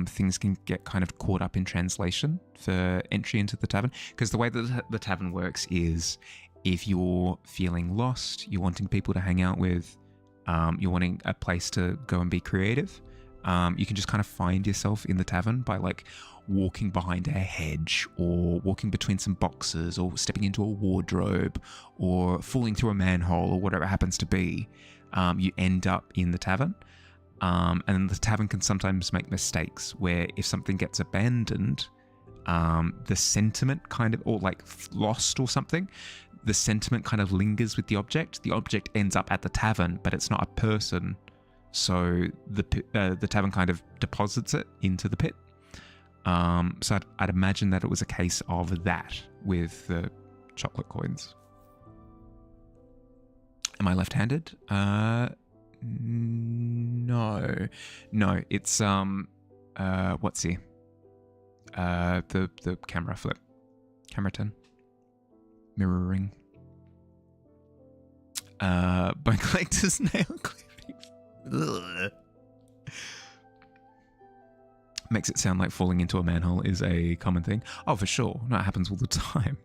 things can get kind of caught up in translation for entry into the tavern. Because the way that the tavern works is, if you're feeling lost, you're wanting people to hang out with, you're wanting a place to go and be creative, you can just kind of find yourself in the tavern by like walking behind a hedge, or walking between some boxes, or stepping into a wardrobe, or falling through a manhole, or whatever it happens to be. You end up in the tavern. And the tavern can sometimes make mistakes where if something gets abandoned, the sentiment kind of, or like lost or something, the sentiment kind of lingers with the object. The object ends up at the tavern, but it's not a person. So the tavern kind of deposits it into the pit. So I'd imagine that it was a case of that with the chocolate coins. Am I left-handed? No. It's what's he? The camera flip, camera 10, mirroring. Bone collector's nail clipping. Ugh. Makes it sound like falling into a manhole is a common thing. Oh, for sure. No, it happens all the time.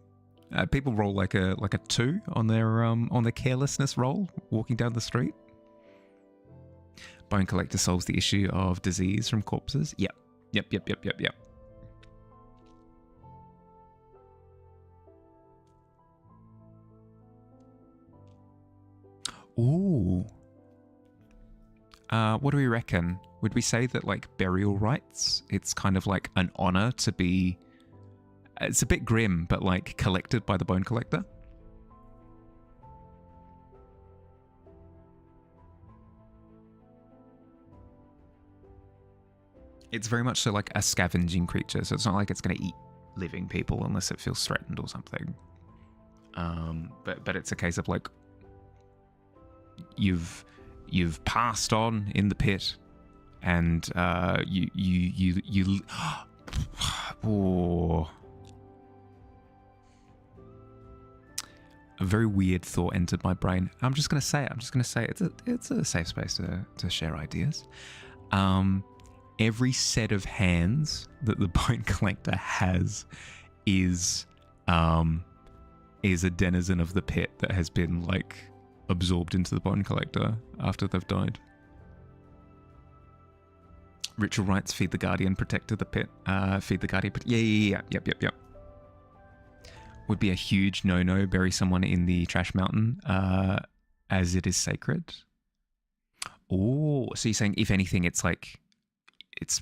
People roll like a 2 on their carelessness roll walking down the street. Bone collector solves the issue of disease from corpses. Yep. Ooh. What do we reckon? Would we say that, like, burial rites, it's kind of like an honor to be... It's a bit grim, but, like, collected by the bone collector? It's very much so like a scavenging creature, so it's not like it's going to eat living people unless it feels threatened or something. But it's a case of, like, you've passed on in the pit, and you oh, a very weird thought entered my brain. I'm just gonna say it. It's a safe space to share ideas. Every set of hands that the bone collector has is a denizen of the pit that has been, like, absorbed into the bone collector after they've died. Ritual rites: feed the guardian, protector the pit. Feed the guardian. Yep. Would be a huge no-no. Bury someone in the trash mountain, as it is sacred. Oh, so you're saying if anything, it's like it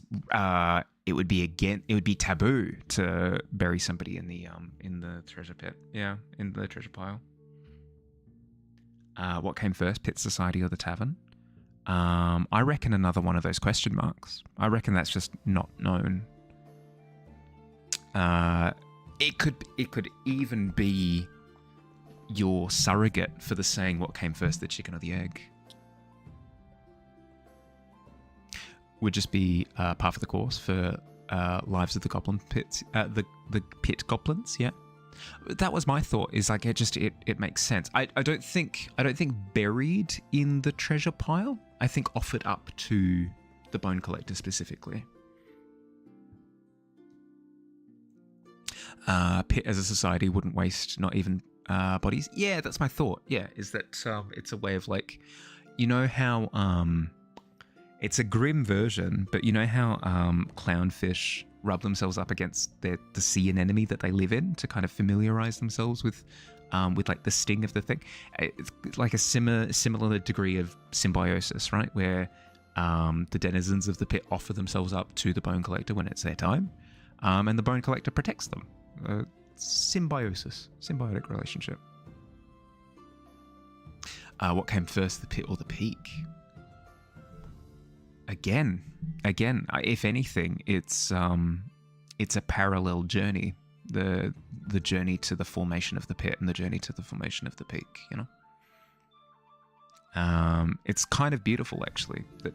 would be taboo to bury somebody in the treasure pit. Yeah, in the treasure pile. What came first, pit society or the tavern? I reckon another one of those question marks. I reckon that's just not known. It could even be your surrogate for the saying, what came first, the chicken or the egg? Would just be part of the course for Lives of the Goblin Pits, the pit goblins. Yeah, that was my thought. Is like it makes sense. I don't think buried in the treasure pile. I think offered up to the bone collector specifically. Pit as a society wouldn't waste not even bodies. Yeah, that's my thought. Yeah, is that it's a way of, like, you know how it's a grim version, but you know how clownfish rub themselves up against the sea anemone that they live in to kind of familiarize themselves with like the sting of the thing. It's like a similar degree of symbiosis, right? Where the denizens of the pit offer themselves up to the bone collector when it's their time, and the bone collector protects them. Symbiotic relationship. What came first, the pit or the peak? Again, if anything, it's a parallel journey. The journey to the formation of the pit and the journey to the formation of the peak, you know? It's kind of beautiful, actually, that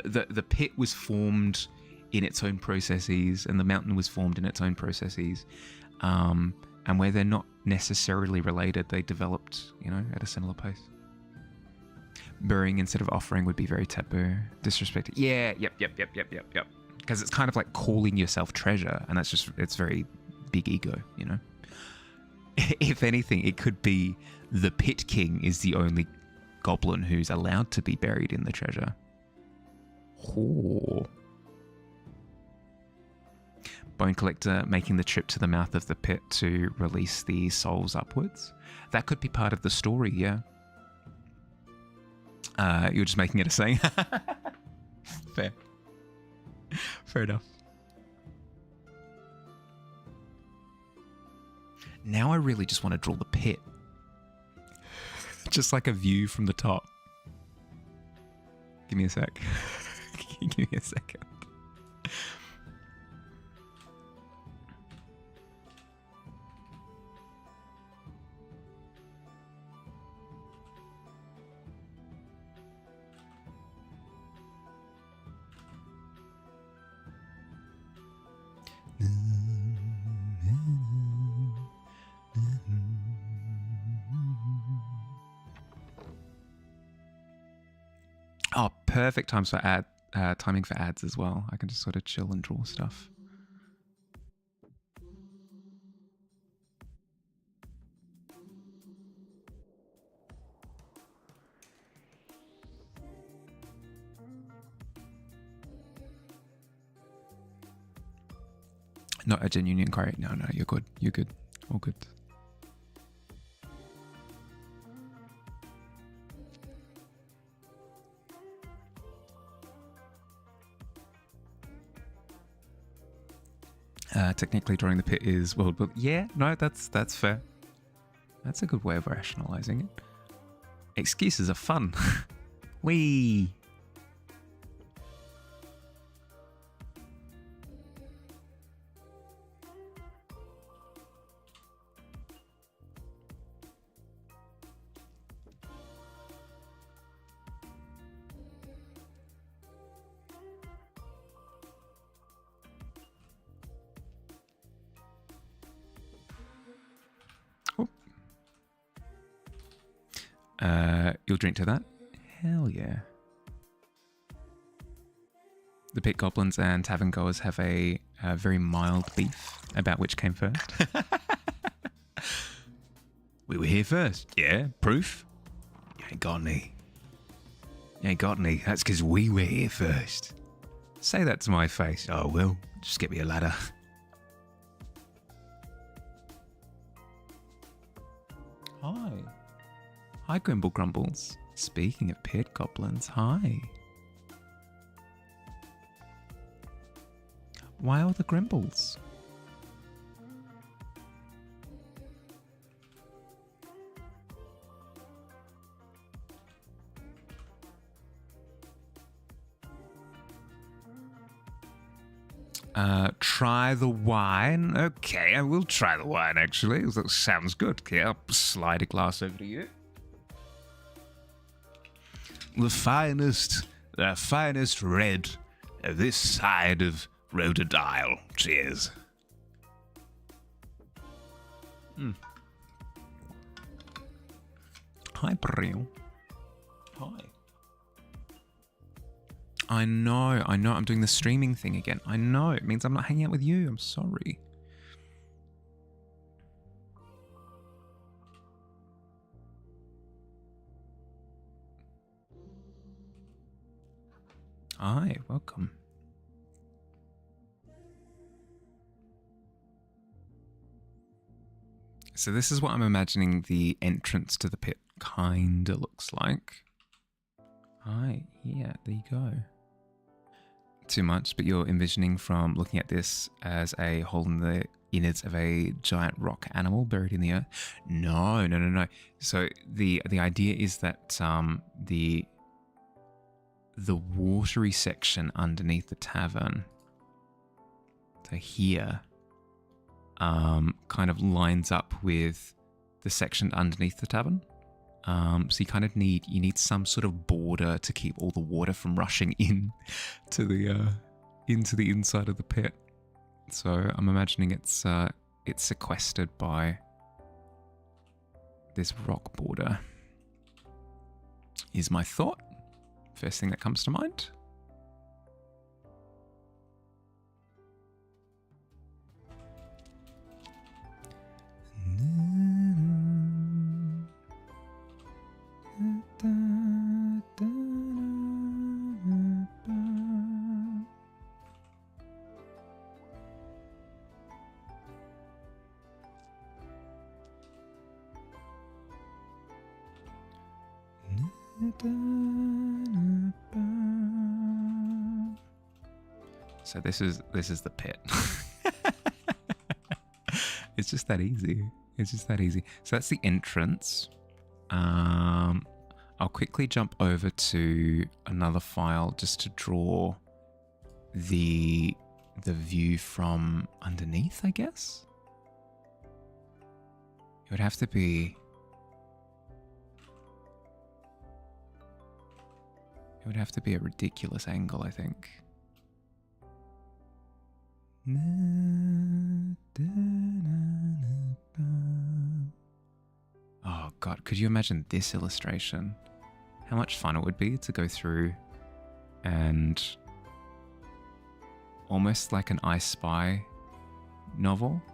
the pit was formed in its own processes and the mountain was formed in its own processes. And where they're not necessarily related, they developed, you know, at a similar pace. Burying instead of offering would be very taboo. Disrespected. Yeah, yep. Because it's kind of like calling yourself treasure, and it's very big ego, you know? If anything, it could be the Pit King is the only goblin who's allowed to be buried in the treasure. Oh. Bone collector making the trip to the mouth of the pit to release the souls upwards. That could be part of the story, yeah. You're just making it a saying. Fair enough. Now I really just want to draw the pit. Just like a view from the top. Give me a sec. Give me a second. Oh, perfect timing for ads as well. I can just sort of chill and draw stuff. Not a genuine inquiry. No, you're good. You're good. All good. Technically, drawing the pit is well, but yeah, no, that's fair. That's a good way of rationalizing it. Excuses are fun. Wee. You'll drink to that? Hell yeah. The pit goblins and tavern goers have a very mild beef about which came first. We were here first. Yeah, proof? You ain't got any. You ain't got any. That's because we were here first. Say that to my face. Oh, well, just get me a ladder. Hi. Hi, Grimble Grumbles. Speaking of pit goblins, hi. Why all the Grimbles? Try the wine. Okay, I will try the wine, actually. That sounds good. Okay, I'll slide a glass over to you. The finest red of this side of Rhododile. Cheers. Hi, Brill. Hi. I know. I'm doing the streaming thing again. I know. It means I'm not hanging out with you. I'm sorry. Hi, welcome. So this is what I'm imagining the entrance to the pit kinda looks like. Hi, yeah, there you go. Too much, but you're envisioning from looking at this as a hole in the innards of a giant rock animal buried in the earth? No. So the idea is that the watery section underneath the tavern, so here, kind of lines up with the section underneath the tavern. So you kind of need some sort of border to keep all the water from rushing in to the into the inside of the pit. So I'm imagining it's sequestered by this rock border. Is my thought. First thing that comes to mind. So this is the pit. It's just that easy. It's just that easy. So that's the entrance. I I'll quickly jump over to another file just to draw the view from underneath, I guess. It would have to be... It would have to be a ridiculous angle, I think. Oh god, could you imagine this illustration? How much fun it would be to go through and almost like an I Spy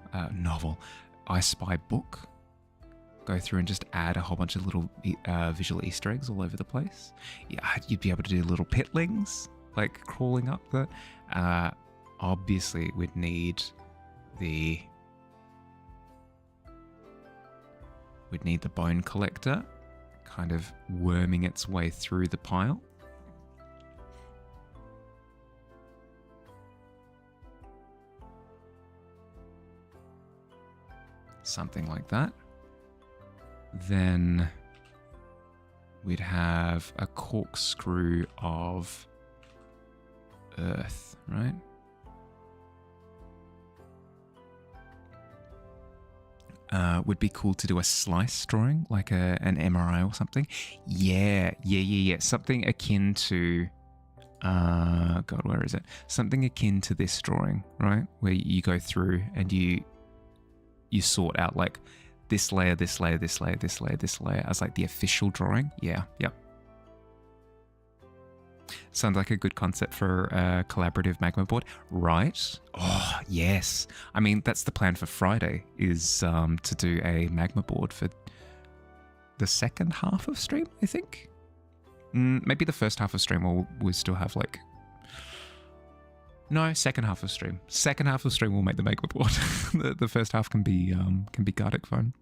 I Spy book. Go through and just add a whole bunch of little visual Easter eggs all over the place. Yeah, you'd be able to do little pitlings, like crawling up the... obviously, we'd need the bone collector kind of worming its way through the pile. Something like that. Then we'd have a corkscrew of earth, right? Would be cool to do a slice drawing, like an MRI or something. Yeah. Something akin to, God, where is it? Something akin to this drawing, right? Where you go through and you sort out like this layer, this layer, this layer, this layer, this layer as like the official drawing. Yeah, yep. Sounds like a good concept for a collaborative magma board, right? Oh, yes. I mean, that's the plan for Friday, is to do a magma board for the second half of stream, I think. Maybe the first half of stream we'll still have like... No, second half of stream. Second half of stream we'll make the magma board. the first half can be Gardic phone.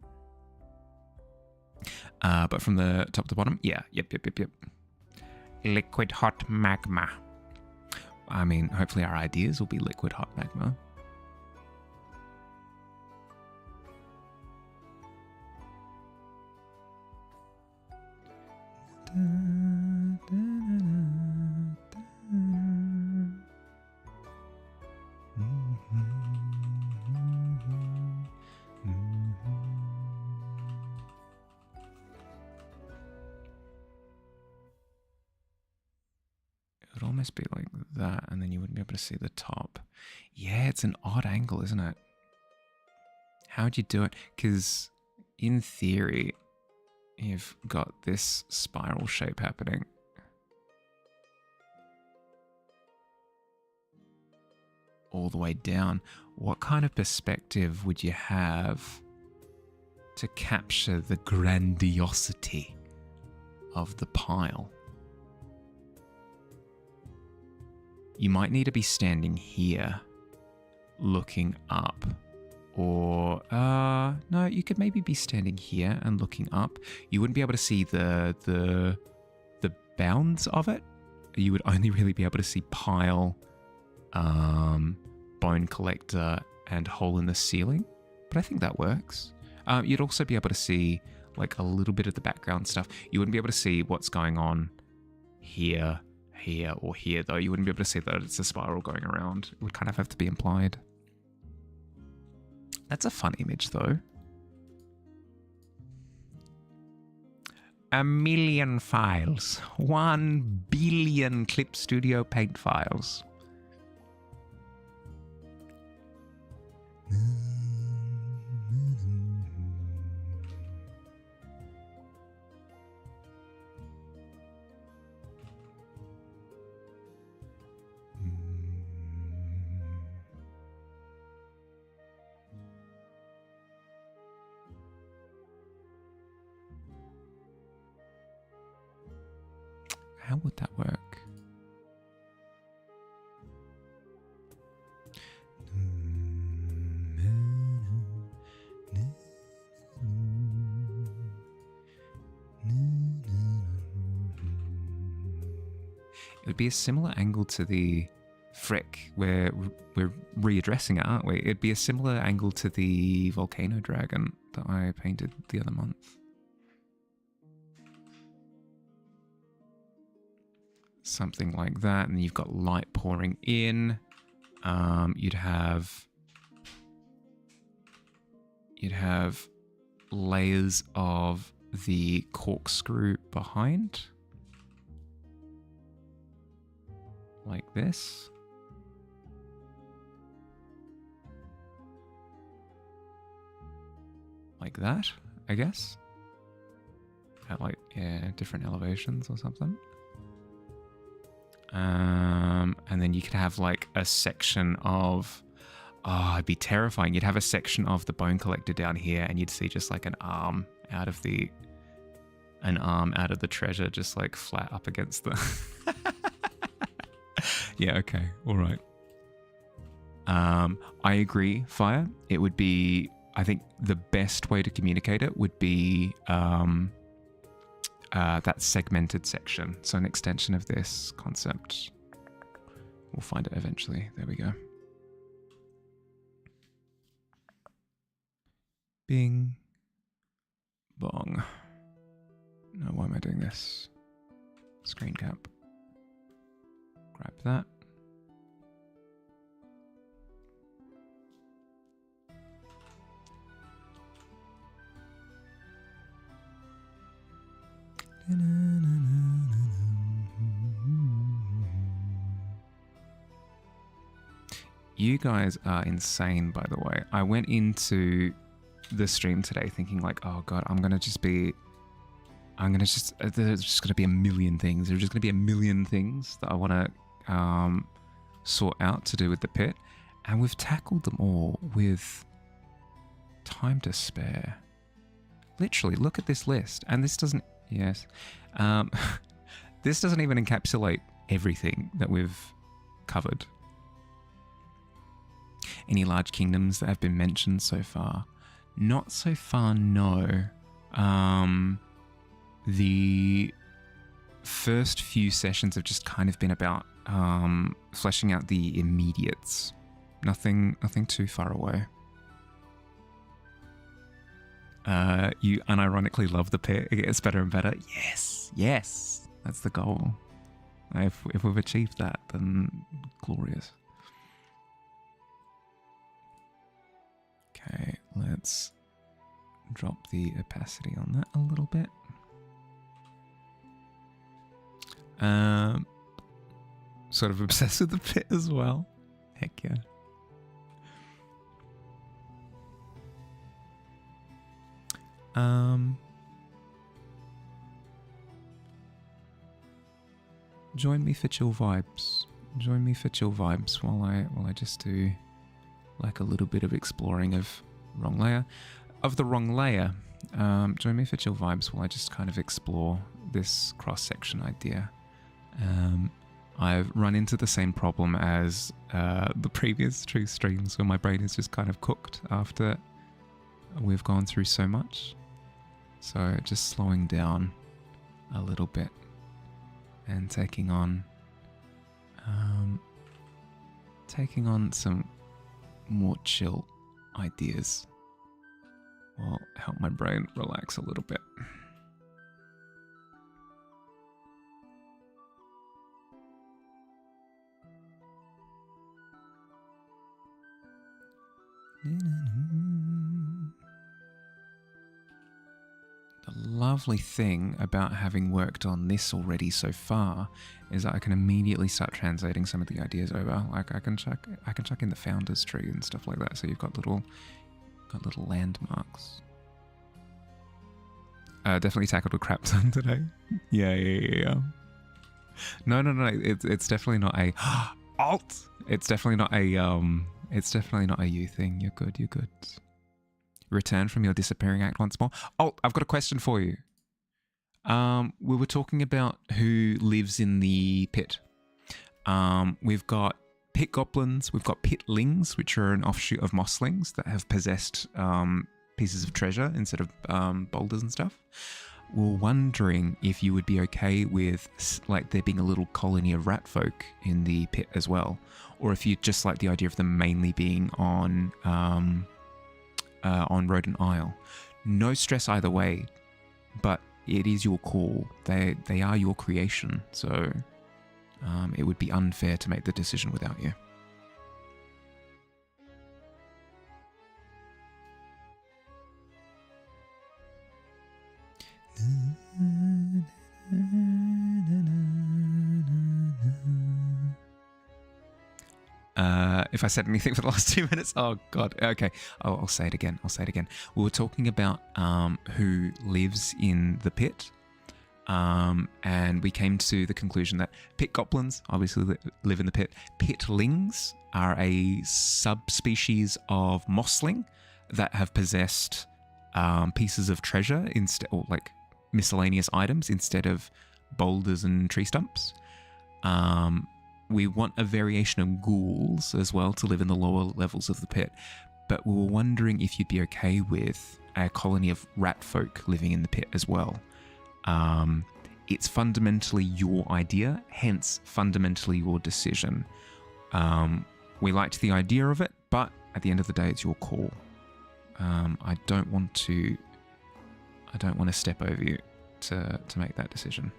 But from the top to bottom, yeah, yep. Liquid hot magma. I mean, hopefully our ideas will be liquid hot magma. It would almost be like that, and then you wouldn't be able to see the top. Yeah, it's an odd angle, isn't it? How'd you do it? Because in theory, you've got this spiral shape happening. All the way down. What kind of perspective would you have to capture the grandiosity of the pile? You might need to be standing here, looking up. Or, no, you could maybe be standing here and looking up. You wouldn't be able to see the bounds of it. You would only really be able to see pile, bone collector, and hole in the ceiling. But I think that works. You'd also be able to see like a little bit of the background stuff. You wouldn't be able to see what's going on here, or here, though. You wouldn't be able to see that it's a spiral going around. It would kind of have to be implied. That's a fun image, though. 1 million files. 1 billion Clip Studio Paint files. How would that work? It would be a similar angle to the Frick, where we're readdressing it, aren't we? It'd be a similar angle to the volcano dragon that I painted the other month. something like that, and you've got light pouring in. You'd have layers of the corkscrew behind, like this. Like that, I guess. At like, yeah, different elevations or something. And then you could have like a section of, oh, it'd be terrifying. You'd have a section of the bone collector down here, and you'd see just like an arm out of the treasure, just like flat up against the. Yeah. Okay. All right. I agree, Fire. It would be. I think the best way to communicate it would be that segmented section. So an extension of this concept. We'll find it eventually. There we go. Bing. Bong. No, why am I doing this? Screen cap. Grab that. You guys are insane, by the way. I went into the stream today thinking like, oh god, there's just going to be a million things. There's just going to be a million things that I want to sort out to do with the pit. And we've tackled them all with time to spare. Literally, look at this list. And this doesn't, yes. This doesn't even encapsulate everything that we've covered. Any large kingdoms that have been mentioned so far? Not so far, no. The first few sessions have just kind of been about fleshing out the immediates. Nothing too far away. You unironically love the pit. It gets better and better. Yes, yes, that's the goal. If we've achieved that, then glorious. Okay, let's drop the opacity on that a little bit. Sort of obsessed with the pit as well. Heck yeah. Join me for chill vibes. Join me for chill vibes while I just do like a little bit of exploring of wrong layer. Of the wrong layer. Join me for chill vibes while I just kind of explore this cross-section idea. I've run into the same problem as the previous two streams where my brain is just kind of cooked after we've gone through so much. So just slowing down a little bit and taking on some more chill ideas will help my brain relax a little bit. The lovely thing about having worked on this already so far is that I can immediately start translating some of the ideas over. Like I can chuck in the founder's tree and stuff like that. So you've got little landmarks. Definitely tackled a crap ton today. Yeah. No. It's definitely not a alt. It's definitely not a you thing. You're good. Return from your disappearing act once more. Oh, I've got a question for you. We were talking about who lives in the pit. We've got pit goblins, we've got pitlings, which are an offshoot of mosslings that have possessed pieces of treasure instead of boulders and stuff. We're wondering if you would be okay with like there being a little colony of rat folk in the pit as well, or if you just like the idea of them mainly being on Rodent Isle. No stress either way, but it is your call. They are your creation, so It would be unfair to make the decision without you. If I said anything for the last 2 minutes, oh god, okay. I'll say it again. We were talking about who lives in the pit, and we came to the conclusion that pit goblins obviously live in the pit. Pitlings are a subspecies of mossling that have possessed pieces of treasure instead, or like miscellaneous items instead of boulders and tree stumps. We want a variation of ghouls as well to live in the lower levels of the pit, but we were wondering if you'd be okay with a colony of rat folk living in the pit as well. It's fundamentally your idea, hence fundamentally your decision. We liked the idea of it, but at the end of the day, it's your call. I don't want to step over you to make that decision.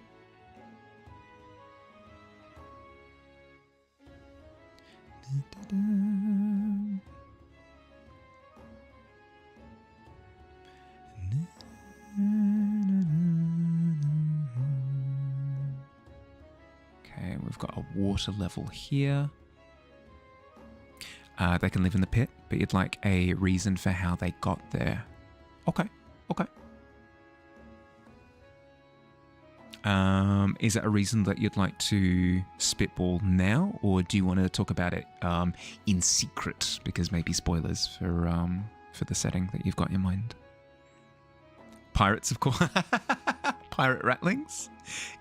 Okay, we've got a water level here. They can live in the pit, but you'd like a reason for how they got there. Okay. Is it a reason that you'd like to spitball now, or do you want to talk about it in secret? Because maybe spoilers for the setting that you've got in mind. Pirates, of course. Pirate ratlings?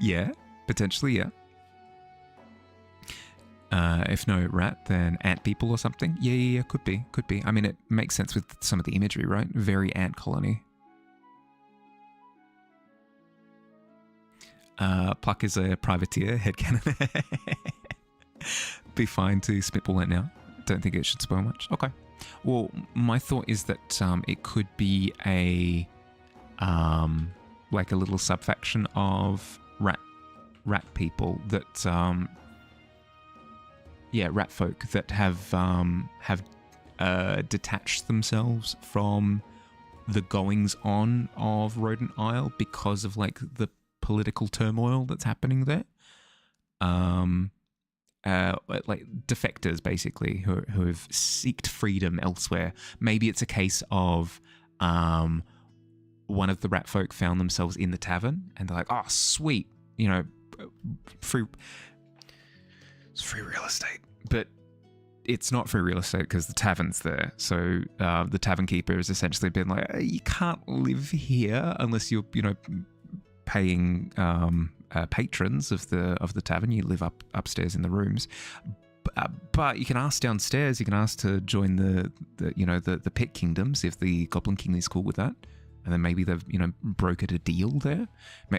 Yeah, potentially, yeah. If no rat, then ant people or something? Yeah, could be. I mean, it makes sense with some of the imagery, right? Very ant colony. Pluck is a privateer, headcanon. Be fine to spitball it now. Don't think it should spoil much. Okay. Well, my thought is that it could be a like a little subfaction of rat people that rat folk that have detached themselves from the goings on of Rodent Isle because of like the political turmoil that's happening there. Like defectors basically who have sought freedom elsewhere. Maybe it's a case of one of the rat folk found themselves in the tavern and they're like, oh sweet, it's free real estate. But it's not free real estate because the tavern's there. So the tavern keeper has essentially been like, you can't live here unless you're paying patrons of the tavern. You live upstairs in the rooms, but you can ask downstairs. You can ask to join the pit kingdom, see if the Goblin King is cool with that, and then maybe they've brokered a deal there.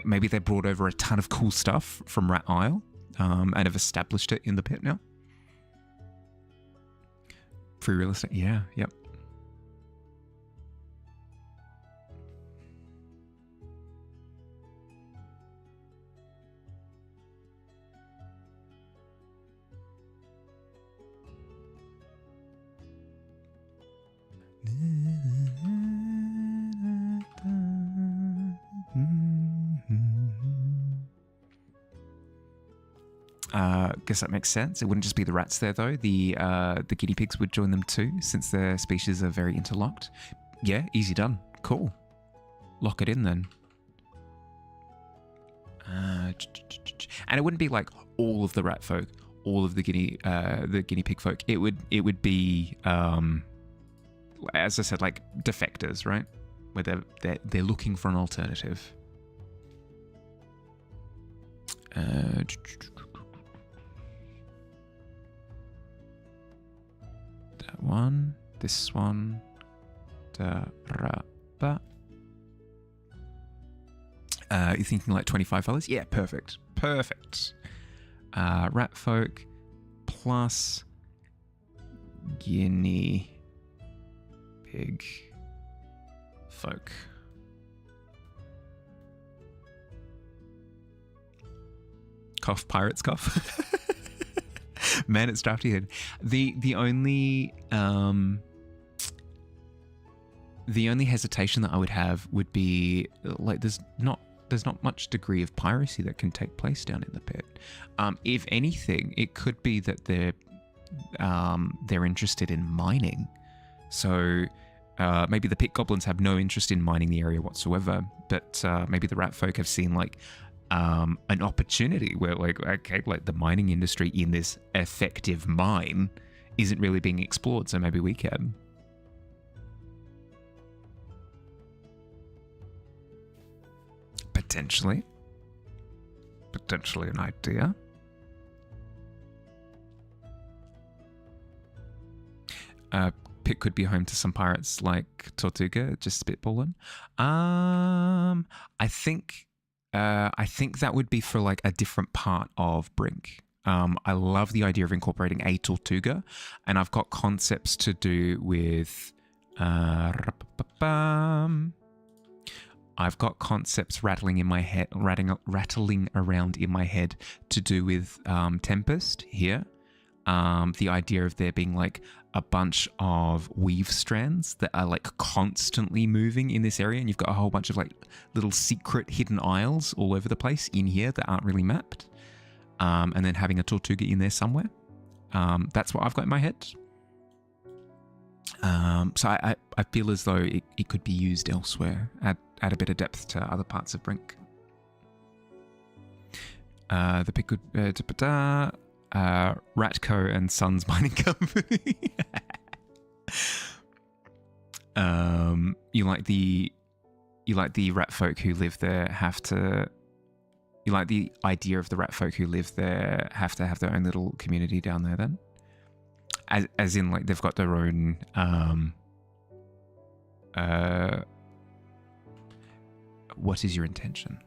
Maybe they brought over a ton of cool stuff from Rat Isle and have established it in the pit now. Free real estate, yeah, yep. Guess that makes sense. It wouldn't just be the rats there, though. The guinea pigs would join them too, since their species are very interlocked. Yeah, easy done. Cool. Lock it in then. And it wouldn't be like all of the rat folk, all of the guinea pig folk. It would be, as I said, like defectors, right? Where they're looking for an alternative. That one, this one, you're thinking like $25? Yeah, perfect. Rat folk plus guinea pig folk. cough, pirates cough. Man, it's drafty head. The only hesitation that I would have would be like there's not much degree of piracy that can take place down in the pit. If anything, it could be that they're interested in mining. So maybe the pit goblins have no interest in mining the area whatsoever, but maybe the rat folk have seen like an opportunity where like, okay, like the mining industry in this effective mine isn't really being explored, so maybe we can. Potentially an idea. Pit could be home to some pirates like Tortuga, just spitballing. I think that would be for like a different part of Brink. I love the idea of incorporating a Tortuga, and I've got concepts to do with I've got concepts rattling around in my head to do with Tempest here. The idea of there being like a bunch of weave strands that are like constantly moving in this area, and you've got a whole bunch of like little secret hidden isles all over the place in here that aren't really mapped. And then having a Tortuga in there somewhere. That's what I've got in my head. So I feel as though it could be used elsewhere, add a bit of depth to other parts of Brink. The pick could Ratco and Sons Mining Company. You like the rat folk who live there have to. You like the idea of the rat folk who live there have to have their own little community down there then? As in, like, they've got their own, what is your intention?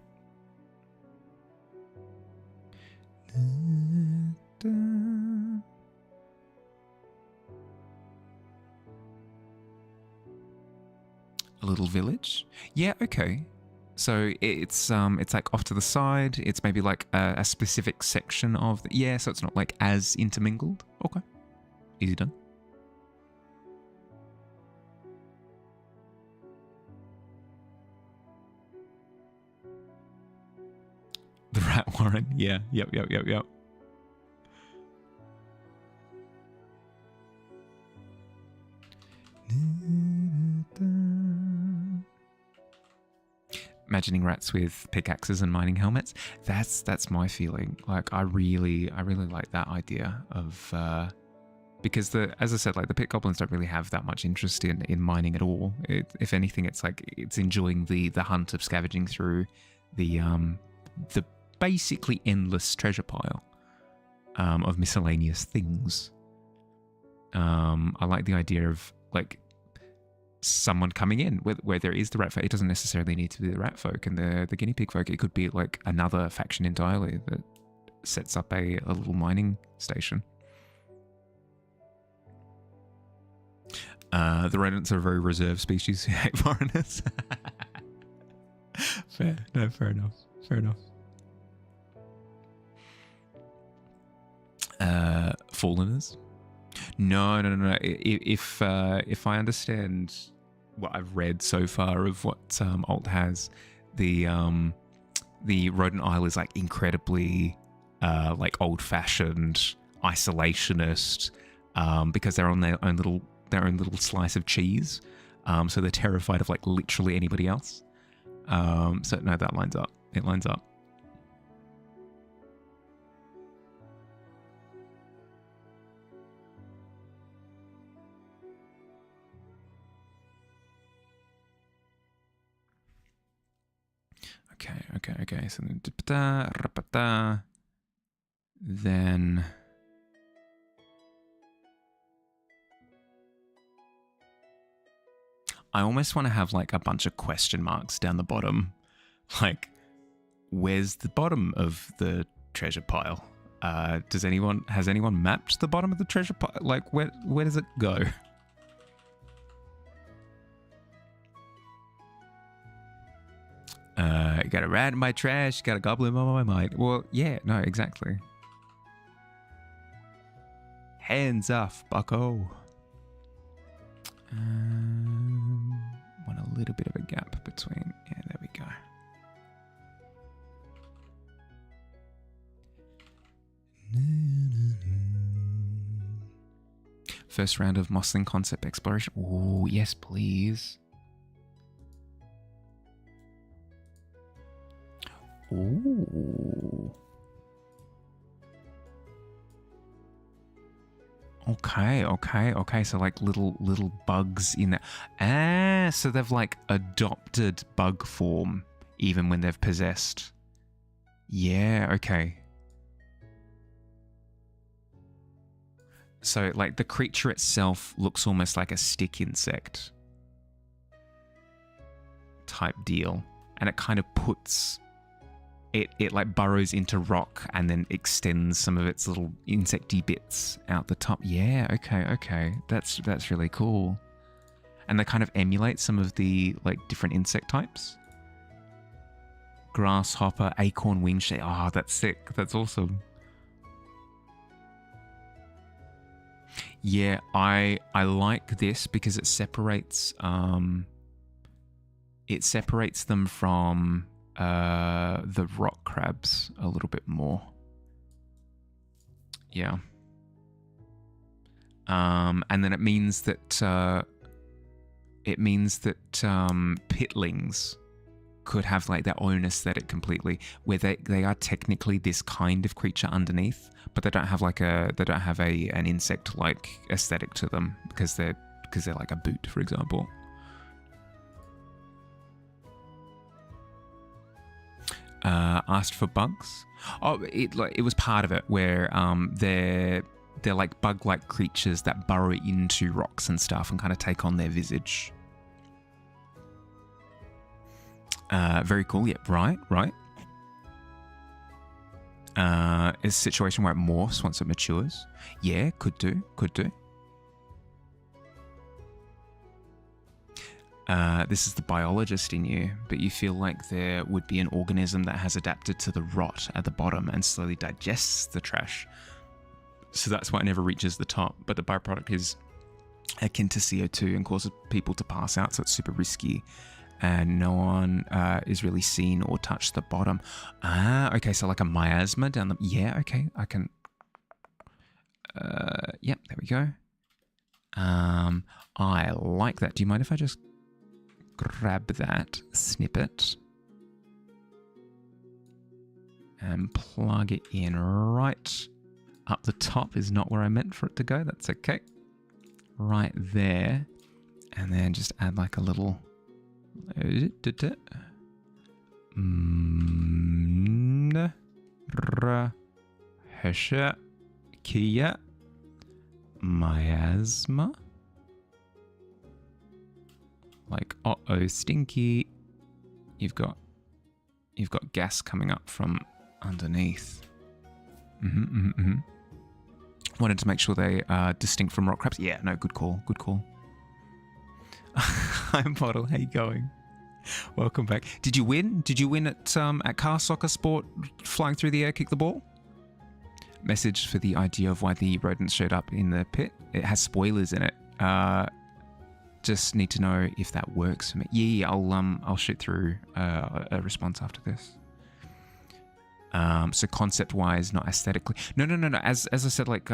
A little village? Yeah, okay. So it's like off to the side. It's maybe like a specific section of the, so it's not like as intermingled. Okay. Easy done. The rat warren. Yeah. Yep. Imagining rats with pickaxes and mining helmets. That's my feeling. Like I really like that idea of because as I said, like the pit goblins don't really have that much interest in mining at all. If anything, it's like it's enjoying the hunt of scavenging through the basically endless treasure pile of miscellaneous things. I like the idea of like someone coming in where there is the rat folk. It doesn't necessarily need to be the rat folk and the guinea pig folk. It could be like another faction entirely that sets up a little mining station. The rodents are a very reserved species who hate foreigners. Fair enough. Falleners? No. If I understand what I've read so far of what Alt has, the rodent isle is like incredibly like old-fashioned, isolationist, because they're on their own little slice of cheese. So they're terrified of like literally anybody else. So no, that lines up. It lines up. Okay. So then I almost want to have like a bunch of question marks down the bottom. Like, where's the bottom of the treasure pile? Has anyone mapped the bottom of the treasure pile? Like, where does it go? Got a rat in my trash, got a goblin on my mind. Well, yeah, no, exactly. Hands off, bucko. Want a little bit of a gap between. Yeah, there we go. First round of Mossling concept exploration. Oh, yes, please. Ooh. Okay. So like little bugs in there. Ah, so they've like adopted bug form even when they've possessed. Yeah, okay. So like the creature itself looks almost like a stick insect type deal. And it kind of puts... It like burrows into rock and then extends some of its little insecty bits out the top. Yeah, okay. That's really cool. And they kind of emulate some of the like different insect types. Grasshopper, acorn wingshade. Oh, that's sick. That's awesome. Yeah, I like this because it separates them from the rock crabs a little bit more. Yeah. And then it means that pitlings could have like their own aesthetic completely, where they are technically this kind of creature underneath, but they don't have an insect like aesthetic to them because they're like a boot, for example. Asked for bugs. Oh, it was part of it where they're like bug-like creatures that burrow into rocks and stuff and kind of take on their visage. Very cool. Yep. Right. Is a situation where it morphs once it matures. Yeah, could do. This is the biologist in you, but you feel like there would be an organism that has adapted to the rot at the bottom and slowly digests the trash. So that's why it never reaches the top, but the byproduct is akin to CO2 and causes people to pass out, so it's super risky. And no one is really seen or touched the bottom. Ah, okay, so like a miasma down the... Yeah, okay, I can... Yep, there we go. I like that. Do you mind if I just grab that snippet and plug it in right up the top? Is not where I meant for it to go. That's okay. Right there. And then just add like a little... Kia miasma. Like, uh-oh, stinky. You've got gas coming up from underneath. Wanted to make sure they are distinct from rock crabs. Yeah, no, good call. Hi, Model. How you going? Welcome back. Did you win? Did you win at car soccer sport, flying through the air, kick the ball? Message for the idea of why the rodents showed up in the pit. It has spoilers in it. Just need to know if that works for me. Yeah, I'll shoot through a response after this. So concept-wise, not aesthetically. No. As I said, like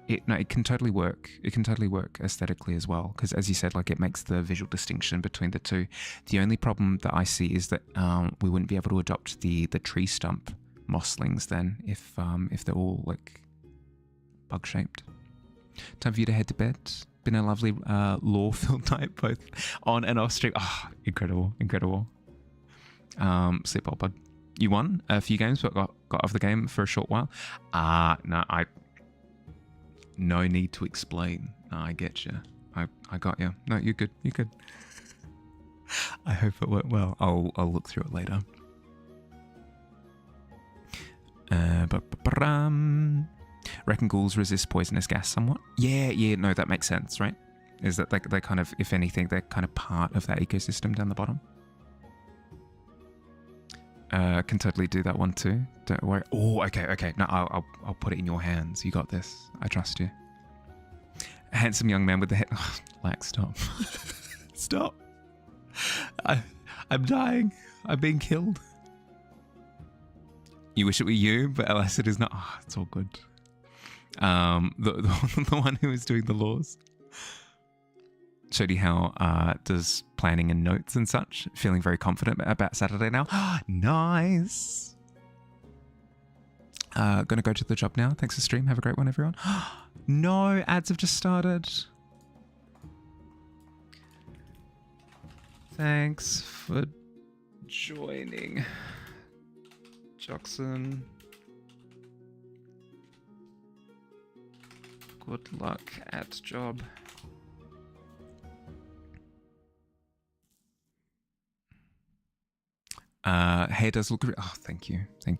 it can totally work. It can totally work aesthetically as well, because as you said, like it makes the visual distinction between the two. The only problem that I see is that we wouldn't be able to adopt the tree stump mosslings then if they're all like bug-shaped. Time for you to head to bed. Been a lovely lore-filled night, both on and off stream. Oh, incredible. Sleep well, bud. You won a few games, but got off the game for a short while. No need to explain. I get you. I got you. No, you're good. I hope it went well. I'll look through it later. Reckon ghouls resist poisonous gas somewhat. Yeah. No, that makes sense, right? Is that they kind of, if anything, they're kind of part of that ecosystem down the bottom. Can totally do that one too. Don't worry. Oh, okay. No, I'll put it in your hands. You got this. I trust you. Handsome young man with the head. Oh, like, stop. Stop. I'm dying. I'm being killed. You wish it were you, but alas, it is not. Oh, it's all good. The one who is doing the laws showed you how does planning and notes and such. Feeling very confident about Saturday now. Nice. Gonna go to the job now. Thanks for stream. Have a great one, everyone. No, ads have just started. Thanks for joining, Jackson. Good luck at job. Hair does look. Oh, thank you. I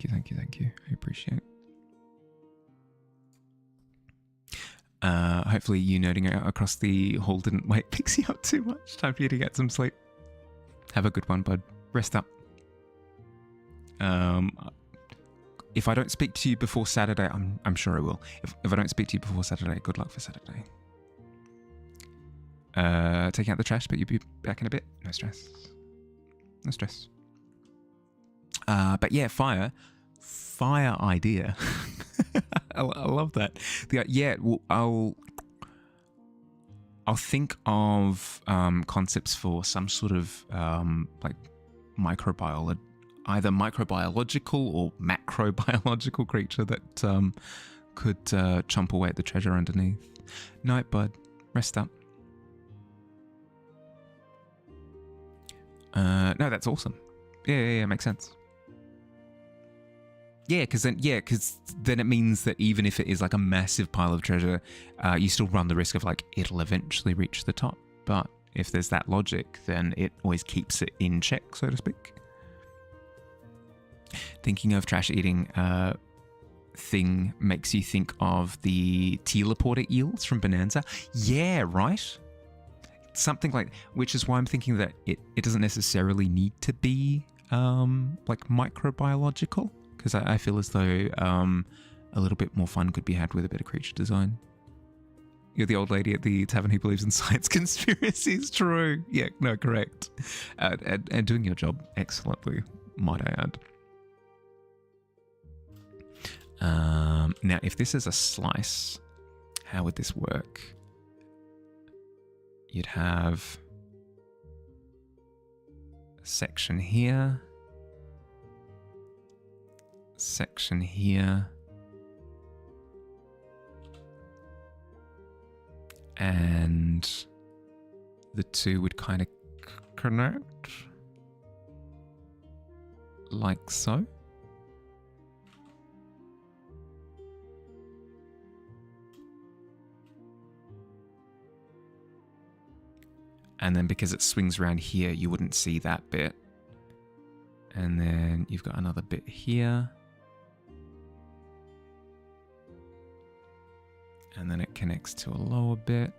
appreciate it. Hopefully you nerding out across the hall didn't wake Pixie up too much. Time for you to get some sleep. Have a good one, bud. Rest up. If I don't speak to you before Saturday, I'm sure I will. If I don't speak to you before Saturday, good luck for Saturday. Taking out the trash, but you'll be back in a bit. No stress. No stress. But yeah, fire idea. I love that. Yeah, well, I'll think of concepts for some sort of like either microbiological or macrobiological creature that could chomp away at the treasure underneath. Night, bud. Rest up. No, that's awesome. Yeah, makes sense. Yeah, because then it means that even if it is like a massive pile of treasure, you still run the risk of like it'll eventually reach the top. But if there's that logic, then it always keeps it in check, so to speak. Thinking of trash eating thing makes you think of the teleporter eels from Bonanza. Yeah, right? Something like, which is why I'm thinking that it doesn't necessarily need to be like microbiological. Because I feel as though a little bit more fun could be had with a bit of creature design. You're the old lady at the tavern who believes in science conspiracies. True. Yeah, no, correct. And doing your job excellently, might I add. Now, if this is a slice, how would this work? You'd have a section here. Section here, and the two would kind of connect like so. And then because it swings around here, you wouldn't see that bit. And then you've got another bit here. And then it connects to a lower bit.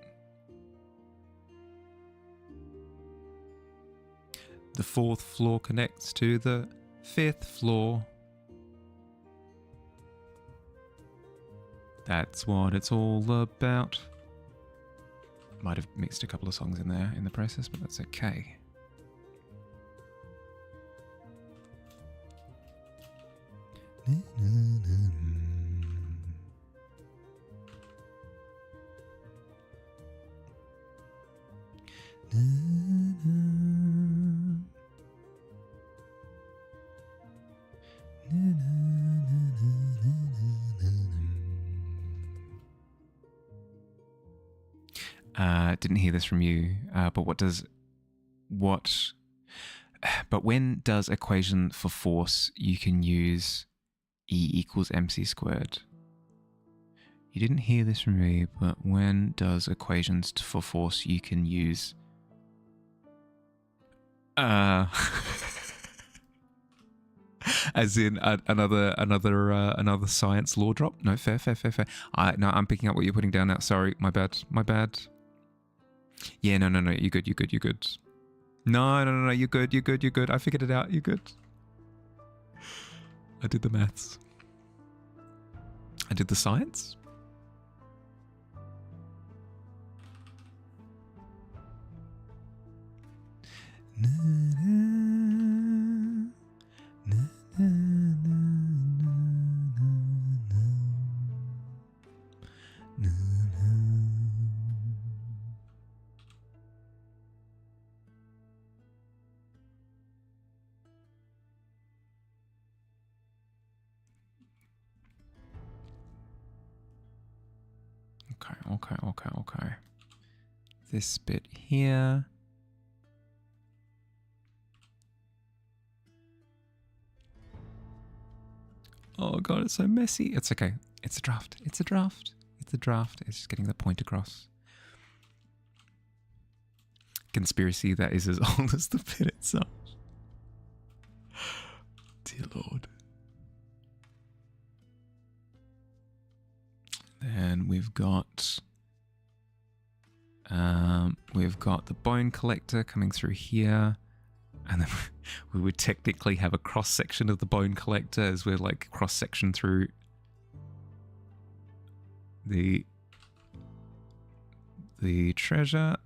The 4th floor connects to the 5th floor. That's what it's all about. Might have mixed a couple of songs in there in the process, but that's okay. Didn't hear this from you, but when does equation for force you can use E equals mc squared? You didn't hear this from me, but when does equations for force you can use as in another science law drop? No, fair. No, I'm picking up what you're putting down now. Sorry, my bad. Yeah, no, you're good. No, you're good. I figured it out. You're good. I did the maths. I did the science. Okay. This bit here. Oh god, it's so messy. It's okay. It's a draft. It's a draft. It's a draft. It's just getting the point across. Conspiracy that is as old as the pit itself. Dear Lord. Then we've got the bone collector coming through here, and then we would technically have a cross section of the bone collector as we're like cross section through the treasure.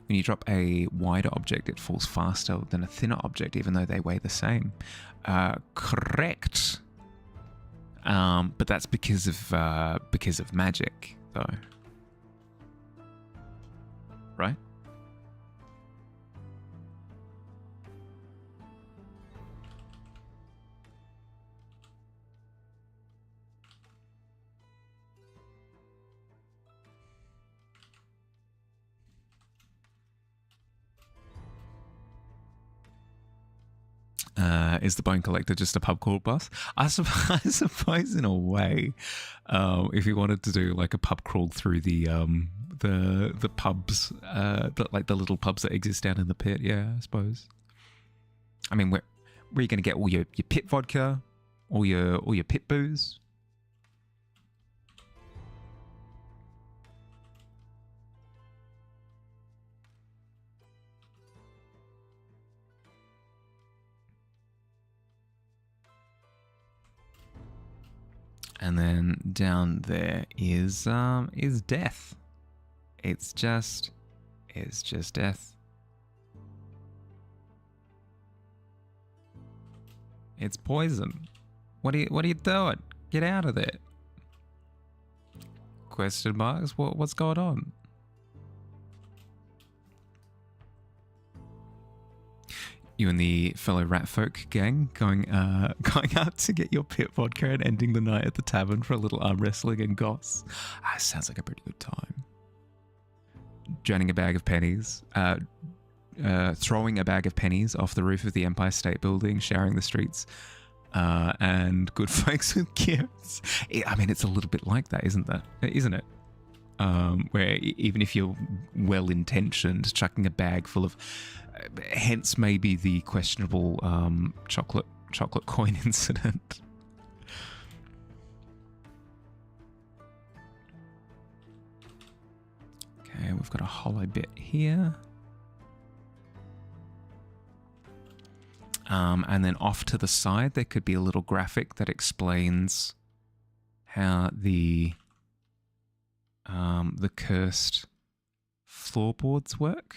When you drop a wider object, it falls faster than a thinner object, even though they weigh the same. Correct. But that's because of magic, though. Right? Is the bone collector just a pub crawl bus? I suppose in a way, if you wanted to do like a pub crawl through the pubs, like the little pubs that exist down in the pit, yeah, I suppose. I mean, where are you going to get all your pit vodka, all your pit booze? And then down there is death. It's just death. It's poison. What are you doing? Get out of there. Question marks? What's going on? You and the fellow rat folk gang going out to get your pit vodka and ending the night at the tavern for a little arm wrestling and goss. Sounds like a pretty good time. Drowning a bag of pennies, throwing a bag of pennies off the roof of the Empire State Building, showering the streets, and good folks with gifts. I mean, it's a little bit like that, isn't it? Where even if you're well-intentioned, chucking a bag full of, hence maybe the questionable chocolate coin incident. Okay, we've got a hollow bit here. And then off to the side, there could be a little graphic that explains how the cursed floorboards work.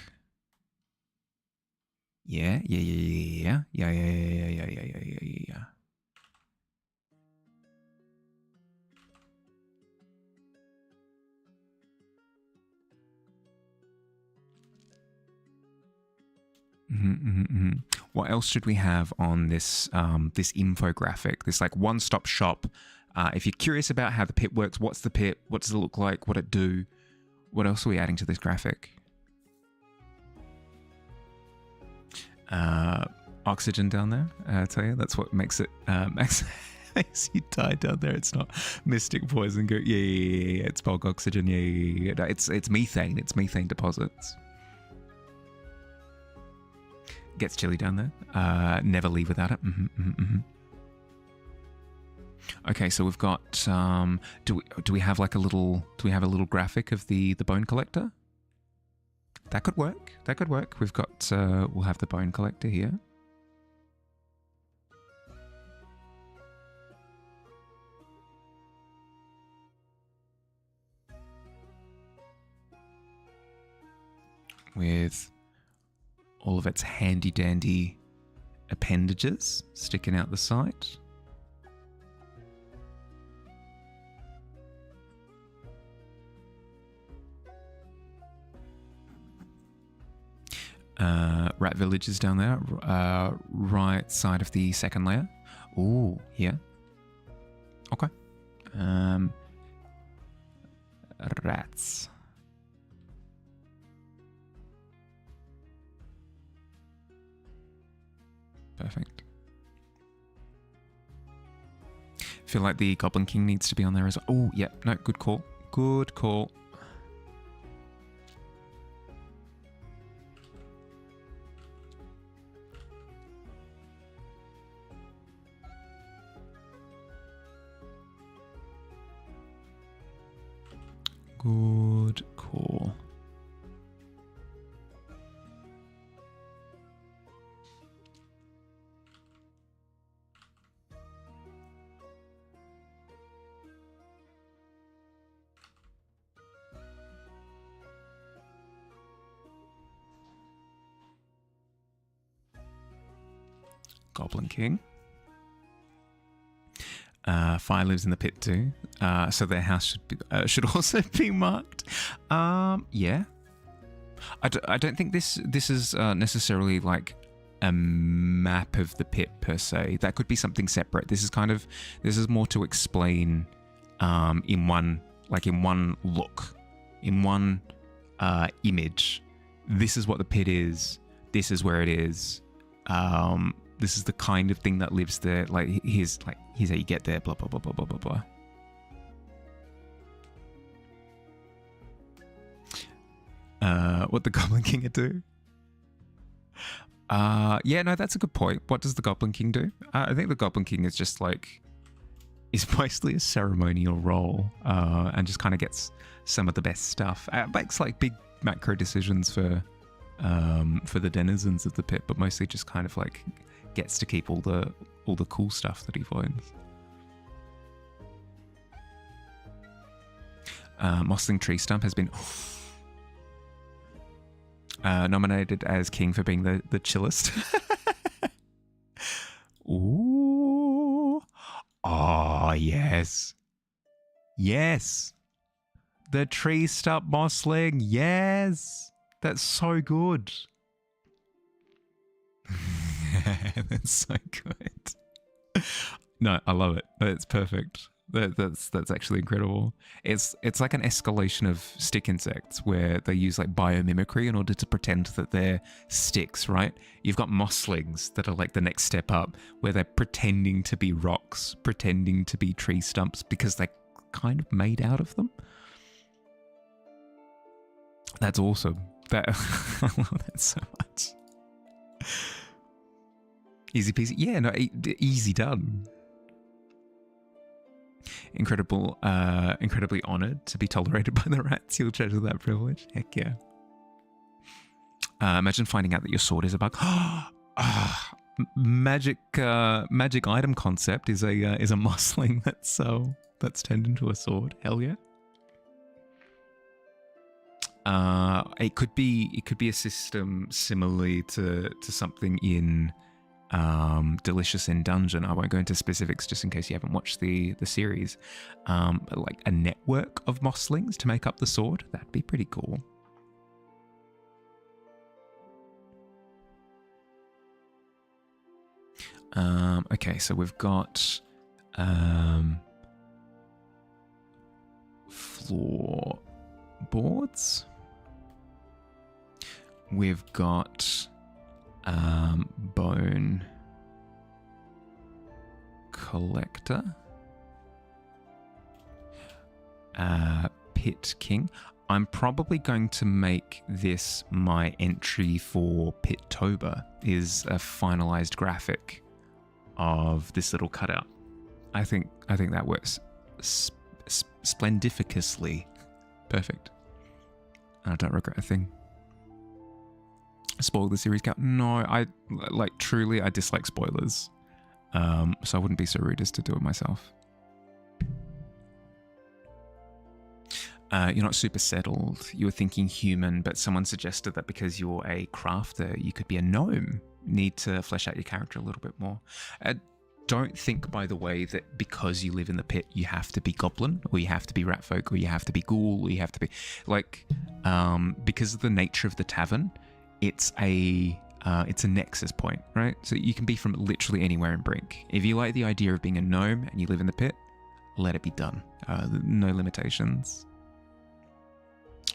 Yeah. What else should we have on this this infographic? This like one-stop shop. If you're curious about how the pit works, what's the pit? What does it look like? What it do? What else are we adding to this graphic? Oxygen down there. I tell you, that's what makes it makes you die down there. It's not mystic poison. Yeah. It's bulk oxygen. Yeah. It's methane. It's methane deposits. Gets chilly down there. Never leave without it. Okay, so we've got. Do we have like a little? Do we have a little graphic of the bone collector? That could work. That could work. We've got. We'll have the bone collector here. With all of its handy dandy appendages sticking out the side. Rat Village is down there, right side of the second layer. Ooh, here. Okay. Rats. Perfect. Feel like the Goblin King needs to be on there as well. Oh, yeah. No, good call. Good call. Good call. Goblin King. Fire lives in the pit too, so their house should also be marked. Yeah, I don't think this is necessarily like a map of the pit per se. That could be something separate. This is more to explain in one look, in one image. This is what the pit is. This is where it is. This is the kind of thing that lives there. Like here's how you get there. Blah blah blah blah blah blah blah. What the Goblin King would do? Yeah, no, that's a good point. What does the Goblin King do? I think the Goblin King is just like is mostly a ceremonial role, and just kind of gets some of the best stuff. Makes like big macro decisions for the denizens of the pit, but mostly just kind of like gets to keep all the cool stuff that he finds. Mossling Tree Stump has been nominated as king for being the chillest. Ooh. Oh, yes. Yes. The Tree Stump Mossling. Yes. That's so good. That's so good. No, I love it. It's perfect. That's actually incredible. It's like an escalation of stick insects where they use like biomimicry in order to pretend that they're sticks, right? You've got mosslings that are like the next step up where they're pretending to be rocks, pretending to be tree stumps because they're kind of made out of them. That's awesome. I love that so much. Easy peasy. Yeah, no, easy done. Incredibly honoured to be tolerated by the rats. You'll treasure that privilege. Heck yeah. Imagine finding out that your sword is a bug. Magic item concept is a mossling that's turned into a sword. Hell yeah. It could be a system similarly to something in Delicious in Dungeon. I won't go into specifics just in case you haven't watched the series. Like a network of mosslings to make up the sword. That'd be pretty cool. Okay, so we've got floorboards. We've got bone collector, pit king. I'm probably going to make this my entry for Pittober, is a finalized graphic of this little cutout. I think that works splendificiously. Perfect. I don't regret a thing. Spoil the series count? No, I truly I dislike spoilers. So I wouldn't be so rude as to do it myself. You're not super settled. You were thinking human, but someone suggested that because you're a crafter, you could be a gnome. Need to flesh out your character a little bit more. Don't think, by the way, that because you live in the pit, you have to be goblin, or you have to be rat folk, or you have to be ghoul, or you have to be because of the nature of the tavern, it's a nexus point, right? So you can be from literally anywhere in Brink. If you like the idea of being a gnome and you live in the pit, let it be done. No limitations.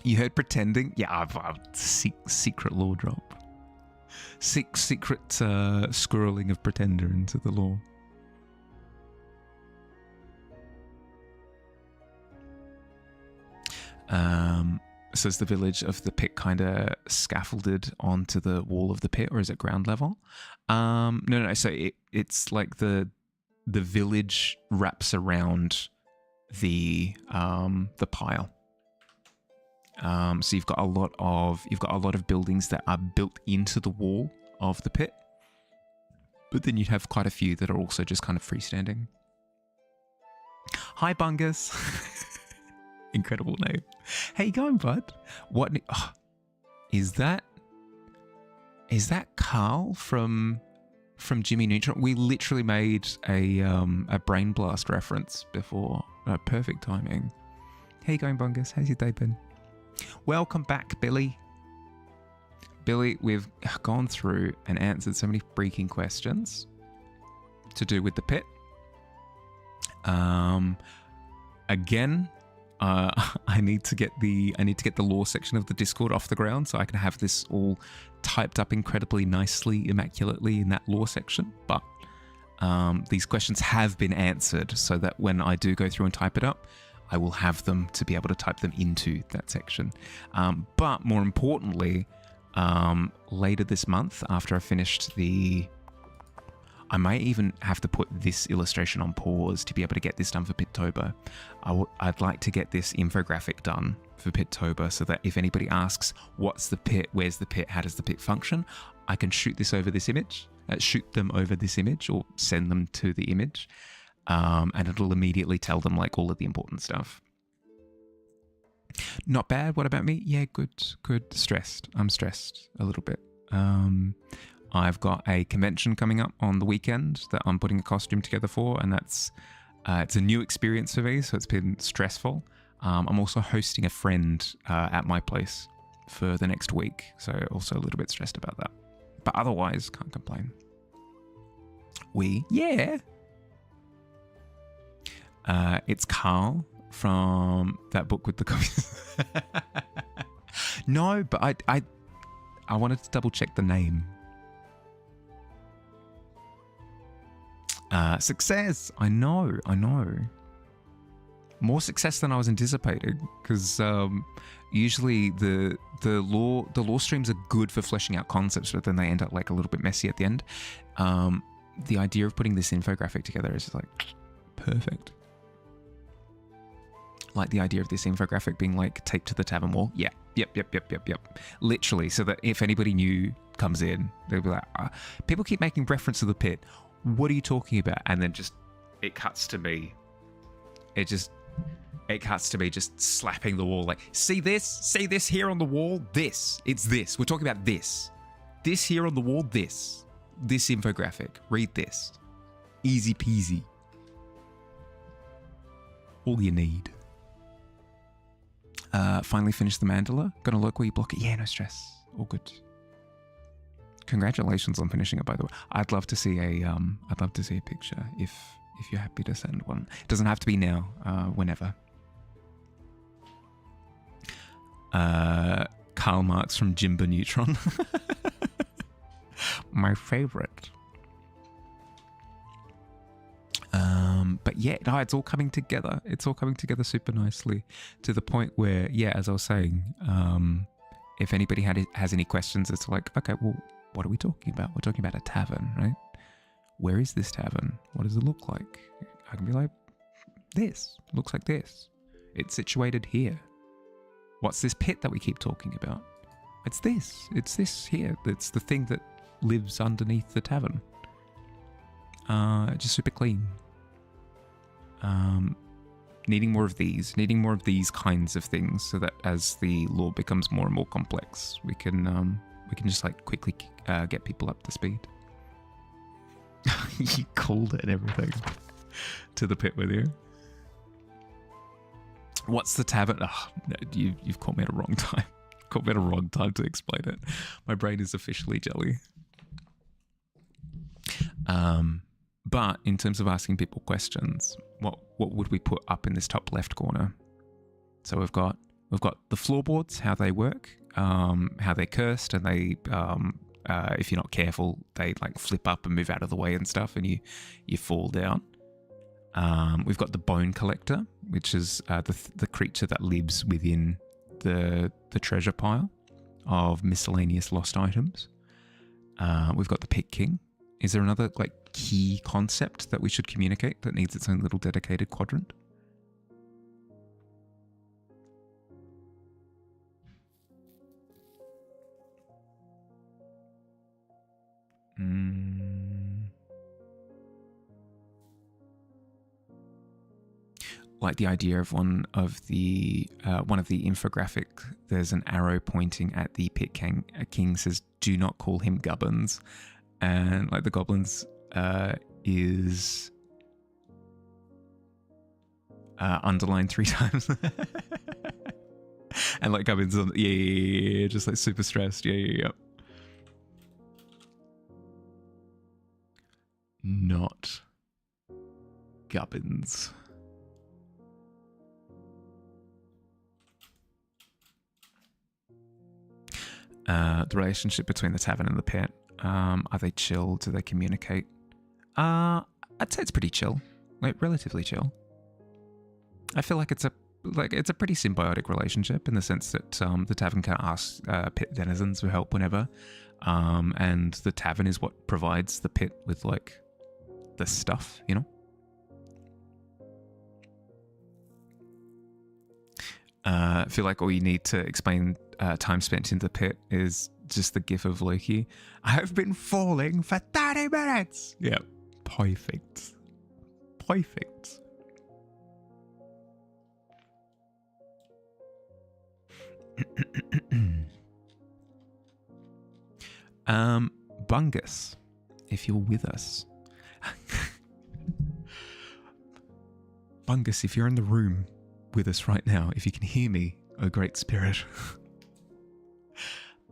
You heard pretending? Yeah, I've secret lore drop. Secret squirreling of pretender into the lore. So is the village of the pit kind of scaffolded onto the wall of the pit, or is it ground level? No. So it's like the village wraps around the pile. So you've got a lot of buildings that are built into the wall of the pit, but then you'd have quite a few that are also just kind of freestanding. Hi, Bungus. Incredible name. How you going, bud? What is that? Is that Carl from Jimmy Neutron? We literally made a Brain Blast reference before. Perfect timing. How you going, Bungus? How's your day been? Welcome back, Billy. Billy, we've gone through and answered so many freaking questions to do with the pit. Again, I need to get the lore section of the Discord off the ground so I can have this all typed up incredibly nicely, immaculately in that lore section. But these questions have been answered so that when I do go through and type it up, I will have them to be able to type them into that section. But more importantly, later this month, after I've finished I might even have to put this illustration on pause to be able to get this done for Pittober. I'd like to get this infographic done for Pittober so that if anybody asks, what's the pit, where's the pit, how does the pit function, I can shoot them over this image, or send them to the image, and it'll immediately tell them like all of the important stuff. Not bad. What about me? Yeah, good. Stressed. I'm stressed a little bit. I've got a convention coming up on the weekend that I'm putting a costume together for, and it's a new experience for me, so it's been stressful. I'm also hosting a friend at my place for the next week, so also a little bit stressed about that. But otherwise, can't complain. It's Carl from that book with the copies. No, but I wanted to double check the name. Success. I know. More success than I was anticipating, because usually the lore streams are good for fleshing out concepts, but then they end up like a little bit messy at the end. The idea of putting this infographic together is like perfect. Like the idea of this infographic being like taped to the tavern wall. Yeah. Yep. Literally, so that if anybody new comes in, they'll be like, people keep making reference to the pit. What are you talking about? And then it cuts to me. It cuts to me just slapping the wall like, see this here on the wall? It's this. We're talking about this. This here on the wall, this infographic. Read this. Easy peasy. All you need. Finally finished the mandala. Gonna look where you block it. Yeah, no stress. All good. Congratulations on finishing it, by the way. I'd love to see a picture if you're happy to send one. It doesn't have to be now. Whenever. Karl Marx from Jimbo Neutron. My favorite. But yeah, no, it's all coming together. It's all coming together super nicely to the point where, yeah, as I was saying, if anybody has any questions, it's like, okay, well, what are we talking about? We're talking about a tavern, right? Where is this tavern? What does it look like? I can be like, this looks like this. It's situated here. What's this pit that we keep talking about? It's this here. It's the thing that lives underneath the tavern. Just super clean. Needing more of these kinds of things, so that as the lore becomes more and more complex, we can just like quickly get people up to speed. You called it and everything to the pit with you. What's the tavern? Oh, no, you've caught me at a wrong time. Caught me at a wrong time to explain it. My brain is officially jelly. But in terms of asking people questions, what would we put up in this top left corner? So we've got the floorboards, how they work, how they're cursed, and they if you're not careful, they like flip up and move out of the way and stuff, and you fall down. We've got the bone collector, which is the creature that lives within the treasure pile of miscellaneous lost items. We've got the pit king. Is there another like key concept that we should communicate that needs its own little dedicated quadrant? Like the idea of one of the infographic, there's an arrow pointing at the pit king. A king says, "Do not call him Gubbins," and like the goblins is underlined 3 times, and like Gubbins on yeah, just like super stressed, yeah. Not Gubbins. The relationship between the tavern and the pit. Are they chill? Do they communicate? I'd say it's pretty chill, like relatively chill. I feel like it's a pretty symbiotic relationship in the sense that the tavern can ask pit denizens for help whenever, and the tavern is what provides the pit with like the stuff, you know. I feel like all you need to explain time spent in the pit is just the gif of Loki. I've been falling for 30 minutes. Yeah, perfect. Perfect. Bungus, if you're with us. Bungus, if you're in the room with us right now, if you can hear me, oh great spirit.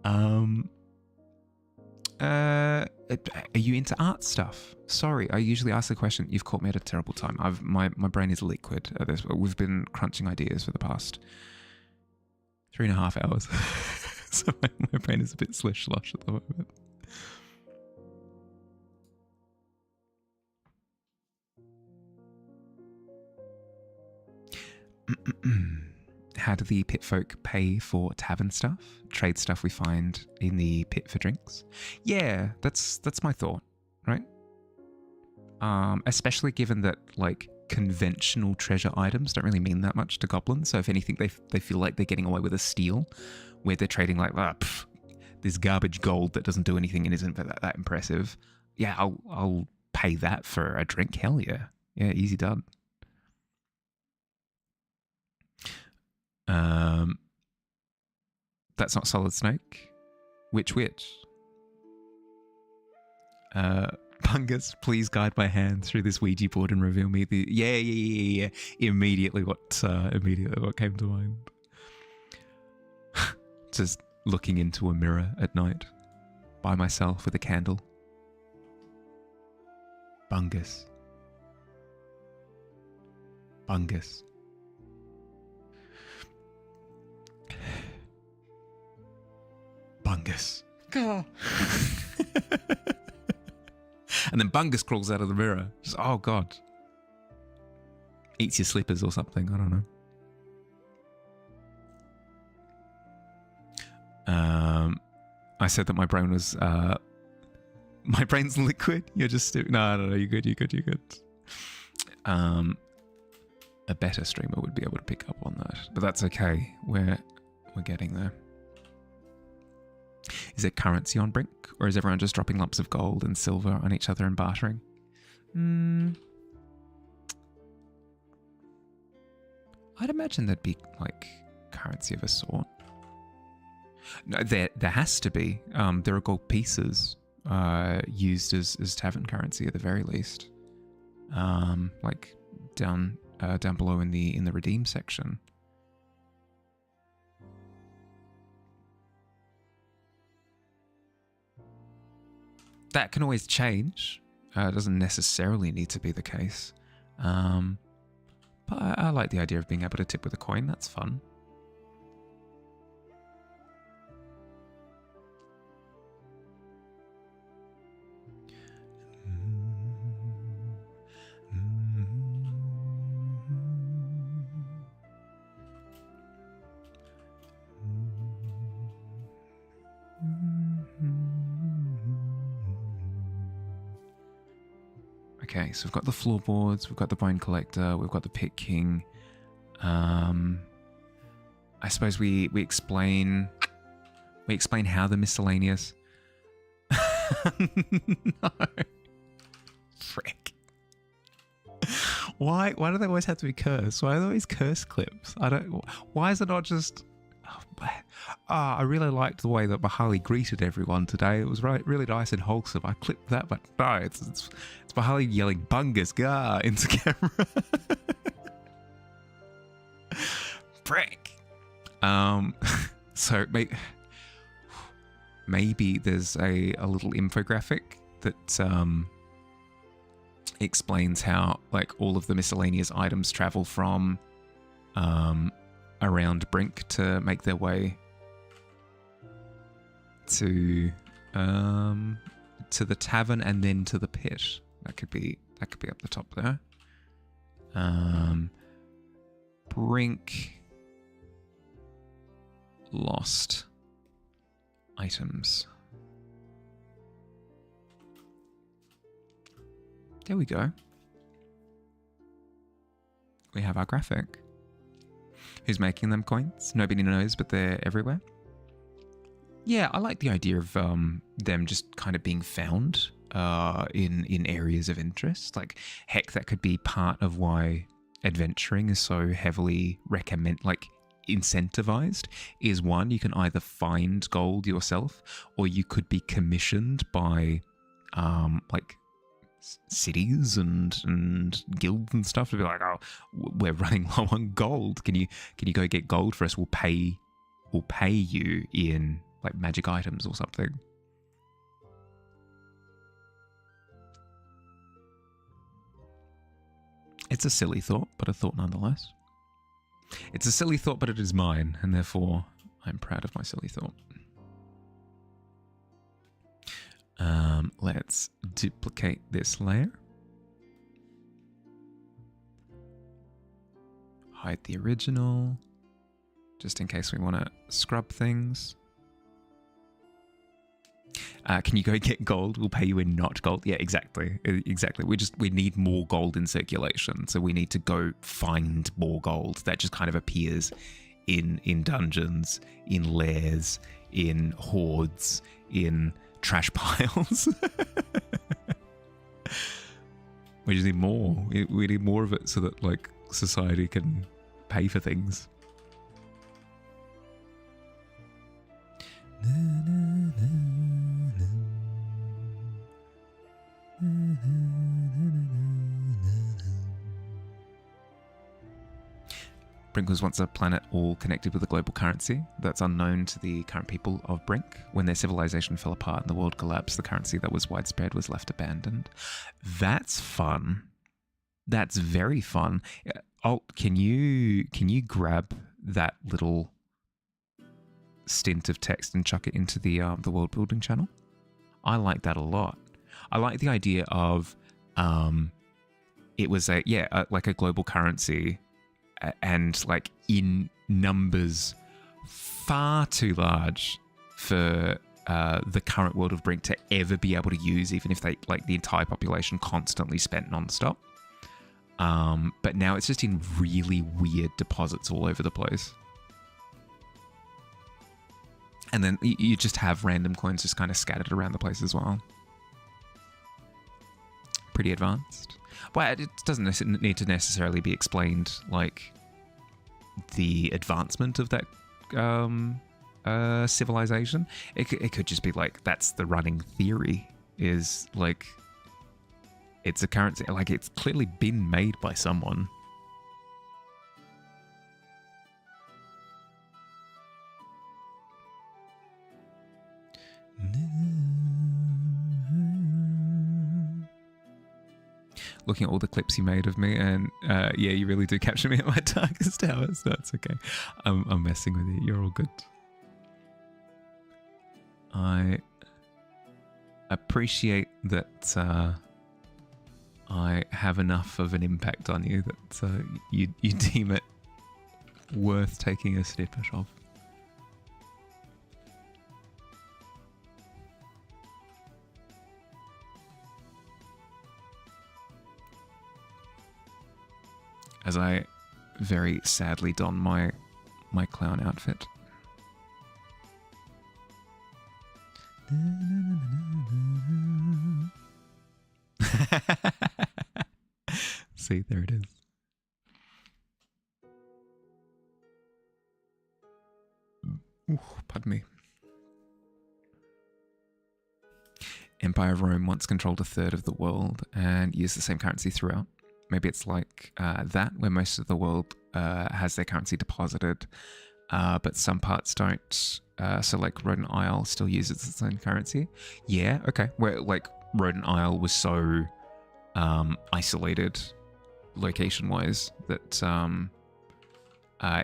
Are you into art stuff? Sorry, I usually ask the question. You've caught me at a terrible time. My brain is liquid at this. We've been crunching ideas for the past 3.5 hours. So my brain is a bit slish slosh at the moment. How do the pit folk pay for tavern stuff? Trade stuff we find in the pit for drinks? Yeah, that's my thought, right? Especially given that like conventional treasure items don't really mean that much to goblins. So if anything, they feel like they're getting away with a steal, where they're trading like this garbage gold that doesn't do anything and isn't that impressive. Yeah, I'll pay that for a drink. Hell yeah, easy done. That's not Solid Snake. Which? Bungus, please guide my hand through this Ouija board and reveal me the... Yeah. Immediately what came to mind. Just looking into a mirror at night by myself with a candle. Bungus. Bungus. And then Bungus crawls out of the mirror. Just, oh God. Eats your slippers or something. I don't know. I said that my brain was... my brain's liquid. You're just... No, you're good. A better streamer would be able to pick up on that, but that's okay. We're getting there. Is there currency on Brink, or is everyone just dropping lumps of gold and silver on each other and bartering? I'd imagine there'd be like currency of a sort. No, there has to be. There are gold pieces used as tavern currency at the very least. Like down below in the redeem section. That can always change. It doesn't necessarily need to be the case. But I like the idea of being able to tip with a coin. That's fun. Okay, so we've got the floorboards, we've got the bone collector, we've got the pit king. I suppose we explain how the miscellaneous. No, frick. Why do they always have to be cursed? Why are there always curse clips? Why is it not just? I really liked the way that Bahali greeted everyone today. It was really nice and wholesome. I clipped that, but no, it's Bahali yelling "Bungus Gar" into camera. Frick. So maybe there's a little infographic that explains how like all of the miscellaneous items travel from around Brink to make their way to the tavern and then to the pit. That could be up the top there. Brink lost items. There we go. We have our graphic. Who's making them coins? Nobody knows, but they're everywhere. Yeah, I like the idea of them just kind of being found in areas of interest. Like, heck, that could be part of why adventuring is so heavily incentivized. Is one, you can either find gold yourself, or you could be commissioned by cities and guilds and stuff to be like, oh, we're running low on gold. Can you go get gold for us? We'll pay you in like magic items or something. It's a silly thought, but a thought nonetheless. It's a silly thought, but it is mine, and therefore I'm proud of my silly thought. Let's duplicate this layer. Hide the original, just in case we want to scrub things. Can you go get gold? We'll pay you in not gold. Yeah, exactly. Exactly. We need more gold in circulation, so we need to go find more gold. That just kind of appears in dungeons, in lairs, in hoards, in trash piles. We just need more. We need more of it so that like society can pay for things. Brink was once a planet all connected with a global currency that's unknown to the current people of Brink. When their civilization fell apart and the world collapsed, the currency that was widespread was left abandoned. That's fun. That's very fun. Oh, can you grab that little stint of text and chuck it into the world building channel? I like that a lot. I like the idea of it was like a global currency, and like in numbers far too large for the current world of Brink to ever be able to use, even if they like the entire population constantly spent non-stop. But now it's just in really weird deposits all over the place. And then you just have random coins just kind of scattered around the place as well. Pretty advanced. Well, it doesn't need to necessarily be explained, like, the advancement of that civilization. It could just be like, that's the running theory, is like, it's a currency, like, it's clearly been made by someone. Looking at all the clips you made of me, and yeah, you really do capture me at my darkest hour, so that's okay. I'm messing with you. You're all good. I appreciate that I have enough of an impact on you that you deem it worth taking a snippet of. As I very sadly don my clown outfit. See, there it is. Ooh, pardon me. Empire of Rome once controlled a third of the world and used the same currency throughout. Maybe it's like that, where most of the world has their currency deposited, but some parts don't. So like Rodent Isle still uses its own currency. Yeah, okay. Where like Rodent Isle was so isolated location-wise that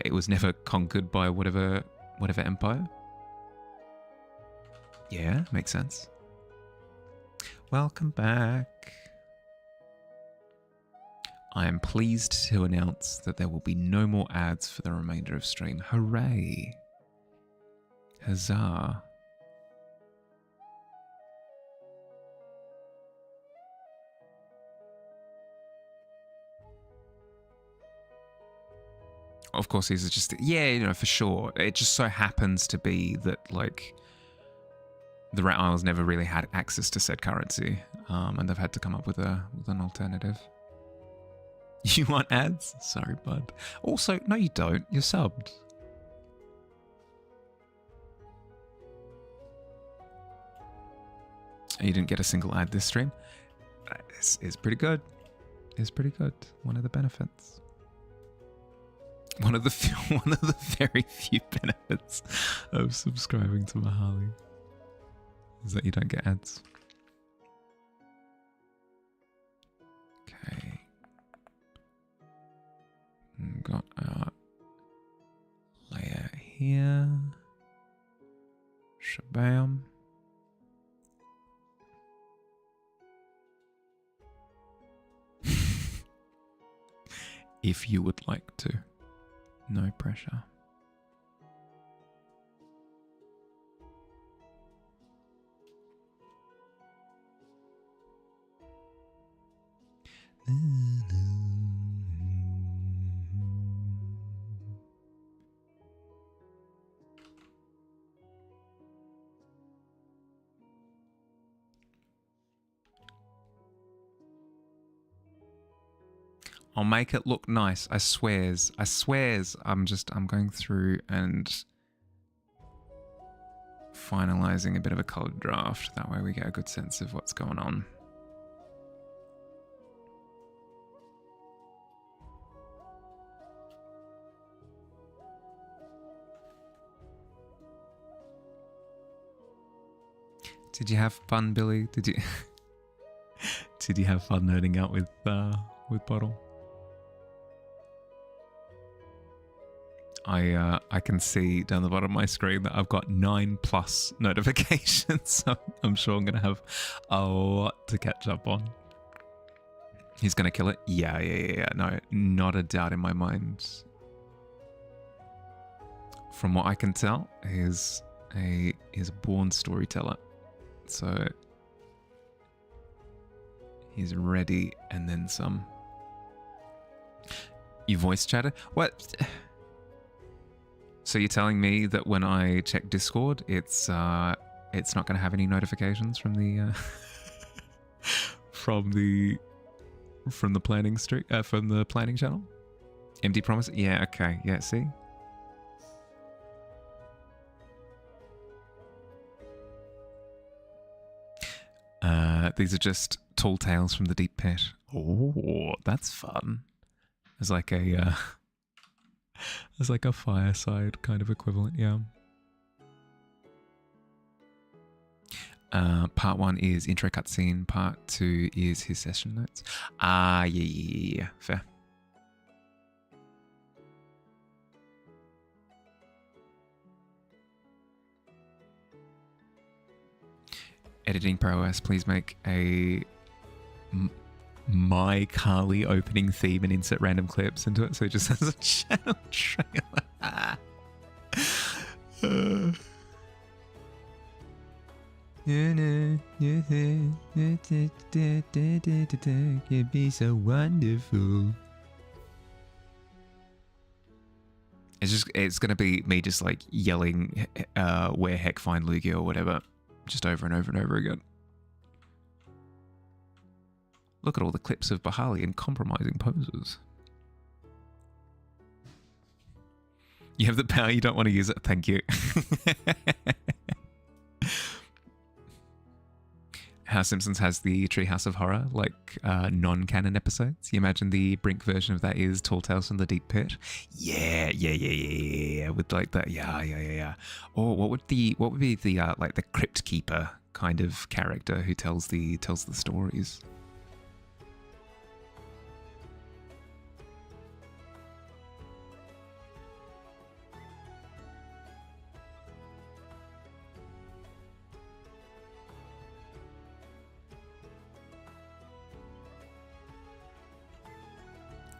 it was never conquered by whatever empire. Yeah, makes sense. Welcome back. I am pleased to announce that there will be no more ads for the remainder of stream. Hooray! Huzzah! Of course, these are just, yeah, you know, for sure. It just so happens to be that, like, the Rat Isles never really had access to said currency, and they've had to come up with an alternative. You want ads? Sorry, bud. Also, no, you don't. You're subbed. You didn't get a single ad this stream. It's pretty good. It's pretty good. One of the benefits. One of the very few benefits of subscribing to Mahali is that you don't get ads. Okay. Got our layer here. Shabam. If you would like to. No pressure. I'll make it look nice. I swears. I swears. I'm going through and finalizing a bit of a colored draft. That way we get a good sense of what's going on. Did you have fun, Billy? Did you have fun nerding out with Bottle? I can see down the bottom of my screen that I've got 9+ notifications. So I'm sure I'm going to have a lot to catch up on. He's going to kill it? Yeah. No, not a doubt in my mind. From what I can tell, he's a born storyteller. So he's ready and then some. You voice chatter? What? So you're telling me that when I check Discord, it's not going to have any notifications from the from the planning from the planning channel? Empty promise? Yeah. Okay. Yeah. See. These are just tall tales from the deep pit. Oh, that's fun. It's like a it's like a fireside kind of equivalent, yeah. Part 1 is intro cutscene. Part 2 is his session notes. Yeah. Fair. Editing prowess, please make a My Carly opening theme and insert random clips into it so it just has a channel trailer. It'd be so wonderful. It's gonna be me just like yelling where heck find Lugia or whatever, just over and over and over again. Look at all the clips of Bahali in compromising poses. You have the power, you don't want to use it. Thank you. How Simpsons has the Treehouse of Horror, like non-canon episodes. You imagine the Brink version of that is Tall Tales from the Deep Pit. Yeah. With like that, yeah. Or what would be the like the Crypt Keeper kind of character who tells the stories?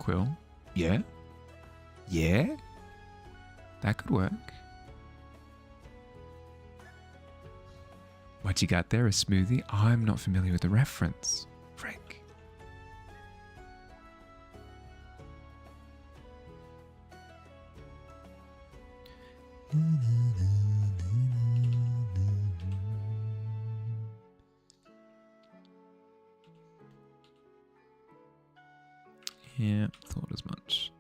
Quill? Yeah? That could work. What you got there, a smoothie? I'm not familiar with the reference. Frank. Yeah, thought as much.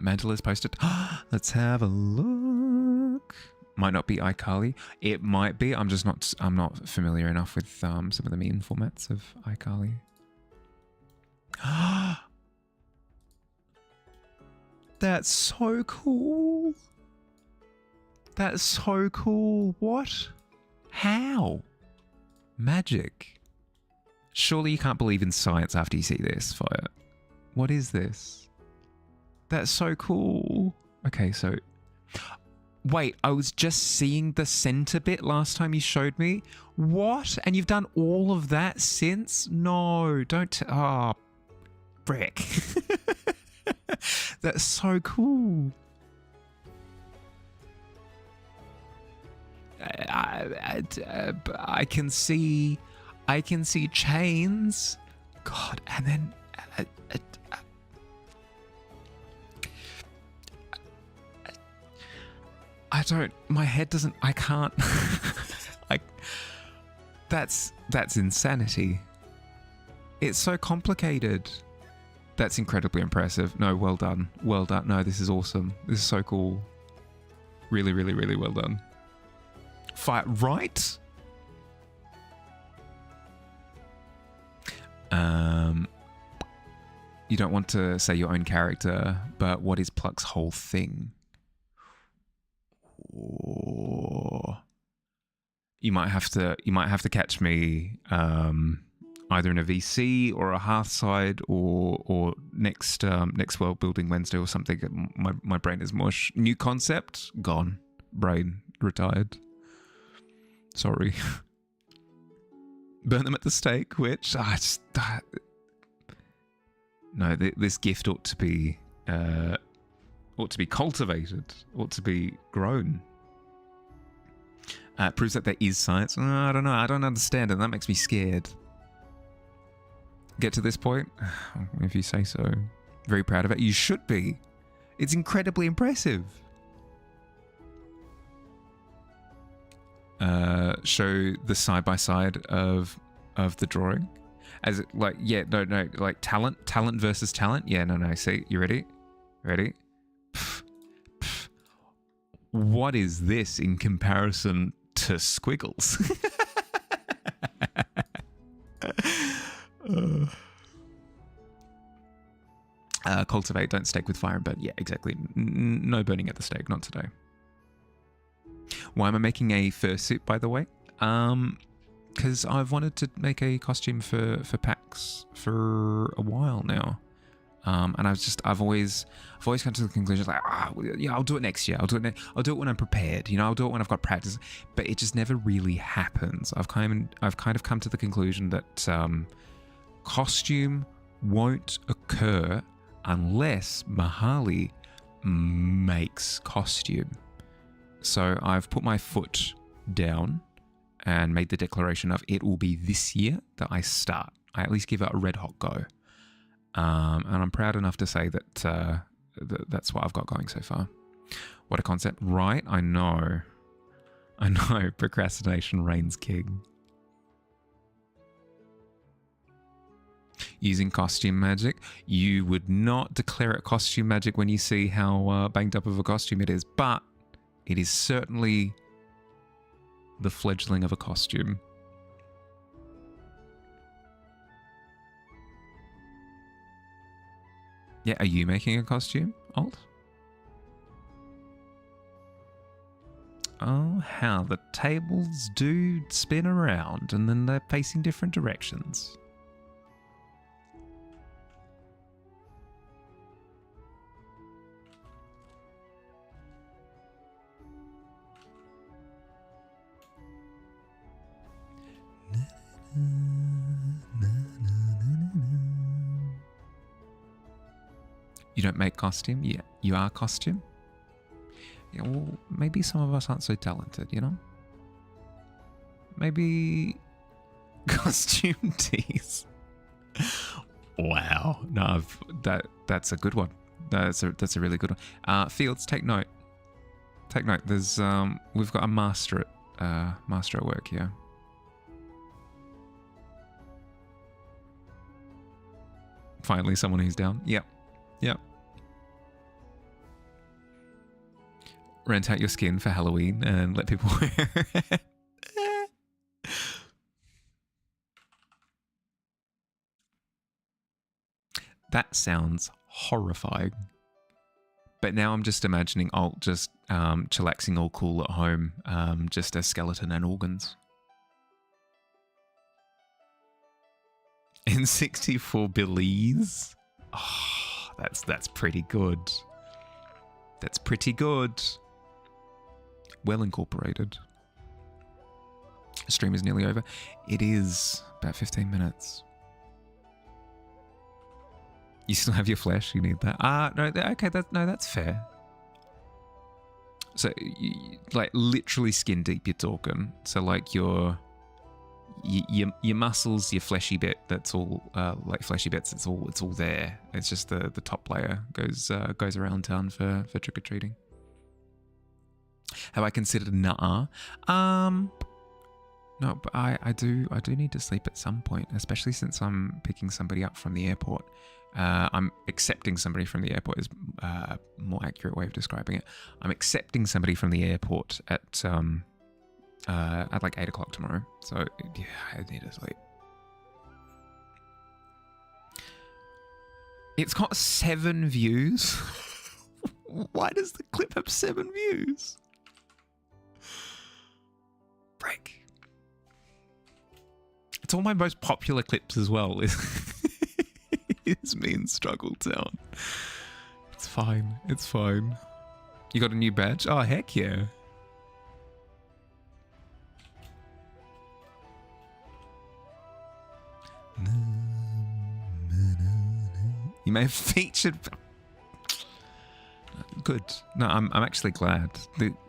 Mantle is posted. Let's have a look. Might not be iCarly. It might be. I'm not familiar enough with some of the meme formats of iCarly. That's so cool. That's so cool. What? How? Magic. Surely you can't believe in science after you see this, Fire. What is this? That's so cool. Okay, so... Wait, I was just seeing the center bit last time you showed me? What? And you've done all of that since? No, don't... Oh, brick. That's so cool. I can see chains. God, and then my head doesn't, I can't. Like, that's insanity. It's so complicated. That's incredibly impressive. No, well done. Well done. No, this is awesome. This is so cool. Really, really, really well done. Fight right? You don't want to say your own character, but what is Pluck's whole thing? Or you might have to catch me either in a VC or a Hearthside or next World Building Wednesday or something. My brain is mush. New concept gone. Brain retired. Sorry. Burn them at the stake, which no, this gift ought to be cultivated, ought to be grown. It proves that there is science. I don't know. I don't understand it. That makes me scared. Get to this point? If you say so. Very proud of it. You should be. It's incredibly impressive. Show the side-by-side of the drawing. As it, like, yeah, no, like talent versus talent. Yeah, no. See, you ready? Ready? Pff, pff. What is this in comparison to Squiggles? Cultivate, don't stake with fire and burn. Yeah, exactly. No burning at the stake, not today. Why am I making a fursuit, by the way? Because I've wanted to make a costume for PAX for a while now. And I've always come to the conclusion like, yeah, I'll do it next year. I'll do it when I'm prepared. You know, I'll do it when I've got practice. But it just never really happens. I've kind of come to the conclusion that costume won't occur unless Mahali makes costume. So I've put my foot down and made the declaration of it will be this year that I start. I at least give it a red hot go. And I'm proud enough to say that that's what I've got going so far. What a concept. Right? I know. Procrastination reigns king. Using costume magic. You would not declare it costume magic when you see how banged up of a costume it is, but it is certainly the fledgling of a costume. Yeah, are you making a costume, Alt? Oh, how the tables do spin around and then they're facing different directions. You don't make costume? Yeah, you are costume? Yeah, well, maybe some of us aren't so talented, you know? Maybe costume teas. Wow. No, that's a good one. That's a really good one. Fields, take note. Take note. There's we've got a master at work here. Finally, someone who's down. Yep. Rent out your skin for Halloween and let people wear it. That sounds horrifying. But now I'm just imagining Alt just chillaxing all cool at home, just a skeleton and organs. In 64 Belize? Oh, that's pretty good. That's pretty good. Well incorporated. Stream is nearly over. It is about 15 minutes. You still have your flesh. You need that. No. Okay, that's fair. So, like, literally skin deep. You're talking. So, like, your muscles, your fleshy bit. That's all. Like fleshy bits. It's all there. It's just the top layer goes around town for trick or treating. Have I considered nah? No, but I do need to sleep at some point, especially since I'm picking somebody up from the airport. I'm accepting somebody from the airport is a more accurate way of describing it. I'm accepting somebody from the airport at like 8 o'clock tomorrow. So yeah, I need to sleep. It's got 7 views. Why does the clip have 7 views? Break. It's all my most popular clips as well. It's me in Struggle Town. It's fine. It's fine. You got a new badge? Oh, heck yeah. You may have featured... Good. No, I'm actually glad.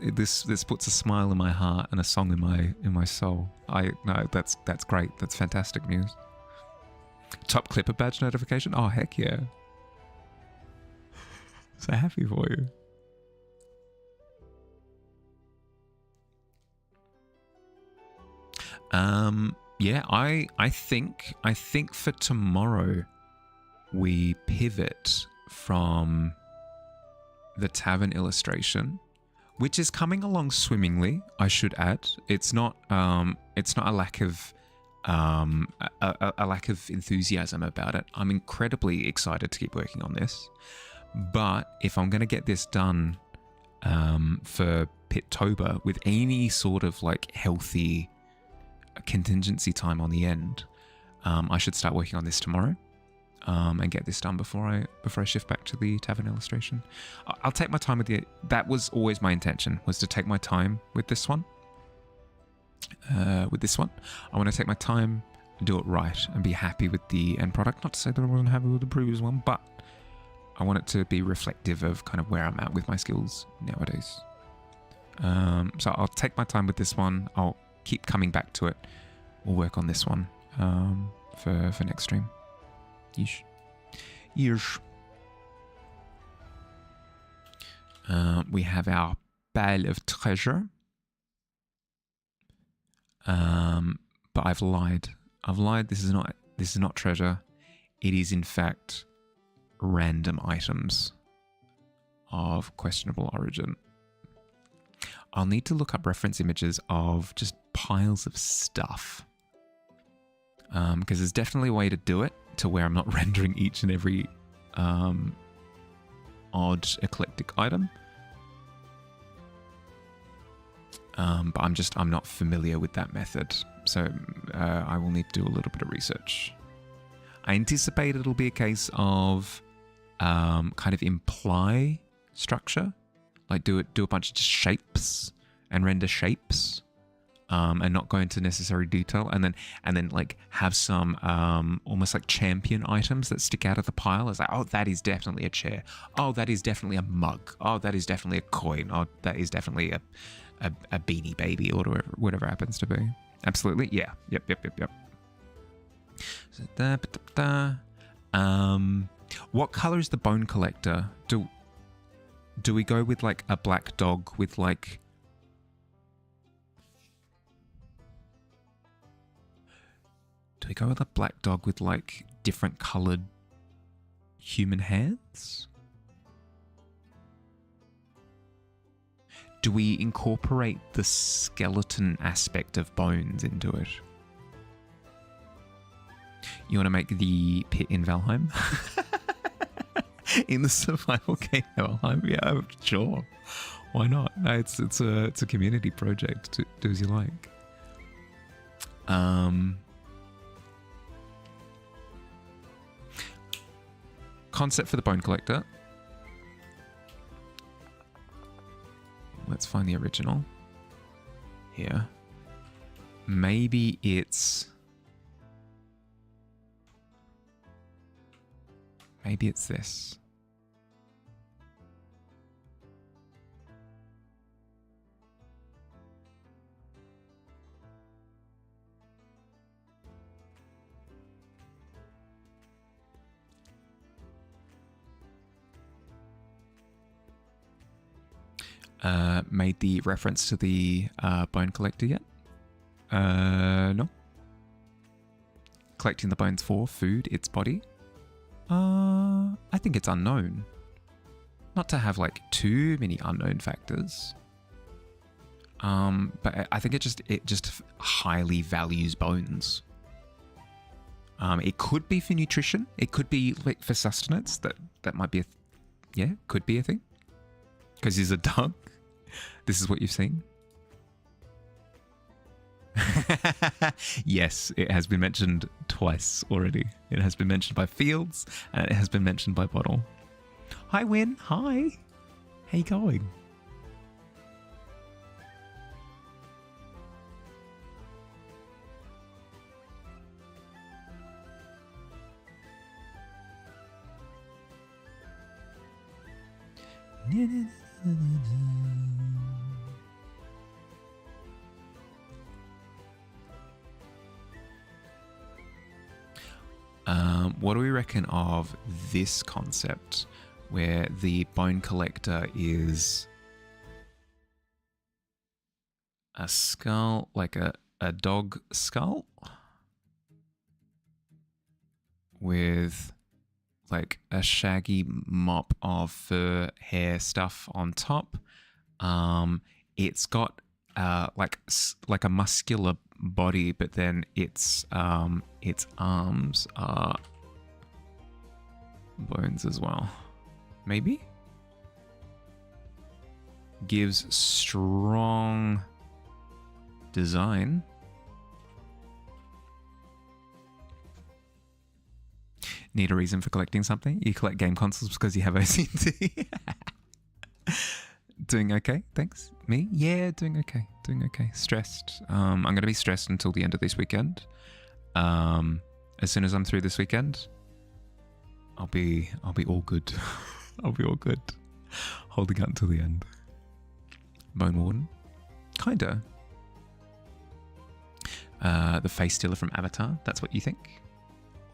This puts a smile in my heart and a song in my soul. That's great. That's fantastic news. Top Clipper badge notification. Oh heck yeah! So happy for you. Yeah, I think for tomorrow we pivot from the tavern illustration, which is coming along swimmingly, I should add. It's not a lack of a lack of enthusiasm about it. I'm incredibly excited to keep working on this. But if I'm going to get this done for Pittober with any sort of like healthy contingency time on the end, I should start working on this tomorrow and get this done before I shift back to the tavern illustration. I'll take my time with it. That was always my intention, was to take my time with this one. I want to take my time, do it right, and be happy with the end product. Not to say that I wasn't happy with the previous one, but I want it to be reflective of kind of where I'm at with my skills nowadays. So I'll take my time with this one. I'll keep coming back to it. We'll work on this one for next stream. Yeesh. We have our pile of treasure. But I've lied. This is not treasure. It is in fact random items of questionable origin. I'll need to look up reference images of just piles of stuff. Because there's definitely a way to do it to where I'm not rendering each and every odd eclectic item. But I'm not familiar with that method, so I will need to do a little bit of research. I anticipate it'll be a case of kind of imply structure, like do a bunch of just shapes and render shapes, and not go into necessary detail, and then like have some almost like champion items that stick out of the pile. It's like, oh, that is definitely a chair. Oh, that is definitely a mug. Oh, that is definitely a coin. Oh, that is definitely a Beanie Baby or whatever happens to be. Absolutely, yeah. Yep. So, what color is the bone collector? Do we go with like a black dog with like? Do we go with a black dog with like different colored human hands? Do we incorporate the skeleton aspect of bones into it? You want to make the pit in Valheim? In the survival game Valheim? Yeah, sure. Why not? No, it's a community project. Do as you like. Concept for the bone collector. Let's find the original here. Maybe it's this. Made the reference to the bone collector yet? No. Collecting the bones for food, its body. I think it's unknown. Not to have like too many unknown factors. But I think it just highly values bones. It could be for nutrition. It could be like for sustenance. That might be could be a thing. Because he's a dog. This is what you've seen. Yes, it has been mentioned twice already. It has been mentioned by Fields, and it has been mentioned by Bottle. Hi, Win. Hi. How you going? What do we reckon of this concept where the bone collector is a skull, like a dog skull with like a shaggy mop of fur hair stuff on top. It's got like a muscular body, but then its arms are bones as well. Maybe gives strong design. Need a reason for collecting something? You collect game consoles because you have OCD. Doing okay, thanks. Me? Yeah, doing okay. Stressed. I'm going to be stressed until the end of this weekend. As soon as I'm through this weekend, I'll be all good. I'll be all good. Holding out until the end. Bone Warden? Kinda. The face stealer from Avatar, that's what you think?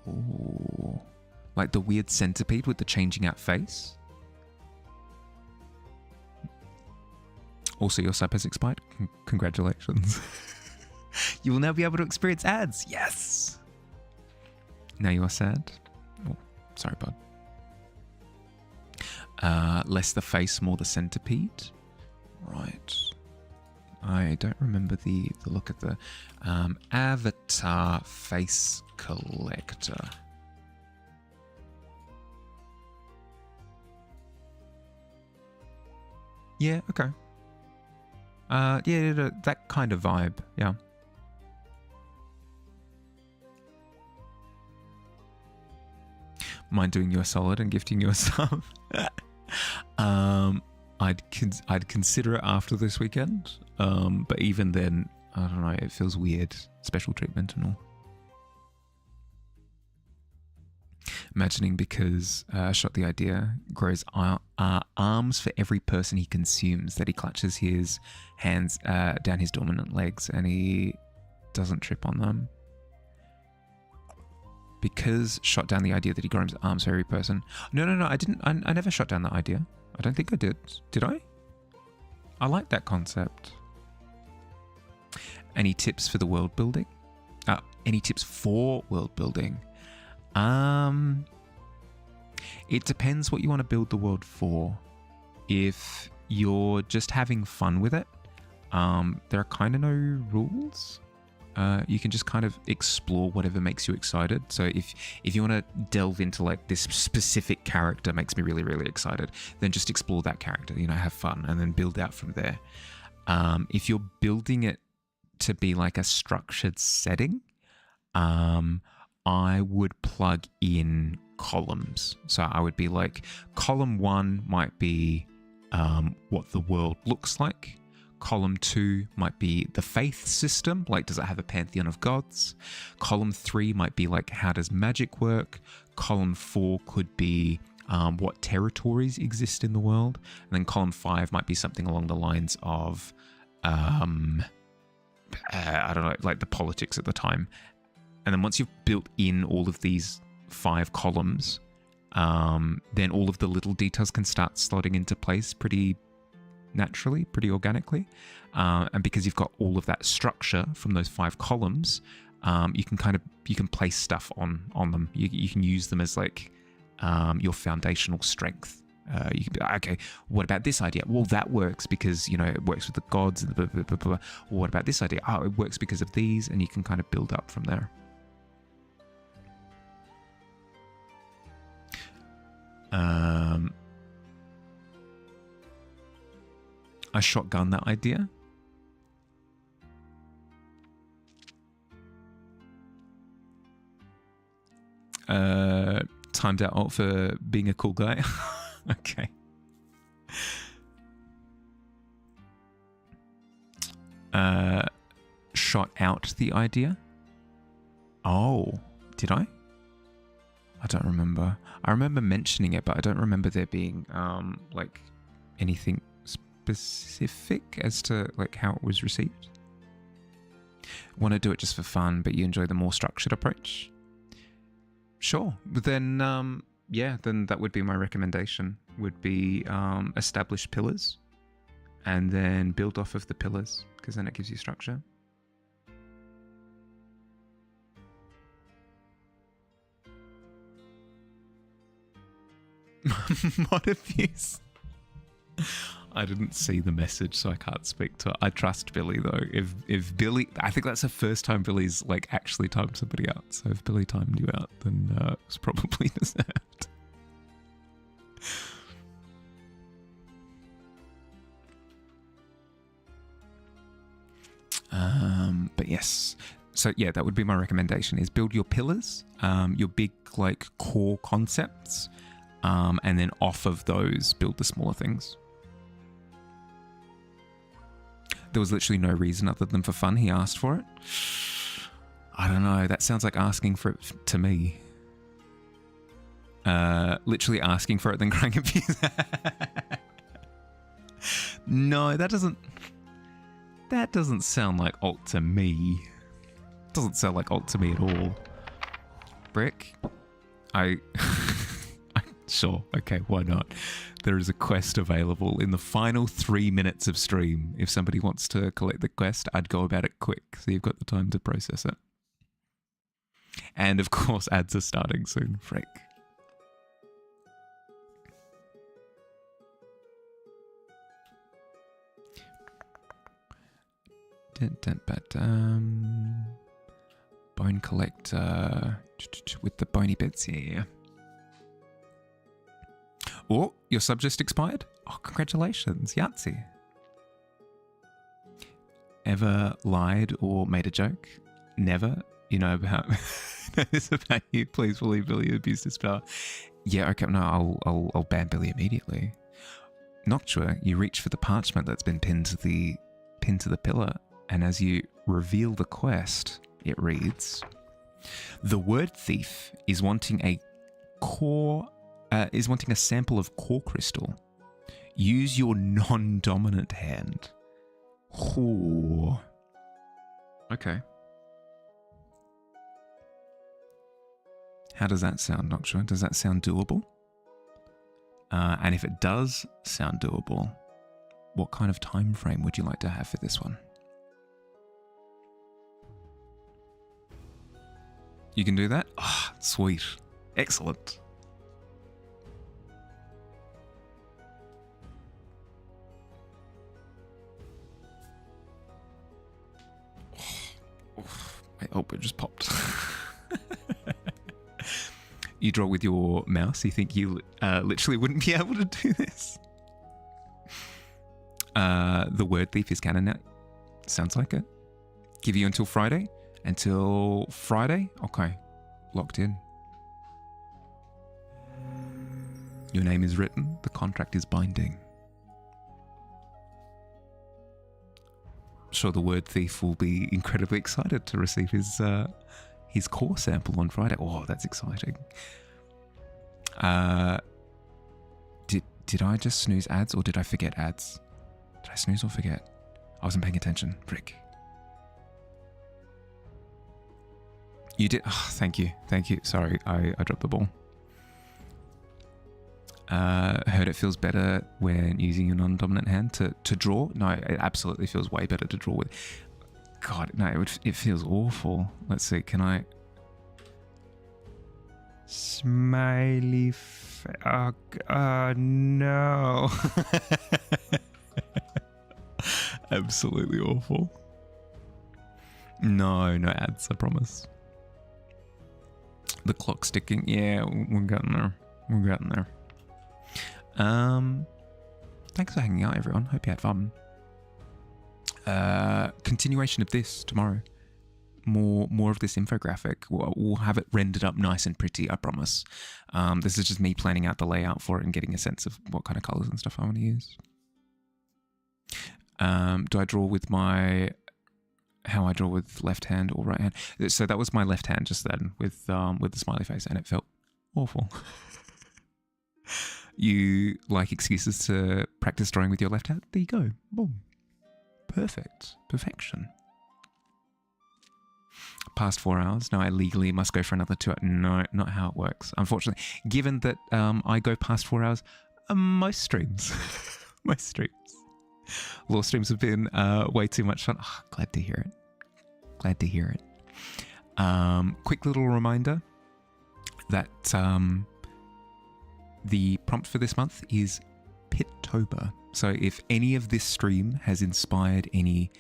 Ooh. Like the weird centipede with the changing out face? Also, your sub has expired. Congratulations. You will now be able to experience ads. Yes! Now you are sad. Oh, sorry, bud. Less the face, more the centipede. Right. I don't remember the look at the Avatar face collector. Yeah, okay. Yeah, that kind of vibe, yeah. Mind doing you a solid and gifting you a sub? I'd consider it after this weekend, but even then, I don't know, it feels weird. Special treatment and all. Imagining because Shot the Idea grows arms for every person he consumes, that he clutches his hands down his dominant legs and he doesn't trip on them. Because shot down the idea that he grows arms for every person. No, I didn't. I never shot down that idea. I don't think I did. Did I? I like that concept. Any tips for the world building? Any tips for world building? It depends what you want to build the world for. If you're just having fun with it, there are kind of no rules. You can just kind of explore whatever makes you excited. So if you want to delve into like this specific character makes me really, really excited, then just explore that character, have fun and then build out from there. If you're building it to be like a structured setting, I would plug in columns. So I would be like, column 1 might be what the world looks like. Column 2 might be the faith system, like does it have a pantheon of gods? Column 3 might be like how does magic work? Column 4 could be what territories exist in the world. And then column 5 might be something along the lines of, I don't know, like the politics at the time. And then once you've built in all of these 5 columns, then all of the little details can start slotting into place pretty naturally, pretty organically. And because you've got all of that structure from those 5 columns, you can place stuff on them. You can use them as like your foundational strength. You can be like, okay, what about this idea? Well, that works because, it works with the gods. Blah, blah, blah, blah. Well, what about this idea? Oh, it works because of these, and you can kind of build up from there. I shotgun that idea. Timed out alt for being a cool guy. Okay. Shot out the idea. Oh, did I? I don't remember. I remember mentioning it, but I don't remember there being like anything specific as to like how it was received? Want to do it just for fun, but you enjoy the more structured approach? Sure. But then, yeah, then that would be my recommendation. Would be establish pillars and then build off of the pillars, because then it gives you structure. Mod abuse. I didn't see the message, so I can't speak to it. I trust Billy though. If Billy, I think that's the first time Billy's like actually timed somebody out. So if Billy timed you out, then it's probably deserved. But yes. So yeah, that would be my recommendation: is build your pillars, your big like core concepts, and then off of those build the smaller things. There was literally no reason other than for fun. He asked for it. I don't know. That sounds like asking for it to me. Literally asking for it, then crying abuse. No, that doesn't sound like alt to me. Doesn't sound like alt to me at all. Brick? Sure, okay, why not? There is a quest available in the final 3 minutes of stream. If somebody wants to collect the quest, I'd go about it quick, so you've got the time to process it. And of course, ads are starting soon, frick. Bone collector with the bony bits, yeah. Oh, your sub just expired? Oh, congratulations, Yahtzee. Ever lied or made a joke? Never. You know about this about you. Please believe Billy abused his power. Yeah, okay, no, I'll ban Billy immediately. Noctua, you reach for the parchment that's been pinned to the pillar, and as you reveal the quest, it reads: the word thief is wanting a sample of core crystal. Use your non-dominant hand. Ooh. Okay. How does that sound, Noctua? Does that sound doable? And if it does sound doable, what kind of time frame would you like to have for this one? You can do that? Ah, oh, sweet. Excellent. Oh, it just popped. You draw with your mouse. You think you literally wouldn't be able to do this? The word thief is canon now. Sounds like it. Give you until Friday. Until Friday? Okay. Locked in. Your name is written. The contract is binding. Sure, the word thief will be incredibly excited to receive his core sample on Friday. Oh, that's exciting. Did I just snooze ads or did I forget ads? Did I snooze or forget? I wasn't paying attention. Frick. You did. Oh, thank you. Thank you. Sorry, I dropped the ball. Heard it feels better when using your non-dominant hand to draw. No, it absolutely feels way better to draw with. God, no, it feels awful. Let's see, can I... Smiley no. Absolutely awful. No ads, I promise. The clock's ticking. Yeah, we're getting there. We're getting there. Thanks for hanging out, everyone. Hope you had fun. Continuation of this tomorrow. More of this infographic. We'll have it rendered up nice and pretty, I promise. This is just me planning out the layout for it and getting a sense of what kind of colors and stuff I want to use. Do I draw with how I draw with left hand or right hand? So that was my left hand just then with the smiley face, and it felt awful. You like excuses to practice drawing with your left hand? There you go. Boom. Perfect. Perfection. Past 4 hours. No, I legally must go for another 2 hours. No, not how it works. Unfortunately, given that I go past 4 hours, most streams, most streams. Law streams have been way too much fun. Oh, glad to hear it. Glad to hear it. Quick little reminder that the prompt for this month is Pittober. So if any of this stream has inspired any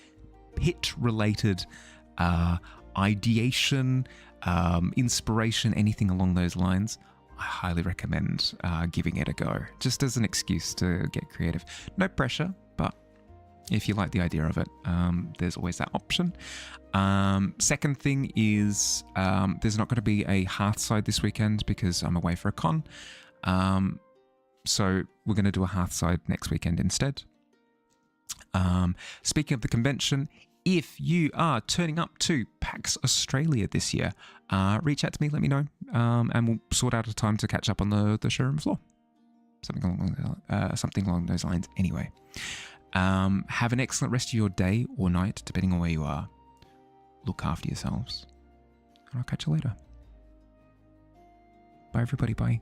pit-related ideation, inspiration, anything along those lines, I highly recommend giving it a go, just as an excuse to get creative. No pressure, but if you like the idea of it, there's always that option. Second thing is there's not going to be a Hearthside this weekend because I'm away for a con. So we're going to do a Hearthside next weekend instead. Speaking of the convention, if you are turning up to PAX Australia this year, reach out to me, let me know, and we'll sort out a time to catch up on the showroom floor. Something along those lines anyway. Have an excellent rest of your day or night, depending on where you are. Look after yourselves. And I'll catch you later. Bye, everybody. Bye.